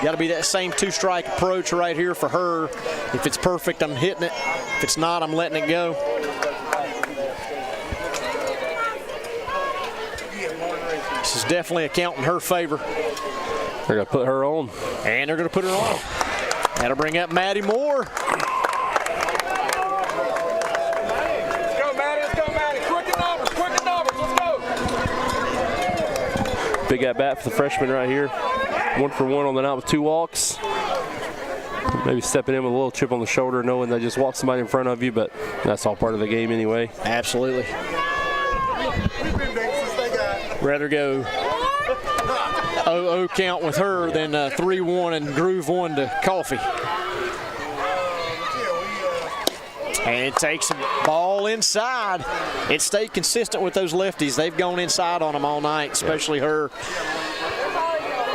A: Got to be that same 2-strike approach right here for her. If it's perfect, I'm hitting it. If it's not, I'm letting it go. This is definitely a count in her favor.
B: They're going to put her on.
A: And they're going to put her on. That'll bring up Maddie Moore.
D: Let's go, Maddie. Let's go, Maddie. Quicken numbers. Quicken numbers. Let's go.
B: Big at bat for the freshman right here. 1 for 1 on the night with 2 walks. Maybe stepping in with a little chip on the shoulder, knowing they just walked somebody in front of you, but that's all part of the game anyway.
A: Absolutely. Rather go 0-0 count with her than 3-1 and groove 1 to Coffee. And it takes a ball inside. It stayed consistent with those lefties. They've gone inside on them all night, especially her.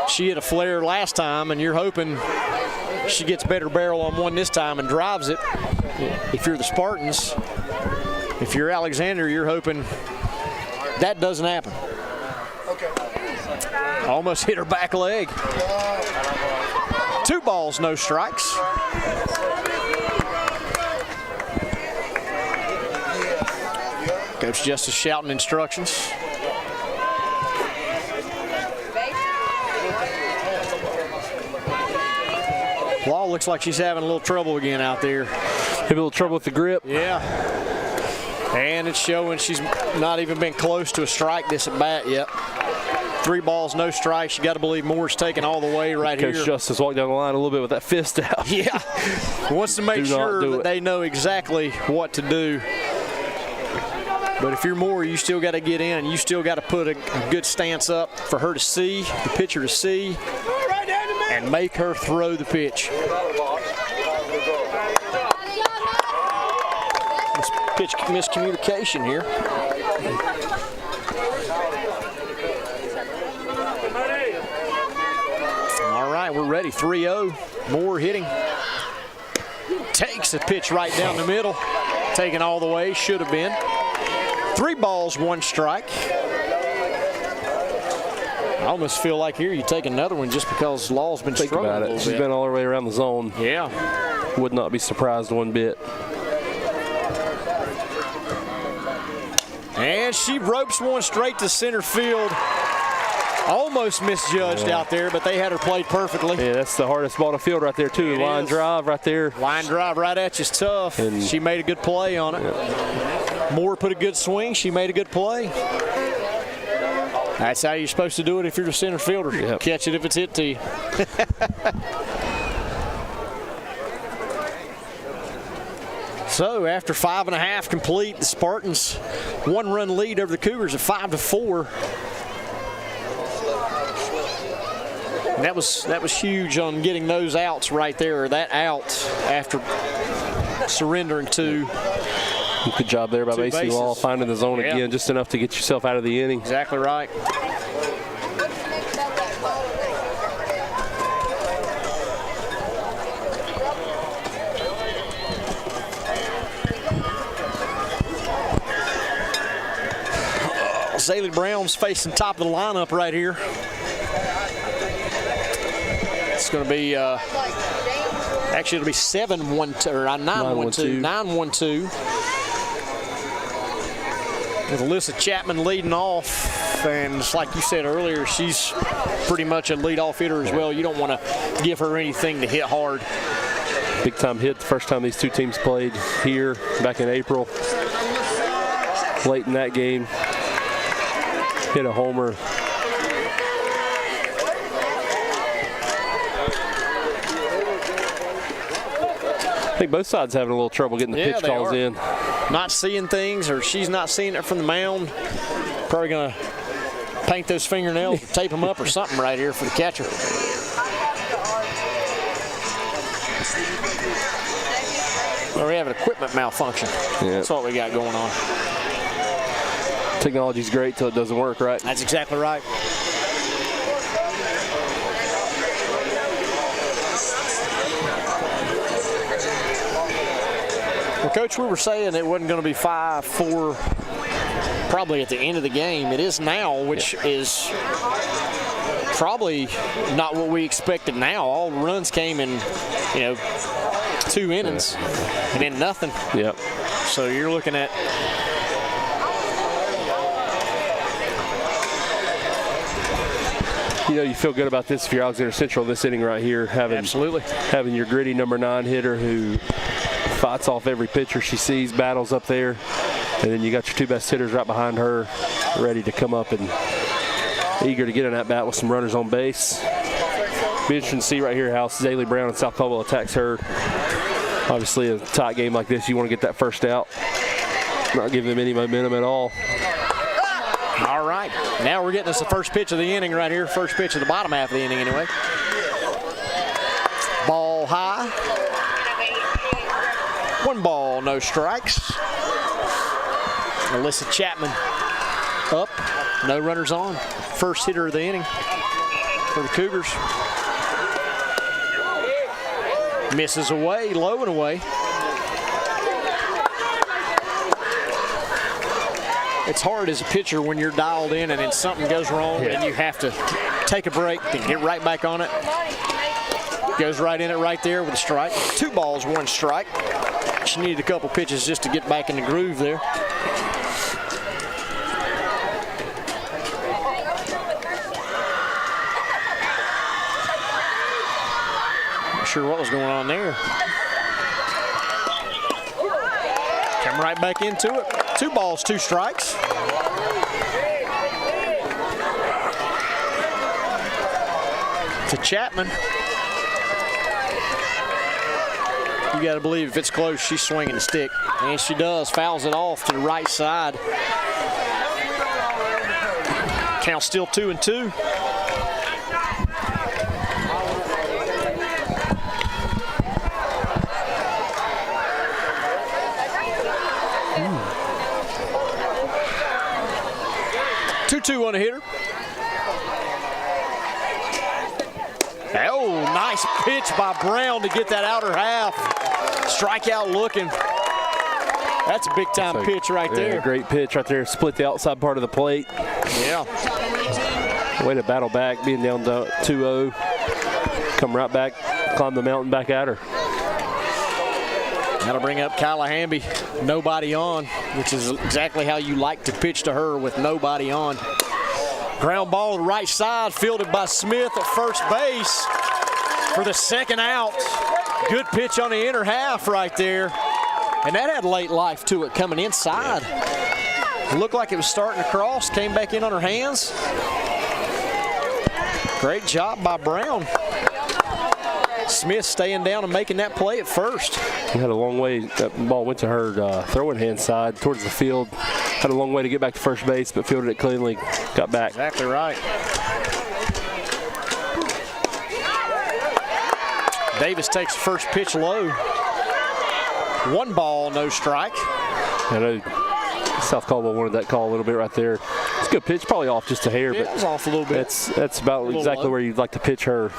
A: She hit a flare last time, and you're hoping she gets better barrel on 1 this time and drives it. If you're the Spartans, if you're Alexander, you're hoping that doesn't happen. Almost hit her back leg. 2 balls, no strikes. Coach Justice shouting instructions. Law looks like she's having a little trouble again out there.
B: Have a little trouble with the grip.
A: Yeah. And it's showing she's not even been close to a strike this at bat yet. 3 balls, no strikes. You got to believe Moore's taking all the way right here.
B: Coach Justice walked down the line a little bit with that fist out.
A: Yeah. Wants to make sure that they know exactly what to do. But if you're Moore, you still got to get in. You still got to put a good stance up for her to see, the pitcher to see, and make her throw the pitch. Pitch miscommunication here. All right, we're ready. 3-0. Moore hitting. Takes a pitch right down the middle. Taken all the way. Should have been. 3 balls, 1 strike. I almost feel like here you take another one just because Law's been struggling a little bit.
B: She's been all the way around the zone.
A: Yeah.
B: Would not be surprised one bit.
A: And she ropes one straight to center field. Almost misjudged out there, but they had her played perfectly.
B: Yeah, that's the hardest ball to field right there, too. Line drive right there.
A: Line drive right at you is tough. And she made a good play on it. Yeah. Moore put a good swing. She made a good play. That's how you're supposed to do it if you're the center fielder.
B: Yep.
A: Catch it if it's hit to you. So after 5.5 complete, the Spartans 1-run lead over the Cougars at 5-4. And that was huge on getting those outs right there, or that out after surrendering 2.
B: Good job there by Macy Law, finding the zone again, just enough to get yourself out of the inning.
A: Exactly right. Zaylee Brown's facing top of the lineup right here. It's going to be, actually it'll be 7-1-2, or 9-1-2, 9-1-2. With Alyssa Chapman leading off, and just like you said earlier, she's pretty much a leadoff hitter as well. You don't want to give her anything to hit hard.
B: Big time hit the first time these two teams played here back in April. Late in that game, hit a homer. I think both sides having a little trouble getting the pitch calls in.
A: Not seeing things, or she's not seeing it from the mound. Probably going to paint those fingernails or tape them up or something right here for the catcher. Well, we have an equipment malfunction. Yep. That's what we got going on.
B: Technology's great till it doesn't work, right?
A: That's exactly right. Well, Coach, we were saying it wasn't going to be 5-4 probably at the end of the game. It is now, which is probably not what we expected now. All the runs came in, 2 innings and then nothing.
B: Yep.
A: So you're looking at
B: you feel good about this if you're Alexander Central in this inning right here, having your gritty number 9 hitter who fights off every pitcher she sees, battles up there, and then you got your 2 best hitters right behind her, ready to come up and eager to get an at-bat with some runners on base. Be interesting to see right here how Zaylee Brown and South Caldwell attacks her. Obviously, a tight game like this, you want to get that first out, not give them any momentum at all.
A: All right, now we're getting us the first pitch of the inning right here. First pitch of the bottom half of the inning anyway. Ball high. 1 ball, no strikes. Alyssa Chapman up, no runners on. First hitter of the inning for the Cougars. Misses away, low and away. It's hard as a pitcher when you're dialed in and then something goes wrong and you have to take a break and get right back on it. Goes right in it right there with a strike. 2 balls, 1 strike. She needed a couple pitches just to get back in the groove there. Not sure what was going on there. Come right back into it. 2 balls, 2 strikes. To Chapman. You got to believe if it's close, she's swinging the stick. And she does. Fouls it off to the right side. Count still 2-2. Two on a hitter. Oh, nice pitch by Brown to get that outer half. Strikeout looking. That's a big time pitch right there.
B: Great pitch right there. Split the outside part of the plate.
A: Yeah.
B: Way to battle back, being down 2-0. Come right back, climb the mountain back at her.
A: That'll bring up Kyla Hamby, nobody on, which is exactly how you like to pitch to her with nobody on. Ground ball to the right side, fielded by Smith at first base for the second out. Good pitch on the inner half right there. And that had late life to it coming inside. It looked like it was starting to cross, came back in on her hands. Great job by Brown. Smith staying down and making that play at first.
B: He had a long way. That ball went to her throwing hand side towards the field. Had a long way to get back to first base, but fielded it cleanly, got back.
A: Exactly right. Davis takes the first pitch low. 1 ball, no strike.
B: I know South Caldwell wanted that call a little bit right there. It's a good pitch, probably off just a hair,
A: but it was off a little bit.
B: That's about exactly where you'd like to pitch her.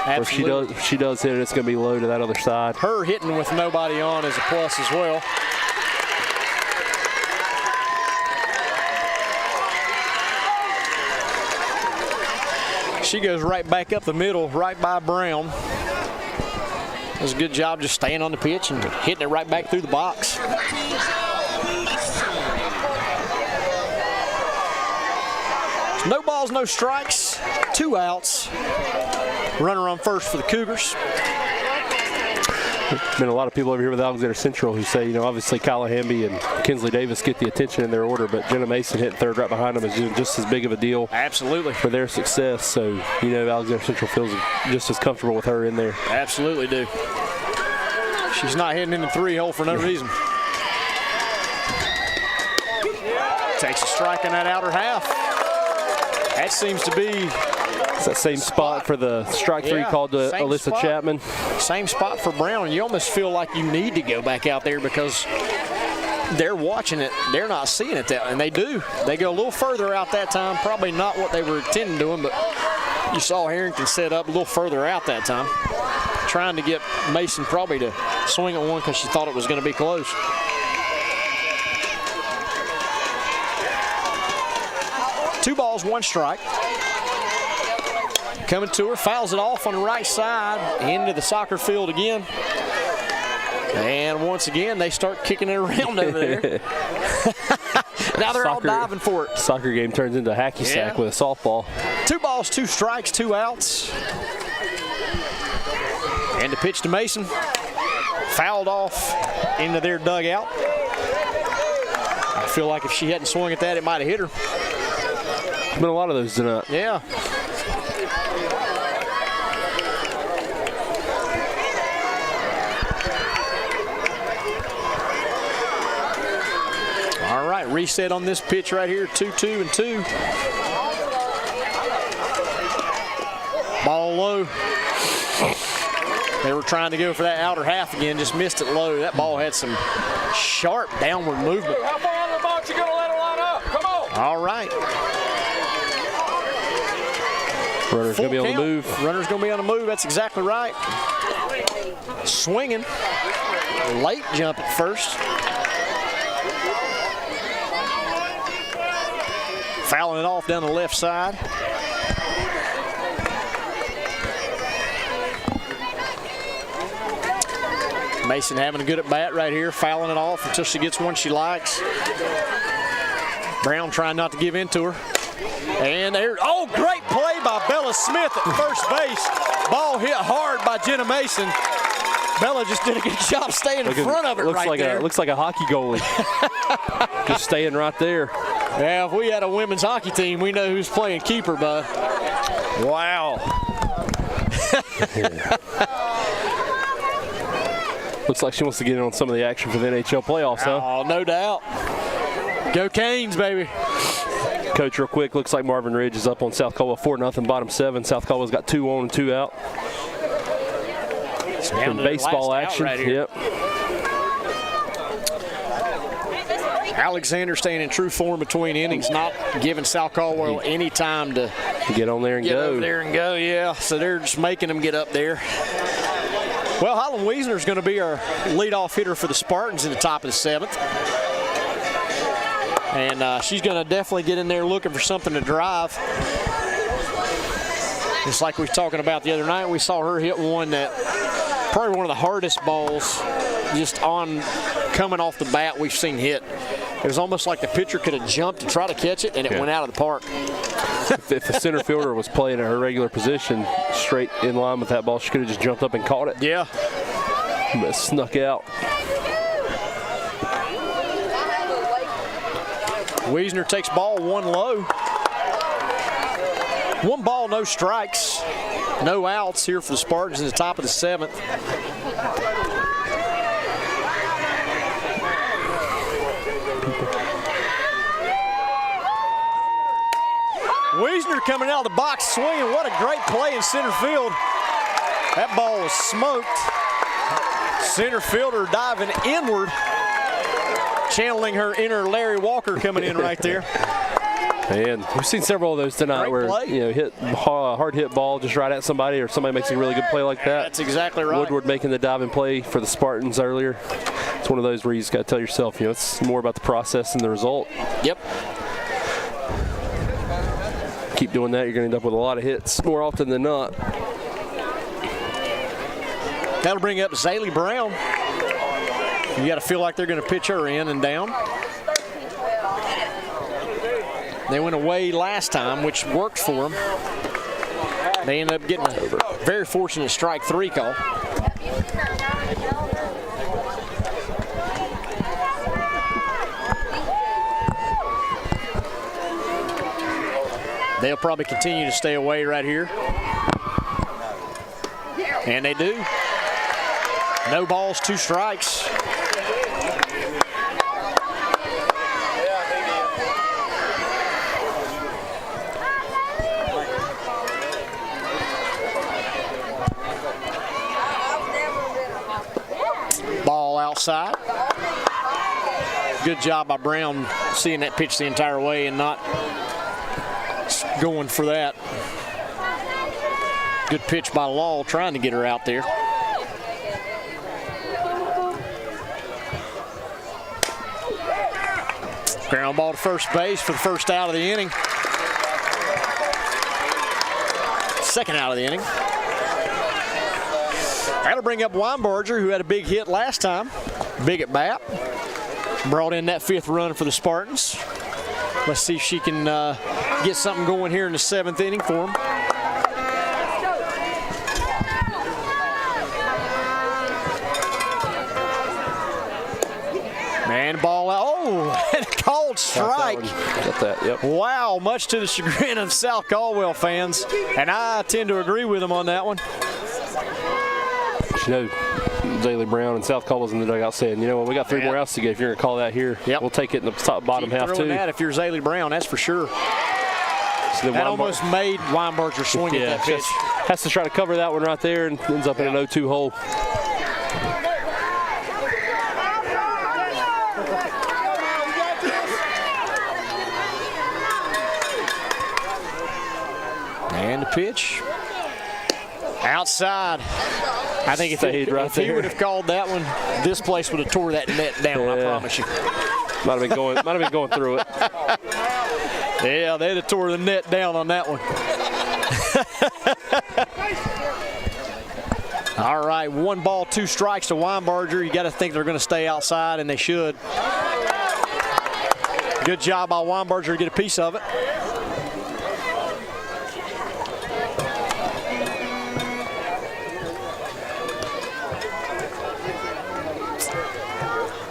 A: Absolutely.
B: If she does hit it, it's going to be low to that other side.
A: Her hitting with nobody on is a plus as well. She goes right back up the middle, right by Brown. Does a good job just staying on the pitch and hitting it right back through the box. No balls, no strikes, 2 outs. Runner on first for the Cougars.
B: There's been a lot of people over here with Alexander Central who say, obviously Kyla Hamby and Kinsley Davis get the attention in their order, but Jenna Mason hitting third right behind them is doing just as big of a deal.
A: Absolutely.
B: For their success. So, Alexander Central feels just as comfortable with her in there.
A: Absolutely do. She's not hitting in the 3-hole for no reason. Takes a strike in that outer half. That seems to be
B: it's that same spot for the strike 3 called to Alyssa Chapman.
A: Same spot for Brown. You almost feel like you need to go back out there because they're watching it. They're not seeing it that, and they do. They go a little further out that time. Probably not what they were intending doing, but you saw Harrington set up a little further out that time, trying to get Mason probably to swing at one because she thought it was going to be close. Two balls, one strike. Coming to her, fouls it off on the right side, into the soccer field again. And once again, they start kicking it around over there. Now they're all diving for it.
B: Soccer game turns into a hacky sack with a softball.
A: 2 balls, 2 strikes, 2 outs. And the pitch to Mason. Fouled off into their dugout. I feel like if she hadn't swung at that, it might have hit her.
B: Been a lot of those tonight.
A: Yeah. All right, reset on this pitch right here, 2-2-2. Ball low. They were trying to go for that outer half again, just missed it low. That ball had some sharp downward movement.
D: Hey, how far out of the box you gonna let her line up? Come on.
A: All right.
B: Runner's going to be on the move.
A: Runner's going to be on the move. That's exactly right. Swinging. Late jump at first. Fouling it off down the left side. Mason having a good at bat right here, fouling it off until she gets one she likes. Brown trying not to give in to her. And there, oh, great play by Bella Smith at first base. Ball hit hard by Jenna Mason. Bella just did a good job staying in front of it right there.
B: Looks like a hockey goalie. Just staying right there.
A: Yeah, if we had a women's hockey team, we know who's playing keeper, bud. Wow.
B: Looks like she wants to get in on some of the action for the NHL playoffs, huh?
A: Oh, no doubt. Go Canes, baby.
B: Coach, real quick, looks like Marvin Ridge is up on South Caldwell 4-0, bottom 7. South Caldwell's got 2 on and 2 out.
A: Down to
B: baseball
A: last
B: action.
A: Out right here.
B: Yep.
A: Alexander staying in true form between innings, not giving South Caldwell any time to
B: get on there and
A: get
B: go.
A: over there and go, yeah. So they're just making them get up there. Well, Holland Wiesner is going to be our leadoff hitter for the Spartans in the top of the 7th. And she's going to definitely get in there looking for something to drive. Just like we were talking about the other night, we saw her hit one that probably one of the hardest balls just on coming off the bat we've seen hit. It was almost like the pitcher could have jumped to try to catch it, and it went out of the park.
B: If the center fielder was playing at her regular position, straight in line with that ball, she could have just jumped up and caught it.
A: Yeah.
B: But it snuck out.
A: Wiesner takes ball 1 low. 1 ball, no strikes, no outs here for the Spartans in the top of the 7th. Wiesner coming out of the box swinging. What a great play in center field. That ball was smoked. Center fielder diving inward, channeling her inner Larry Walker coming in right there.
B: And we've seen several of those tonight where, you know, hit hard hit ball just right at somebody, or somebody makes a really good play like that.
A: That's exactly right.
B: Woodward making the diving play for the Spartans earlier. It's one of those where you just got to tell yourself, you know, it's more about the process than the result.
A: Yep.
B: Keep doing that, you're going to end up with a lot of hits more often than not.
A: That'll bring up Zaylee Brown. You got to feel like they're going to pitch her in and down. They went away last time, which worked for them. They ended up getting a very fortunate strike 3 call. They'll probably continue to stay away right here. And they do. No balls, 2 strikes. Ball outside. Good job by Brown seeing that pitch the entire way and not going for that. Good pitch by Law trying to get her out there. Ground ball to first base for the first out of the inning. Second out of the inning. That'll bring up Weinbarger, who had a big hit last time. Big at bat. Brought in that 5th run for the Spartans. Let's see if she can get something going here in the 7th inning for them. And ball out. Oh, and a called strike.
B: Got that, yep.
A: Wow, much to the chagrin of South Caldwell fans. And I tend to agree with them on that one.
B: You know, Zaylee Brown and South Caldwell's in the dugout saying, you know what, we got 3 more outs to get. If you're going to call that here, we'll take it in the bottom half, too.
A: That if you're Zaylee Brown, that's for sure. So that almost made Weinbarger swing at that pitch.
B: Has to try to cover that one right there and ends up in an 0-2 hole.
A: And the pitch. Outside. I think if he would have called that one, this place would have tore that net down, I promise you.
B: Might have been going through it.
A: Yeah, they'd have tore the net down on that one. All right, 1 ball, 2 strikes to Weinbarger. You got to think they're going to stay outside, and they should. Good job by Weinbarger to get a piece of it.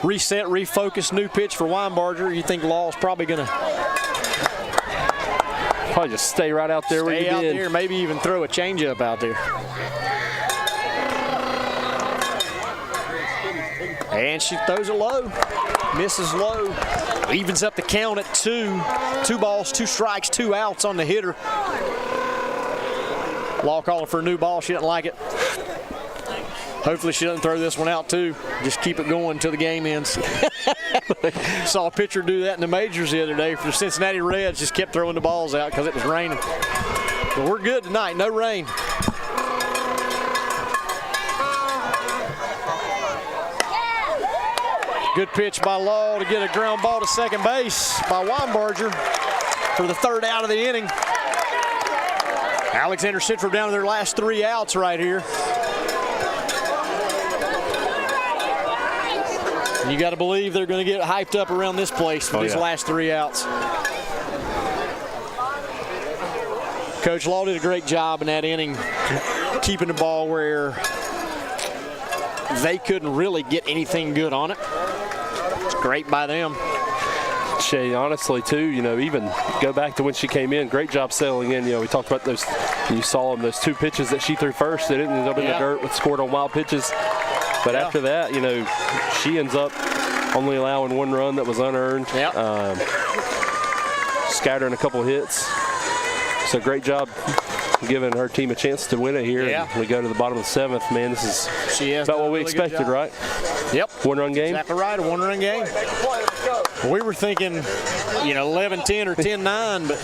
A: Reset, refocus, new pitch for Weinbarger. You think Law's probably going to
B: just stay right out there where you
A: out
B: did.
A: There, maybe even throw a changeup out there. And she throws it low, misses low, evens up the count at 2. 2 balls, 2 strikes, 2 outs on the hitter. Law calling for a new ball. She doesn't like it. Hopefully she doesn't throw this one out too. Just keep it going until the game ends. Saw a pitcher do that in the majors the other day for the Cincinnati Reds. Just kept throwing the balls out because it was raining. But we're good tonight. No rain. Good pitch by Law to get a ground ball to second base by Weinbarger for the 3rd out of the inning. Alexander Central down to their last 3 outs right here. You got to believe they're going to get hyped up around this place for these last 3 outs. Coach Law did a great job in that inning, keeping the ball where they couldn't really get anything good on it. It's great by them.
B: Shay, honestly, too, you know, even go back to when she came in, great job settling in. You know, we talked about those, you saw them, those 2 pitches that she threw first. They didn't end up in the dirt, but scored on wild pitches. But after that, you know, she ends up only allowing 1 run that was unearned. Scattering a couple hits. So great job giving her team a chance to win it here. And we go to the bottom of the 7th. Man, this is about what we expected, right?
A: Yep.
B: 1-run game?
A: Exactly right, a 1-run game. We were thinking, you know, 11-10 or 10-9, but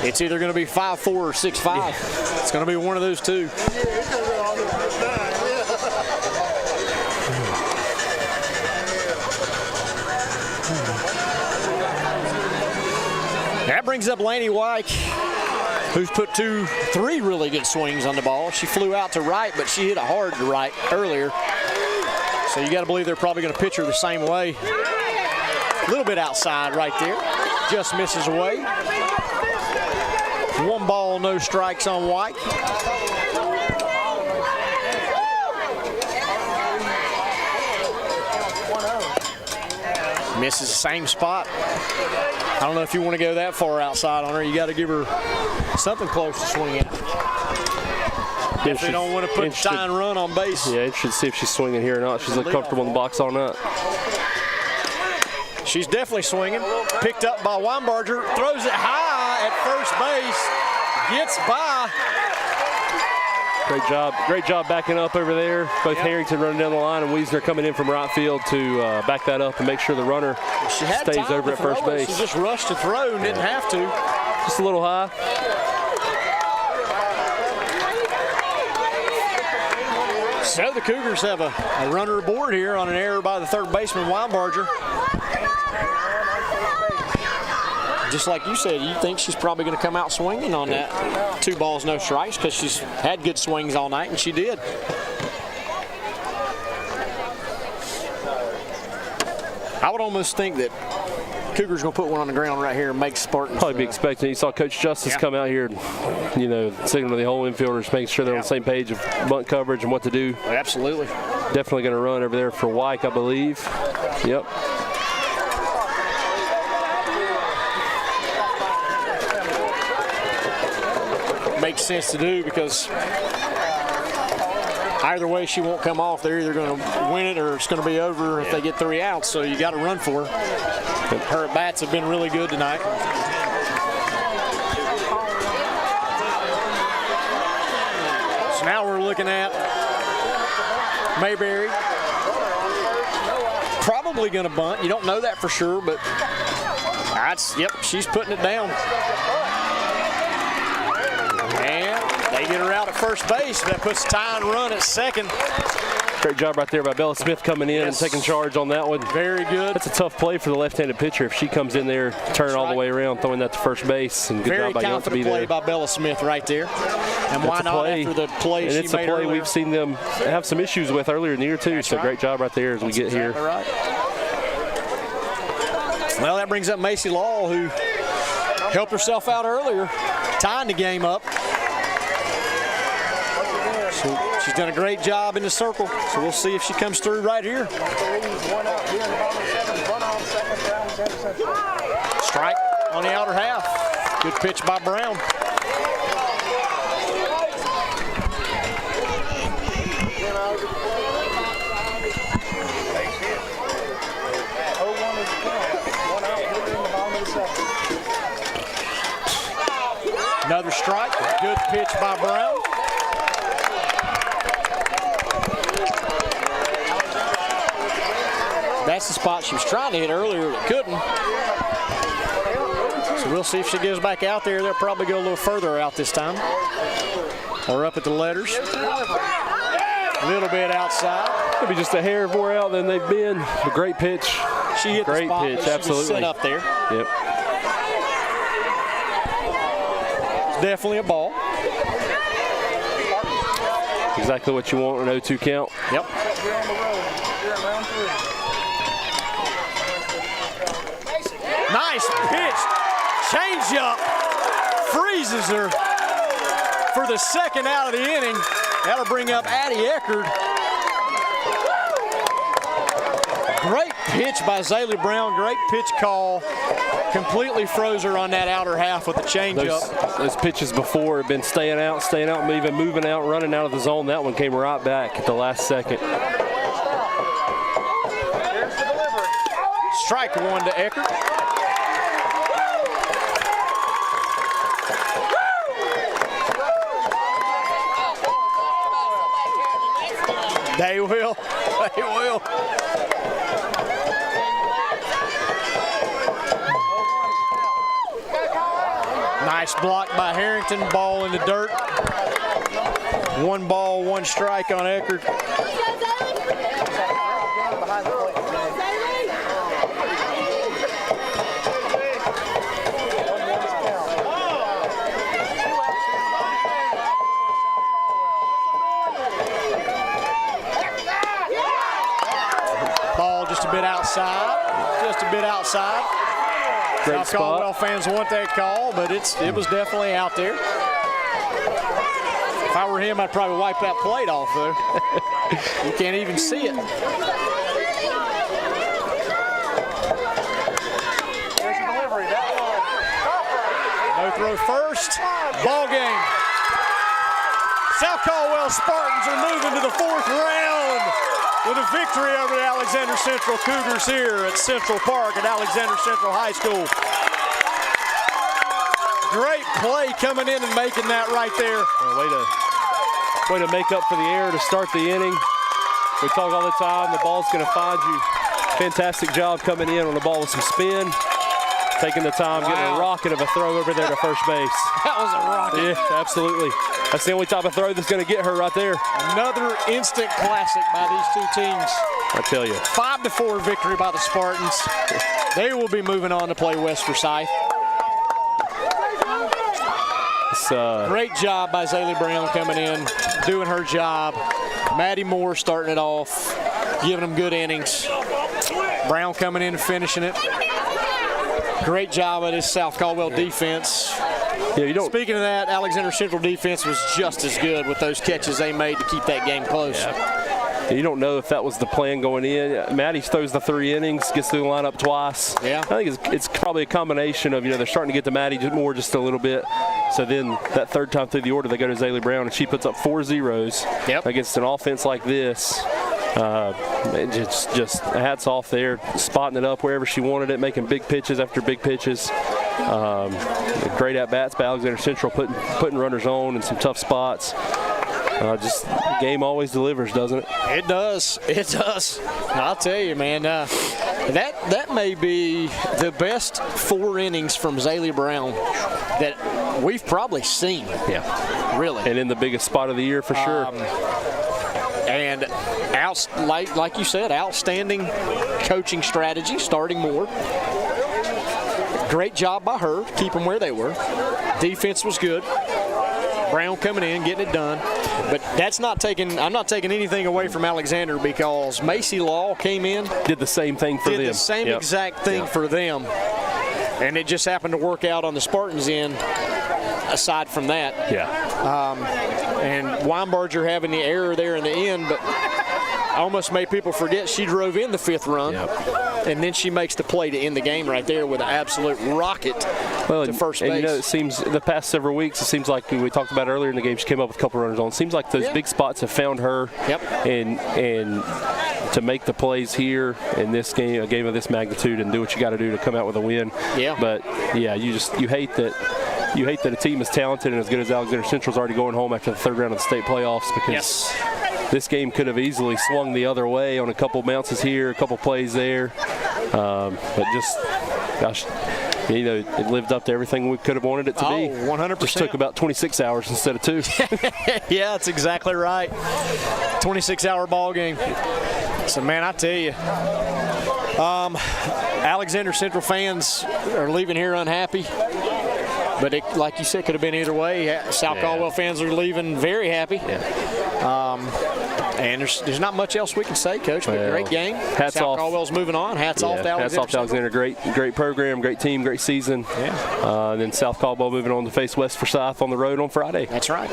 A: it's either going to be 5-4 or 6-5. It's going to be one of those 2. That brings up Laney Wyke, who's put 3 really good swings on the ball. She flew out to right, but she hit it hard to right earlier. So you got to believe they're probably going to pitch her the same way. A little bit outside right there. Just misses away. 1 ball, no strikes on Wyke. Misses the same spot. I don't know if you want to go that far outside on her. You got to give her something close to swing at. If they don't want to put tie and run on base.
B: Yeah, interested to see if she's swinging here or not. She's look comfortable in the box all night.
A: She's definitely swinging. Picked up by Weinbarger. Throws it high at first base. Gets by.
B: Great job backing up over there. Both Harrington running down the line and Wiesner coming in from right field to back that up and make sure the runner stays over at first base.
A: She just rushed to throw and didn't have to.
B: Just a little high.
A: So the Cougars have a runner aboard here on an error by the third baseman, Weinbarger. Just like you said, you think she's probably going to come out swinging on that 2 balls, no strikes, because she's had good swings all night, and she did. I would almost think that Cougars going to put one on the ground right here and make Spartans.
B: Probably be expecting. You saw Coach Justice come out here and, signal to the whole infielders, making sure they're on the same page of bunt coverage and what to do.
A: Absolutely.
B: Definitely going to run over there for Wyke, I believe. Yep.
A: Makes sense to do because either way she won't come off. They're either going to win it or it's going to be over if they get 3 outs. So you got to run for her. Her at-bats have been really good tonight. So now we're looking at Mayberry. Probably going to bunt. You don't know that for sure, but she's putting it down. They get her out at first base. That puts Ty and run at second.
B: Great job right there by Bella Smith coming in and taking charge on that one.
A: Very good.
B: That's a tough play for the left-handed pitcher. If she comes in there, turn all the way around, throwing that to first base. And good job by Young to be there.
A: Very confident play by Bella Smith right there. And why not after the play she made earlier?
B: And it's a play we've seen them have some issues with earlier in the year, too. So great job right there as we get here.
A: Right. Well, that brings up Macy Law, who helped herself out earlier, tying the game up. She's done a great job in the circle, so we'll see if she comes through right here. Strike on the outer half. Good pitch by Brown. Another strike. Good pitch by Brown. That's the spot she was trying to hit earlier but couldn't. So we'll see if she goes back out there. They'll probably go a little further out this time. Or up at the letters. A little bit outside.
B: Maybe just a hair more out than they've been. A great pitch.
A: She hit
B: great
A: the spot.
B: pitch,
A: She
B: absolutely.
A: was set up there.
B: Yep.
A: It's definitely a ball.
B: Exactly what you want, an 0-2 count.
A: Yep. Nice pitch. Change-up. Freezes her for the second out of the inning. That'll bring up Addie Eckerd. Great pitch by Zaylee Brown. Great pitch call. Completely froze her on that outer half with the changeup.
B: Those pitches before have been staying out, even moving out, running out of the zone. That one came right back at the last second.
A: Strike one to Eckerd. They will. They will. Nice block by Harrington. Ball in the dirt. 1 ball, 1 strike on Eckerd. Ball just a bit outside. Just a bit outside.
B: Great
A: South
B: spot.
A: Caldwell fans want that call, but it was definitely out there. If I were him, I'd probably wipe that plate off, though. You can't even see it. No throw first. Ball game. South Caldwell Spartans are moving to the 4th round with a victory over the Alexander Central Cougars here at Central Park at Alexander Central High School. Great play coming in and making that right there.
B: Way to make up for the error to start the inning. We talk all the time, the ball's going to find you. Fantastic job coming in on the ball with some spin. Taking the time, getting a rocket of a throw over there to first base.
A: That was a rocket.
B: Yeah, absolutely. That's the only type of throw that's going to get her right there.
A: Another instant classic by these two teams.
B: I tell you.
A: 5-4 victory by the Spartans. They will be moving on to play West Forsyth. Great job by Zaylee Brown coming in, doing her job. Maddie Moore starting it off, giving them good innings. Brown coming in and finishing it. Great job of this South Caldwell defense.
B: Yeah, you don't.
A: Speaking of that, Alexander Central defense was just as good with those catches they made to keep that game close.
B: Yeah. You don't know if that was the plan going in. Maddie throws the 3 innings, gets through the lineup twice.
A: Yeah.
B: I think it's probably a combination of, they're starting to get to Maddie more just a little bit. So then that third time through the order, they go to Zaylee Brown, and she puts up 4 zeros against an offense like this. It's just hats off there, spotting it up wherever she wanted it, making big pitches after big pitches. Great at-bats by Alexander Central, putting runners on in some tough spots. Just the game always delivers, doesn't it?
A: It does. It does. I'll tell you, man, that may be the best 4 innings from Zaylee Brown that we've probably seen.
B: Yeah.
A: Really.
B: And in the biggest spot of the year for sure.
A: And like you said, outstanding coaching strategy, starting more. Great job by her, keep them where they were. Defense was good. Brown coming in, getting it done. But I'm not taking anything away from Alexander, because Macy Law came in.
B: Did the same thing for them.
A: Did the same exact thing for them. And it just happened to work out on the Spartans' end, aside from that.
B: Yeah.
A: And Weinbarger having the error there in the end, but almost made people forget she drove in the 5th run.
B: Yep.
A: And then she makes the play to end the game right there with an absolute rocket to first base.
B: And it seems the past several weeks, it seems like we talked about earlier in the game, she came up with a couple runners on. It seems like those big spots have found her.
A: Yep.
B: And to make the plays here in this game, a game of this magnitude, and do what you got to do to come out with a win.
A: Yeah.
B: But yeah, you hate that a team as talented and as good as Alexander Central's already going home after the 3rd round of the state playoffs, because this game could have easily swung the other way on a couple bounces here, a couple plays there. But just, gosh, it lived up to everything we could have wanted it to be.
A: 100%.
B: Just took about 26 hours instead of 2.
A: Yeah, that's exactly right. 26-hour ball game. So, man, I tell you, Alexander Central fans are leaving here unhappy. But it, like you said, could have been either way. South Caldwell fans are leaving very happy. And there's not much else we can say, Coach. But great game.
B: Hats
A: South
B: off.
A: Caldwell's moving on. Hats off to Alexander.
B: Hats off to Alexander. Great program, great team, great season. And then South Caldwell moving on to face West Forsyth on the road on Friday.
A: That's right.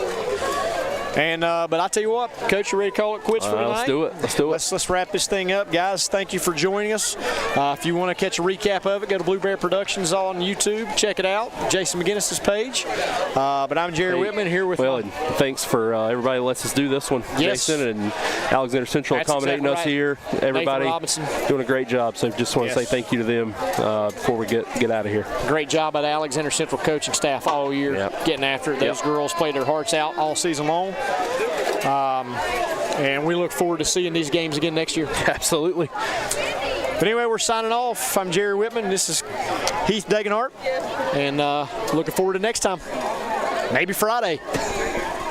A: And but I tell you what, Coach, you ready to call it quits for tonight?
B: Let's do it.
A: Let's wrap this thing up, guys. Thank you for joining us. If you want to catch a recap of it, go to Blue Bear Productions on YouTube. Check it out. Jason McGinnis's page. But I'm Jerry Whitman here with.
B: Well, and thanks for everybody that lets us do this one.
A: Yes.
B: Jason and Alexander Central accommodating us here. Everybody doing a great job. So just want to say thank you to them before we get out of here.
A: Great job by the Alexander Central coaching staff all year, getting after it. Those girls played their hearts out all season long. And we look forward to seeing these games again next year.
B: Absolutely.
A: But anyway, we're signing off. I'm Jerry Whitman. This is Heath Degenhart. And looking forward to next time. Maybe Friday.